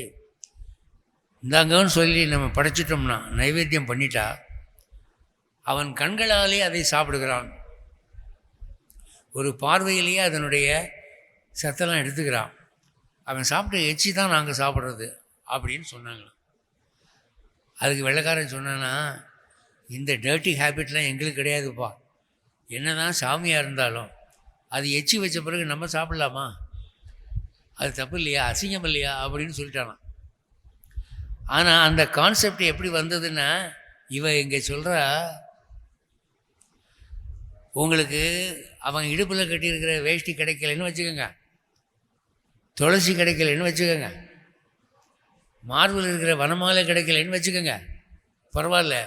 இந்தாங்கன்னு சொல்லி நம்ம படைச்சிட்டோம்னா, நைவேத்தியம் பண்ணிட்டா, அவன் கண்களாலே அதை சாப்பிடுகிறான், ஒரு பார்வையிலேயே அதனுடைய சத்தெல்லாம் எடுத்துக்கிறான், அவன் சாப்பிட்டு எச்சி தான் நாங்கள் சாப்பிட்றது அப்படின்னு சொன்னாங்களாம். அதுக்கு வெள்ளைக்காரன் சொன்னான்னா, இந்த டர்ட்டி ஹேபிட்லாம் எங்களுக்கு கிடையாதுப்பா, என்ன தான் சாமியாக இருந்தாலும் அது எச்சி வச்ச பிறகு நம்ம சாப்பிட்லாமா, அது தப்பு இல்லையா, அசிங்கம் இல்லையா அப்படின்னு சொல்லிட்டானான். ஆனால் அந்த கான்செப்ட் எப்படி வந்ததுன்னா, இவ இங்கே சொல்கிறா, உங்களுக்கு அவன் இடுப்பில் கட்டியிருக்கிற வேஷ்டி கிடைக்கலன்னு வச்சுக்கோங்க, துளசி கிடைக்கலன்னு வச்சுக்கோங்க, மார்பில் இருக்கிற வனமாலை கிடைக்கலன்னு வச்சுக்கோங்க, பரவாயில்ல,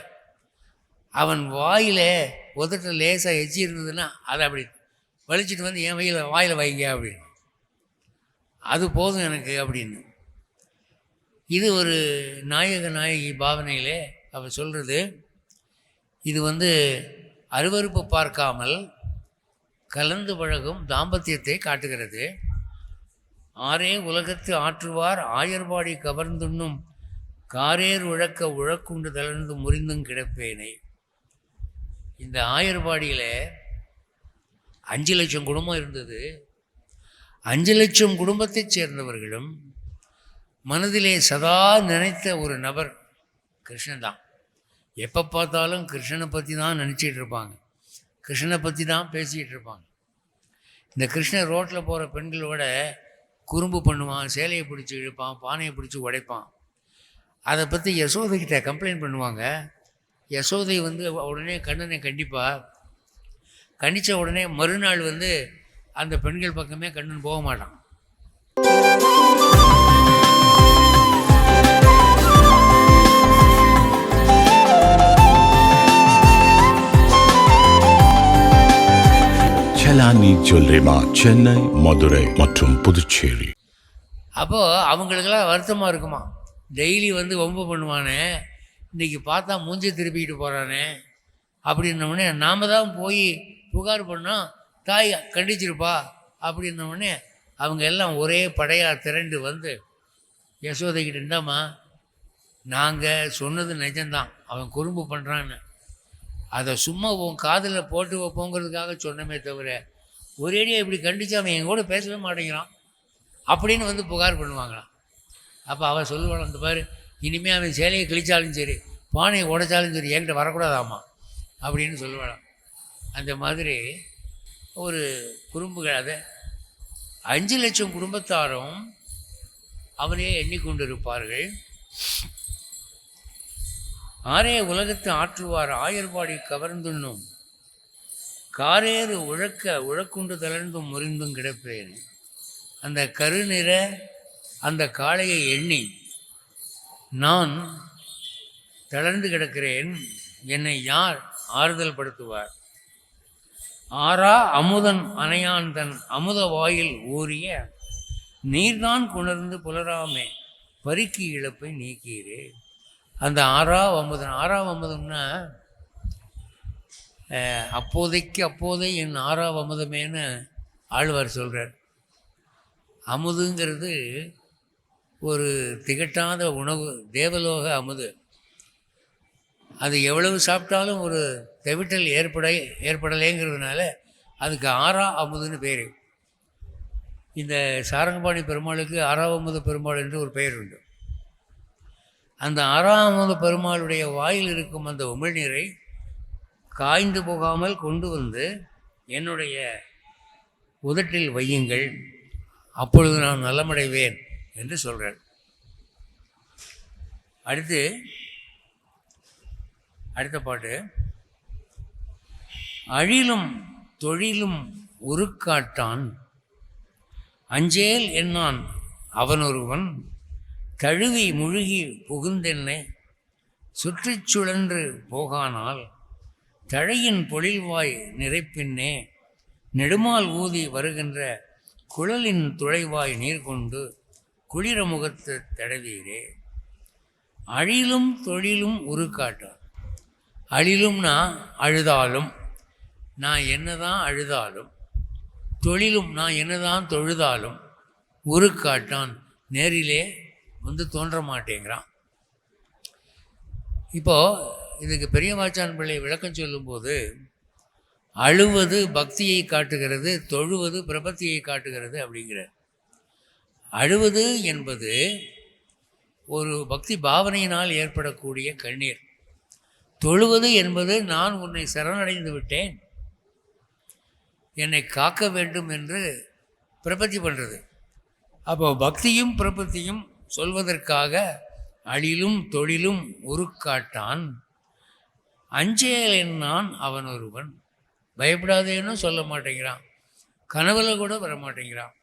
அவன் வாயில் உதட்ட லேசாக எச்சி இருந்ததுன்னா அதை அப்படி வலிச்சிட்டு வந்து என் வாயில் வைங்க அப்படின்னு, அது போதும் எனக்கு அப்படின்னு. இது ஒரு நாயகி பாவனையிலே அவள் சொல்கிறது. இது வந்து அருவருப்பு பார்க்காமல் கலந்து பழகும் தாம்பத்தியத்தை காட்டுகிறது. ஆரே உலகத்து ஆற்றுவார் ஆயர்பாடி கவர்ந்துண்ணும் காரேர் உழக்க உழக்குண்டு தளர்ந்து முறிந்தும் கிடப்பேனே. இந்த ஆயர்பாடியில் 5 லட்சம் குடும்பம் இருந்தது. 5 லட்சம் குடும்பத்தைச் சேர்ந்தவர்களும் மனதிலே சதா நினைத்த ஒரு நபர் கிருஷ்ணன் தான். எப்போ பார்த்தாலும் கிருஷ்ணனை பற்றி தான் நினச்சிட்டு இருப்பாங்க, கிருஷ்ணனை பற்றி தான் பேசிக்கிட்டு இருப்பாங்க. இந்த கிருஷ்ணன் ரோட்டில் போகிற பெண்களோட குறும்பு பண்ணுவான், சேலையை பிடிச்சி இழுப்பான், பானையை பிடிச்சி உடைப்பான். அதை பற்றி யசோதைக்கிட்ட கம்ப்ளைண்ட் பண்ணுவாங்க. யசோதை வந்து உடனே கண்ணனை கண்டித்த உடனே மறுநாள் வந்து அந்த பெண்கள் பக்கமே கண்ணன் போக மாட்டான். செலானி ஜுவல்லரிமா, சென்னை, மதுரை மற்றும் புதுச்சேரி. அப்போது அவங்களுக்கெல்லாம் வருத்தமாக இருக்குமா, டெய்லி வந்து வம்பு பண்ணுவானே, இன்றைக்கி பார்த்தா மூஞ்சி திருப்பிக்கிட்டு போகிறானே அப்படின்னோடனே நாம் தான் போய் புகார் பண்ணோம், தாய் கண்டிச்சிருப்பா அப்படின்னோடனே அவங்க எல்லாம் ஒரே படையாக திரண்டு வந்து யசோதைக்கிட்ட, இருந்தாம்மா நாங்கள் சொன்னது நிஜம்தான், அவன் குறும்பு பண்ணுறான்னு, அதை சும்மா உன் காதில் போட்டு வைப்போங்கிறதுக்காக சொன்னமே தவிர ஒரேடியாக இப்படி கண்டித்து அவன் என் கூட பேசவே மாட்டேங்கிறான் அப்படின்னு வந்து புகார் பண்ணுவாங்களாம். அப்போ அவள் சொல்லுவாள், அந்த பாரு இனிமேல் அவன் சேலையை கிழிச்சாலும் சரி, பானையை உடைச்சாலும் சரி, என்கிட்ட வரக்கூடாதாம்மா அப்படின்னு சொல்லுவாளாம். அந்த மாதிரி ஒரு குறும்புகள். அதை 5 லட்சம் குடும்பத்தாரும் அவனையே எண்ணிக்கொண்டிருப்பார்கள். ஆரே உலகத்து ஆற்றுவார் ஆயர்பாடி கவர்ந்துண்ணும், காரேறு உழக்குண்டு தளர்ந்தும் முறிந்தும் கிடப்பேன். அந்த கருநிற அந்த காளையை எண்ணி நான் தளர்ந்து கிடக்கிறேன், என்னை யார் ஆறுதல் படுத்துவார்? ஆரா அமுதன் அணையான் தன் அமுத வாயில் ஊறிய நீர்தான் குணர்ந்து புலராமே பருக்கி இழப்பை நீக்கீரே. அந்த ஆறாம் அமுதம்னா அப்போதே என் ஆறாம் அமுதமேன்னு ஆழ்வார் சொல்கிறார். அமுதுங்கிறது ஒரு திகட்டாத உணவு, தேவலோக அமுது. அது எவ்வளவு சாப்பிட்டாலும் ஒரு தெவிட்டல் ஏற்படலைங்கிறதுனால அதுக்கு அமுதுன்னு பேர். இந்த சாரங்கபாணி பெருமாளுக்கு அமுத பெருமாள் என்று ஒரு பெயர் உண்டு. அந்த அமுத பெருமாளுடைய வாயில் இருக்கும் அந்த உமிழ்நீரை காய்ந்து போகாமல் கொண்டு வந்து என்னுடைய உதட்டில் வையுங்கள், அப்பொழுது நான் நலமடைவேன் என்று சொல்கிறார். அடுத்த பாட்டு, அழிலும் தொழிலும் உருக்காட்டான் அஞ்சேல் என்னான் அவனொருவன் தழுவி முழுகி புகுந்தென்னை சுற்றி சுழன்று போகானால் தழையின் பொழில்வாய் நிறைப்பின்னே நெடுமால் ஊதி வருகின்ற குழலின் துளைவாய் நீர் கொண்டு குளிர முகத்து தடவீரே. அழிலும் தொழிலும் உருக்காட்டான். அழிலும்னா அழுதாலும், நான் என்னதான் அழுதாலும், தொழிலும் நான் என்னதான் தொழுதாலும் உருக்காட்டான், நேரிலே வந்து தோன்ற மாட்டேங்கிறான். இப்போது இதுக்கு பெரிய வாச்சான் பிள்ளை விளக்கம் சொல்லும்போது, அழுவது பக்தியை காட்டுகிறது, தொழுவது பிரபத்தியை காட்டுகிறது அப்படிங்கிறார். அழுவது என்பது ஒரு பக்தி பாவனையினால் ஏற்படக்கூடிய கண்ணீர். தொழுவது என்பது நான் உன்னை சரணடைந்து விட்டேன், என்னை காக்க வேண்டும் என்று பிரபத்தி பண்ணுறது. அப்போ பக்தியும் பிரபத்தியும் சொல்வதற்காக அழிலும் தொழிலும் உருக்காட்டான் அஞ்சேல் நான் அவன் ஒருவன். பயப்படாதேன்னு சொல்ல மாட்டேங்கிறான், கனவுல கூட வர மாட்டேங்கிறான்.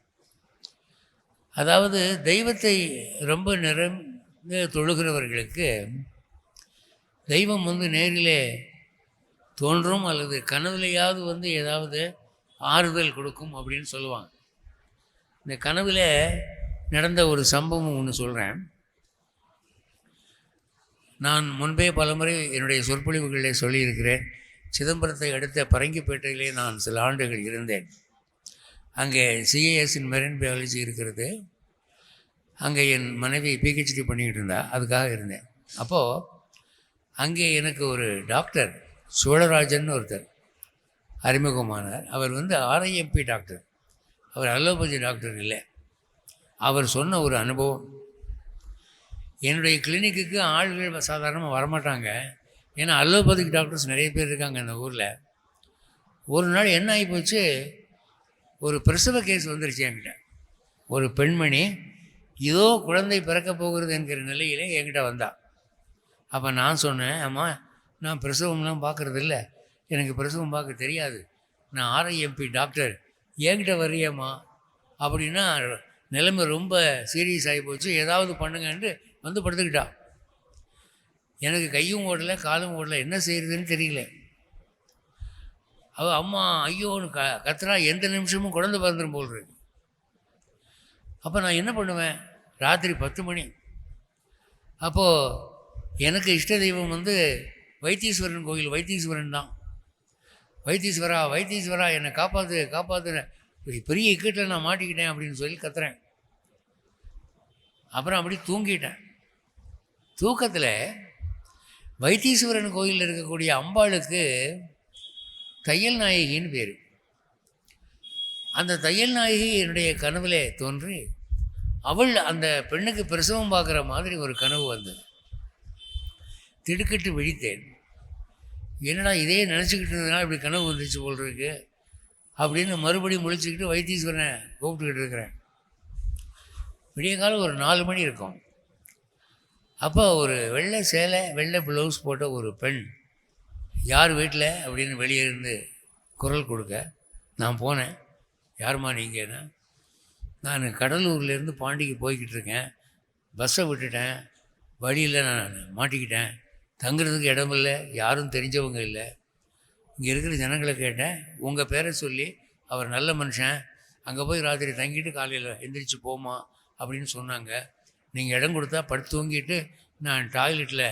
அதாவது தெய்வத்தை ரொம்ப நிறைந்து தொழுகிறவர்களுக்கு தெய்வம் வந்து நேரிலே தோன்றும் அல்லது கனவுலையாவது வந்து ஏதாவது ஆறுதல் கொடுக்கும் அப்படின்னு சொல்லுவாங்க. இந்த கனவில் நடந்த ஒரு சம்பவம் ஒன்று சொல்கிறேன். நான் முன்பே பலமுறை என்னுடைய சொற்பொழிவுகளிலே சொல்லியிருக்கிறேன். சிதம்பரத்தை அடுத்த பரங்கிப்பேட்டையிலே நான் சில ஆண்டுகள் இருந்தேன். அங்கே சிஏஎஸ்இன் மெரின் பயாலஜி இருக்கிறது. அங்கே என் மனைவி பிஹெச்டி பண்ணிக்கிட்டு இருந்தா, அதுக்காக இருந்தேன். அப்போது அங்கே எனக்கு ஒரு டாக்டர் சோழராஜன் ஒருத்தர் அறிமுகமானார். அவர் வந்து ஆர்ஐஎம்பி டாக்டர், அவர் அலோபதி டாக்டர் இல்லை. அவர் சொன்ன ஒரு அனுபவம், என்னுடைய கிளினிக்குக்கு ஆள்கள் சாதாரணமாக வரமாட்டாங்க. ஏன்னா அலோபதிக் டாக்டர்ஸ் நிறைய பேர் இருக்காங்க அந்த ஊரில். ஒரு நாள் என்ன ஆகிப்போச்சு, ஒரு பிரசவ கேஸ் வந்துருச்சு என்கிட்ட. ஒரு பெண்மணி ஏதோ குழந்தை பிறக்க போகிறது என்கிற நிலையிலே என்கிட்ட வந்தா. அப்போ நான் சொன்னேன், அம்மா நான் பிரசவம்லாம் பார்க்குறதில்ல, எனக்கு பிரசவம் பார்க்க தெரியாது, நான் ஆர்ஐஎம்பி டாக்டர், என்கிட்ட வர்றியம்மா அப்படின்னா நிலைமை ரொம்ப சீரியஸ் ஆகி போச்சு, ஏதாவது பண்ணுங்கன்ட்டு வந்து படுத்துக்கிட்டா. எனக்கு கையும் ஓடலை காலும் ஓடலை, என்ன செய்கிறதுன்னு தெரியல. அவள் அம்மா ஐயோன்னு கத்துறா, எந்த நிமிஷமும் குழந்தை பிறந்துடும் போல் இருக்கு. அப்போ நான் என்ன பண்ணுவேன், ராத்திரி 10 மணி. அப்போது எனக்கு இஷ்ட தெய்வம் வந்து வைத்தீஸ்வரன் கோயில், வைத்தீஸ்வரன் தான். வைத்தீஸ்வரா வைத்தீஸ்வரா என்னை காப்பாற்று காப்பாற்றுன, பெரிய இக்கட்டில் நான் மாட்டிக்கிட்டேன் அப்படின்னு சொல்லி கத்துறேன். அப்புறம் அப்படி தூங்கிட்டேன். தூக்கத்தில் வைத்தீஸ்வரன் கோயிலில் இருக்கக்கூடிய அம்பாளுக்கு தையல் நாயகின்னு பேர். அந்த தையல் நாயகி என்னுடைய கனவிலே தோன்றி, அவள் அந்த பெண்ணுக்கு பிரசவம் பார்க்குற மாதிரி ஒரு கனவு வந்தது. திடுக்கிட்டு விழித்தேன். என்னடா இதே நினச்சிக்கிட்டு இருந்ததுனால இப்படி கனவு வந்துச்சு போல் இருக்கு அப்படின்னு மறுபடியும் முழிச்சுக்கிட்டு வைத்தீஸ்வரனை கூப்பிட்டுக்கிட்டு இருக்கிறேன். விடிய காலம் ஒரு 4 மணி இருக்கும். அப்போ ஒரு வெள்ளை சேலை வெள்ளை ப்ளவுஸ் போட்ட ஒரு பெண், யார் வீட்டில் அப்படின்னு வெளியே இருந்து குரல் கொடுக்க நான் போனேன். யாரும்மா நீங்கன்னா, நான் கடலூர்லேருந்து பாண்டிக்கு போய்கிட்டு இருக்கேன், பஸ்ஸை விட்டுட்டேன், வழியில் நான் மாட்டிக்கிட்டேன், தங்குறதுக்கு இடம் இல்லை, யாரும் தெரிஞ்சவங்க இல்லை. இங்கே இருக்கிற ஜனங்களை கேட்டேன், உங்கள் பேரை சொல்லி அவர் நல்ல மனுஷன், அங்கே போய் ராத்திரி தங்கிட்டு காலையில் எந்திரிச்சு போமா அப்படின்னு சொன்னாங்க. நீங்கள் இடம் கொடுத்தா படுத்து தூங்கிட்டு நான் டாய்லெட்டில்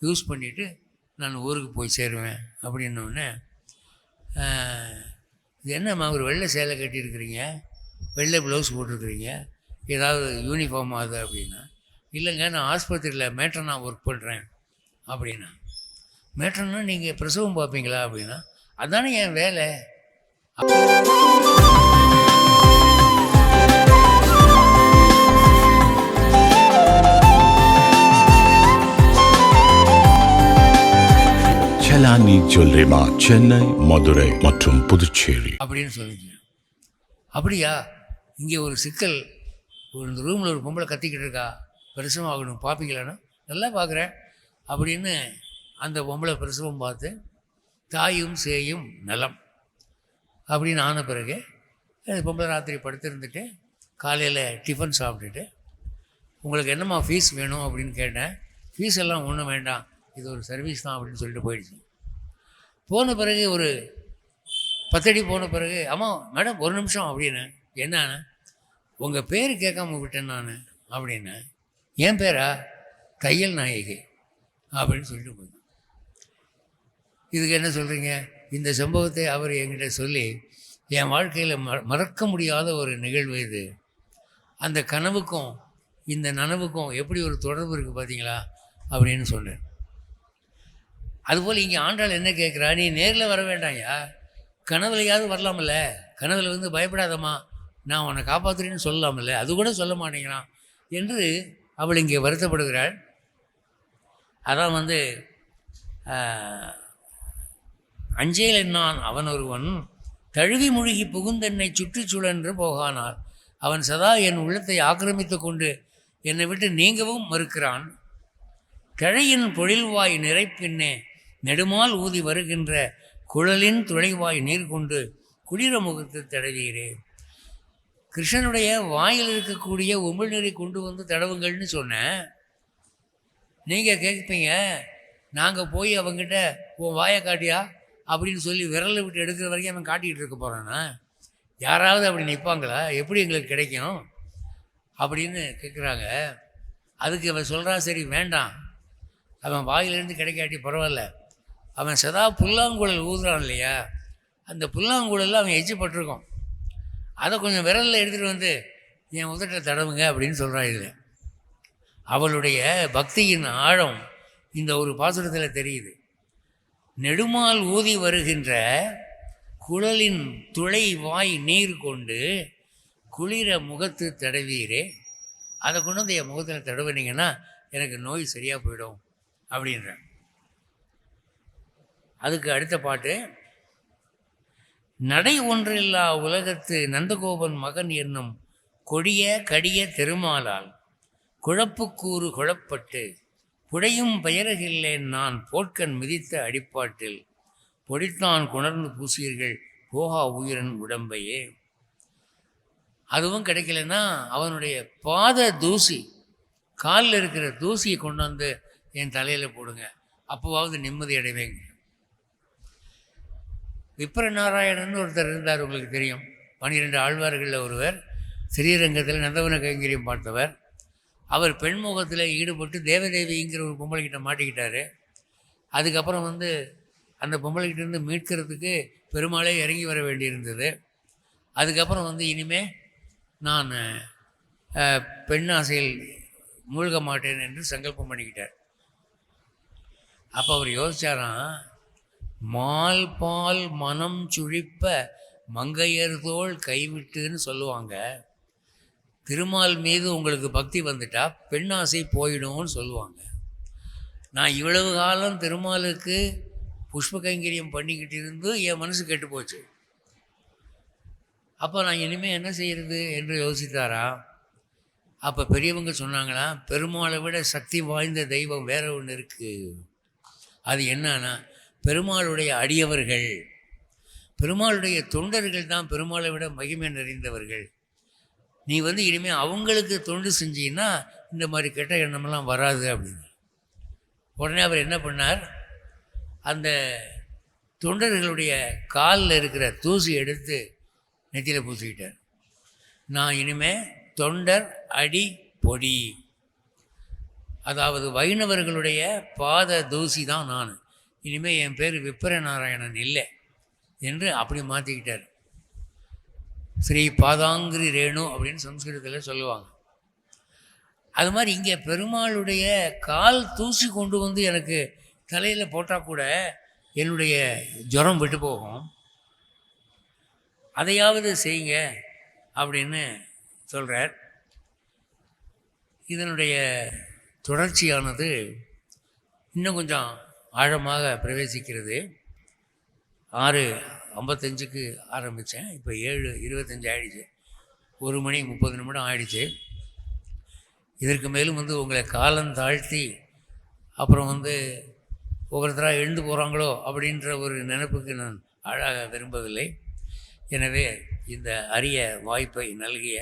யூஸ் பண்ணிவிட்டு நான் ஊருக்கு போய் சேருவேன் அப்படின்னோடனே, இது என்னம்மா ஒரு வெள்ளை சேலை கட்டியிருக்கிறீங்க, வெள்ளை ப்ளவுஸ் போட்டிருக்கிறீங்க, ஏதாவது யூனிஃபார்ம் ஆகுது அப்படின்னா, இல்லைங்க நான் ஆஸ்பத்திரியில் மேட்ரனாக ஒர்க் பண்ணுறேன் அப்படின்னா. மேட்ரன்னா நீங்கள் பிரசவம் பார்ப்பீங்களா அப்படின்னா, அதானே என் வேலை. செலானி ஜுவல்லரி மார்ட், சென்னை, மதுரை மற்றும் புதுச்சேரி அப்படின்னு சொல்லிங்க. அப்படியா, இங்கே ஒரு சிக்கல், இந்த ரூமில் ஒரு பொம்பளை கத்திக்கிட்டு இருக்கா, பிரசவம் ஆகணும், பார்ப்பீங்களான்னா, நல்லா பார்க்குறேன் அப்படின்னு அந்த பொம்பளை பிரசவம் பார்த்து தாயும் சேயும் நலம் அப்படின்னு ஆன பிறகு அந்த பொம்பளை ராத்திரி படுத்திருந்துட்டு காலையில் டிஃபன் சாப்பிட்டுட்டு, உங்களுக்கு என்னம்மா ஃபீஸ் வேணும் அப்படின்னு கேட்டேன். ஃபீஸ் எல்லாம் ஒன்றும் வேண்டாம், இது ஒரு சர்வீஸ் தான் அப்படின்னு சொல்லிட்டு போயிடுச்சு. போன பிறகு ஒரு 10 அடி போன பிறகு, அம்மா மேடம் ஒரு நிமிஷம் அப்படின்னு, என்னன்னு, உங்கள் பேர் கேட்காம விட்டேன் நான் அப்படின்னு. என் பேரா, தையல் நாயகி அப்படின்னு சொல்லிட்டு போய். இதுக்கு என்ன சொல்கிறீங்க? இந்த சம்பவத்தை அவர் என்கிட்ட சொல்லி என் வாழ்க்கையில் மறக்க முடியாத ஒரு நிகழ்வு இது. அந்த கனவுக்கும் இந்த நனவுக்கும் எப்படி ஒரு தொடர்பு இருக்குது பார்த்தீங்களா அப்படின்னு சொன்னேன். அதுபோல் இங்கே ஆண்டாள் என்ன கேட்குறா, நீ நேரில் வர வேண்டாம்யா, கனவுலையாவது வரலாமில்ல, கனவில் வந்து பயப்படாதம்மா நான் உன்னை காப்பாற்றுறேன்னு சொல்லலாமில்ல, அது கூட சொல்ல மாட்டேங்கிறான் என்று அவள் இங்கே வருத்தப்படுகிறாள். அதான் வந்து அஞ்சேல் என்னான் அவன் ஒருவன் தழுவி முழுகி புகுந்தென்னை சுற்றுச்சூழன்று போகானால் அவன் சதா என் உள்ளத்தை ஆக்கிரமித்து கொண்டு என்னை விட்டு நீங்கவும் மறுக்கிறான். கிழையின் பொழில்வாய் நிறைப்பின்னே நெடுமால் ஊதி வருகின்ற குழலின் துளைவாய் நீர் கொண்டு குளிர முகத்து தடவீரே. கிருஷ்ணனுடைய வாயில் இருக்கக்கூடிய உமிழ்நீரை கொண்டு வந்து தடவுங்கள்னு சொன்னேன். நீங்கள் கேட்பீங்க, நாங்கள் போய் அவங்ககிட்ட உன் வாயை காட்டியா அப்படின்னு சொல்லி விரலை விட்டு எடுக்கிற வரைக்கும் அவன் காட்டிக்கிட்டு இருக்க போகிறான்னா, யாராவது அப்படி நிற்பாங்களா, எப்படி எங்களுக்கு கிடைக்கும் அப்படின்னு கேட்குறாங்க. அதுக்கு அவன் சொல்கிறான், சரி வேண்டாம், அவன் வாயிலிருந்து கிடைக்காட்டி பரவாயில்ல, அவன் சதா புல்லாங்குழல் ஊதுறான் இல்லையா, அந்த புல்லாங்குழலில் அவன் எச்சிப்பட்டிருக்கான், அதை கொஞ்சம் விரலில் எடுத்துகிட்டு வந்து என் உதட்டில் தடவுங்க அப்படின்னு சொல்கிறான். இதில் அவளுடைய பக்தியின் ஆழம் இந்த ஒரு பாசுரத்தில் தெரியுது. நெடுமால் ஊதி வருகின்ற குழலின் துளை வாய் நீர் கொண்டு குளிர முகத்து தடவீரே, அதை கொண்டு வந்து என் முகத்தில் தடவினீங்கன்னா எனக்கு நோய் சரியாக போயிடும் அப்படின்றேன். அதுக்கு அடுத்த பாட்டு, நடை ஒன்றில்லா உலகத்து நந்தகோபன் மகன் என்னும் கொடிய கடிய திருமாலால் குழப்புக்கூறு குழப்பட்டு புடையும் பெயரகில்லேன் நான் போட்கண் மிதித்த அடிப்பாட்டில் பொடித்தான் குணர்ந்து பூசியர்கள் போகா உயிரன் உடம்பையே. அதுவும் கிடைக்கலன்னா அவனுடைய பாத தூசி, காலில் இருக்கிற தூசியை கொண்டு வந்து என் தலையில் போடுங்க, அப்போவாவது நிம்மதி அடைவேங்க. விப்ர நாராயணன் ஒருத்தர் இருந்தார், உங்களுக்கு தெரியும். 12 ஆழ்வார்களில் ஒருவர். ஸ்ரீரங்கத்தில் நந்தவன கைங்கரியம் பார்த்தவர். அவர் பெண்முகத்தில் ஈடுபட்டு தேவதேவிங்கிற ஒரு பொம்பளைக்கிட்ட மாட்டிக்கிட்டார். அதுக்கப்புறம் அந்த பொம்பளைக்கிட்டேருந்து மீட்கிறதுக்கு பெருமாளே இறங்கி வர வேண்டியிருந்தது. அதுக்கப்புறம் இனிமேல் நான் பெண் ஆசையில் மூழ்க மாட்டேன் என்று சங்கல்பம் பண்ணிக்கிட்டார். அப்போ அவர் யோசிச்சாராம், மால் பால் மனம் சுழிப்ப மங்கையர் தோள் கைவிட்டுன்னு சொல்லுவாங்க. திருமால் மீது உங்களுக்கு பக்தி வந்துட்டா பெண்ணாசை போயிடும்னு சொல்லுவாங்க. நான் இவ்வளவு காலம் திருமாலுக்கு புஷ்ப கைங்கரியம் பண்ணிக்கிட்டு இருந்து என் மனசு கெட்டு போச்சு. அப்போ நான் இனிமேல் என்ன செய்கிறது என்று யோசித்தாரா. அப்போ பெரியவங்க சொன்னாங்களா, பெருமாளை விட சக்தி வாய்ந்த தெய்வம் வேற ஒன்று இருக்குது. அது என்னன்னா, பெருமாளுடைய அடியவர்கள், பெருமாளுடைய தொண்டர்கள் தான் பெருமாளை விட மகிமை நிறைந்தவர்கள். நீ இனிமேல் அவங்களுக்கு தொண்டு செஞ்சீன்னா இந்த மாதிரி கெட்ட எண்ணமெல்லாம் வராது அப்படின்னு. உடனே அவர் என்ன பண்ணார், அந்த தொண்டர்களுடைய காலில் இருக்கிற தூசி எடுத்து நெத்தியில் பூசிக்கிட்டார். நான் இனிமேல் தொண்டர் அடி பொடி, அதாவது வைணவர்களுடைய பாத தூசி தான் நான். இனிமேல் என் பேர் விப்ர நாராயணன் இல்லை என்று அப்படி மாற்றிக்கிட்டார். ஸ்ரீ பாதாங்கிரி ரேணு அப்படின்னு சம்ஸ்கிருதத்தில் சொல்லுவாங்க. அது மாதிரி இங்கே பெருமாளுடைய கால் தூசி கொண்டு எனக்கு தலையில் போட்டால் கூட என்னுடைய ஜுரம் விட்டு போகும், அதையாவது செய்யுங்க அப்படின்னு சொல்கிறார். இதனுடைய தொடர்ச்சியானது இன்னும் கொஞ்சம் ஆழமாக பிரவேசிக்கிறது. 6:55க்கு ஆரம்பித்தேன், இப்போ 7:25 ஆகிடுச்சு. 1 மணி 30 நிமிடம் ஆகிடுச்சு. இதற்கு மேலும் உங்களை காலம் தாழ்த்தி அப்புறம் ஒவ்வொருத்தராக எழுந்து போகிறாங்களோ அப்படின்ற ஒரு நினைப்புக்கு நான் ஆழாக விரும்பவில்லை. எனவே இந்த அரிய வாய்ப்பை நல்கிய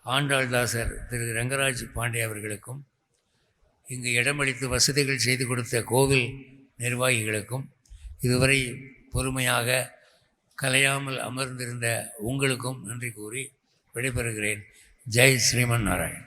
ஆண்டாள்தாசர் திரு ரங்கராஜ் பாண்டே அவர்களுக்கும், இங்கு இடமளித்து வசதிகள் செய்து கொடுத்த கோவில் நிர்வாகிகளுக்கும், இதுவரை பொறுமையாக கலையாமல் அமர்ந்திருந்த உங்களுக்கும் நன்றி கூறி விடைபெறுகிறேன். ஜெய் ஸ்ரீமன் நாராயண்.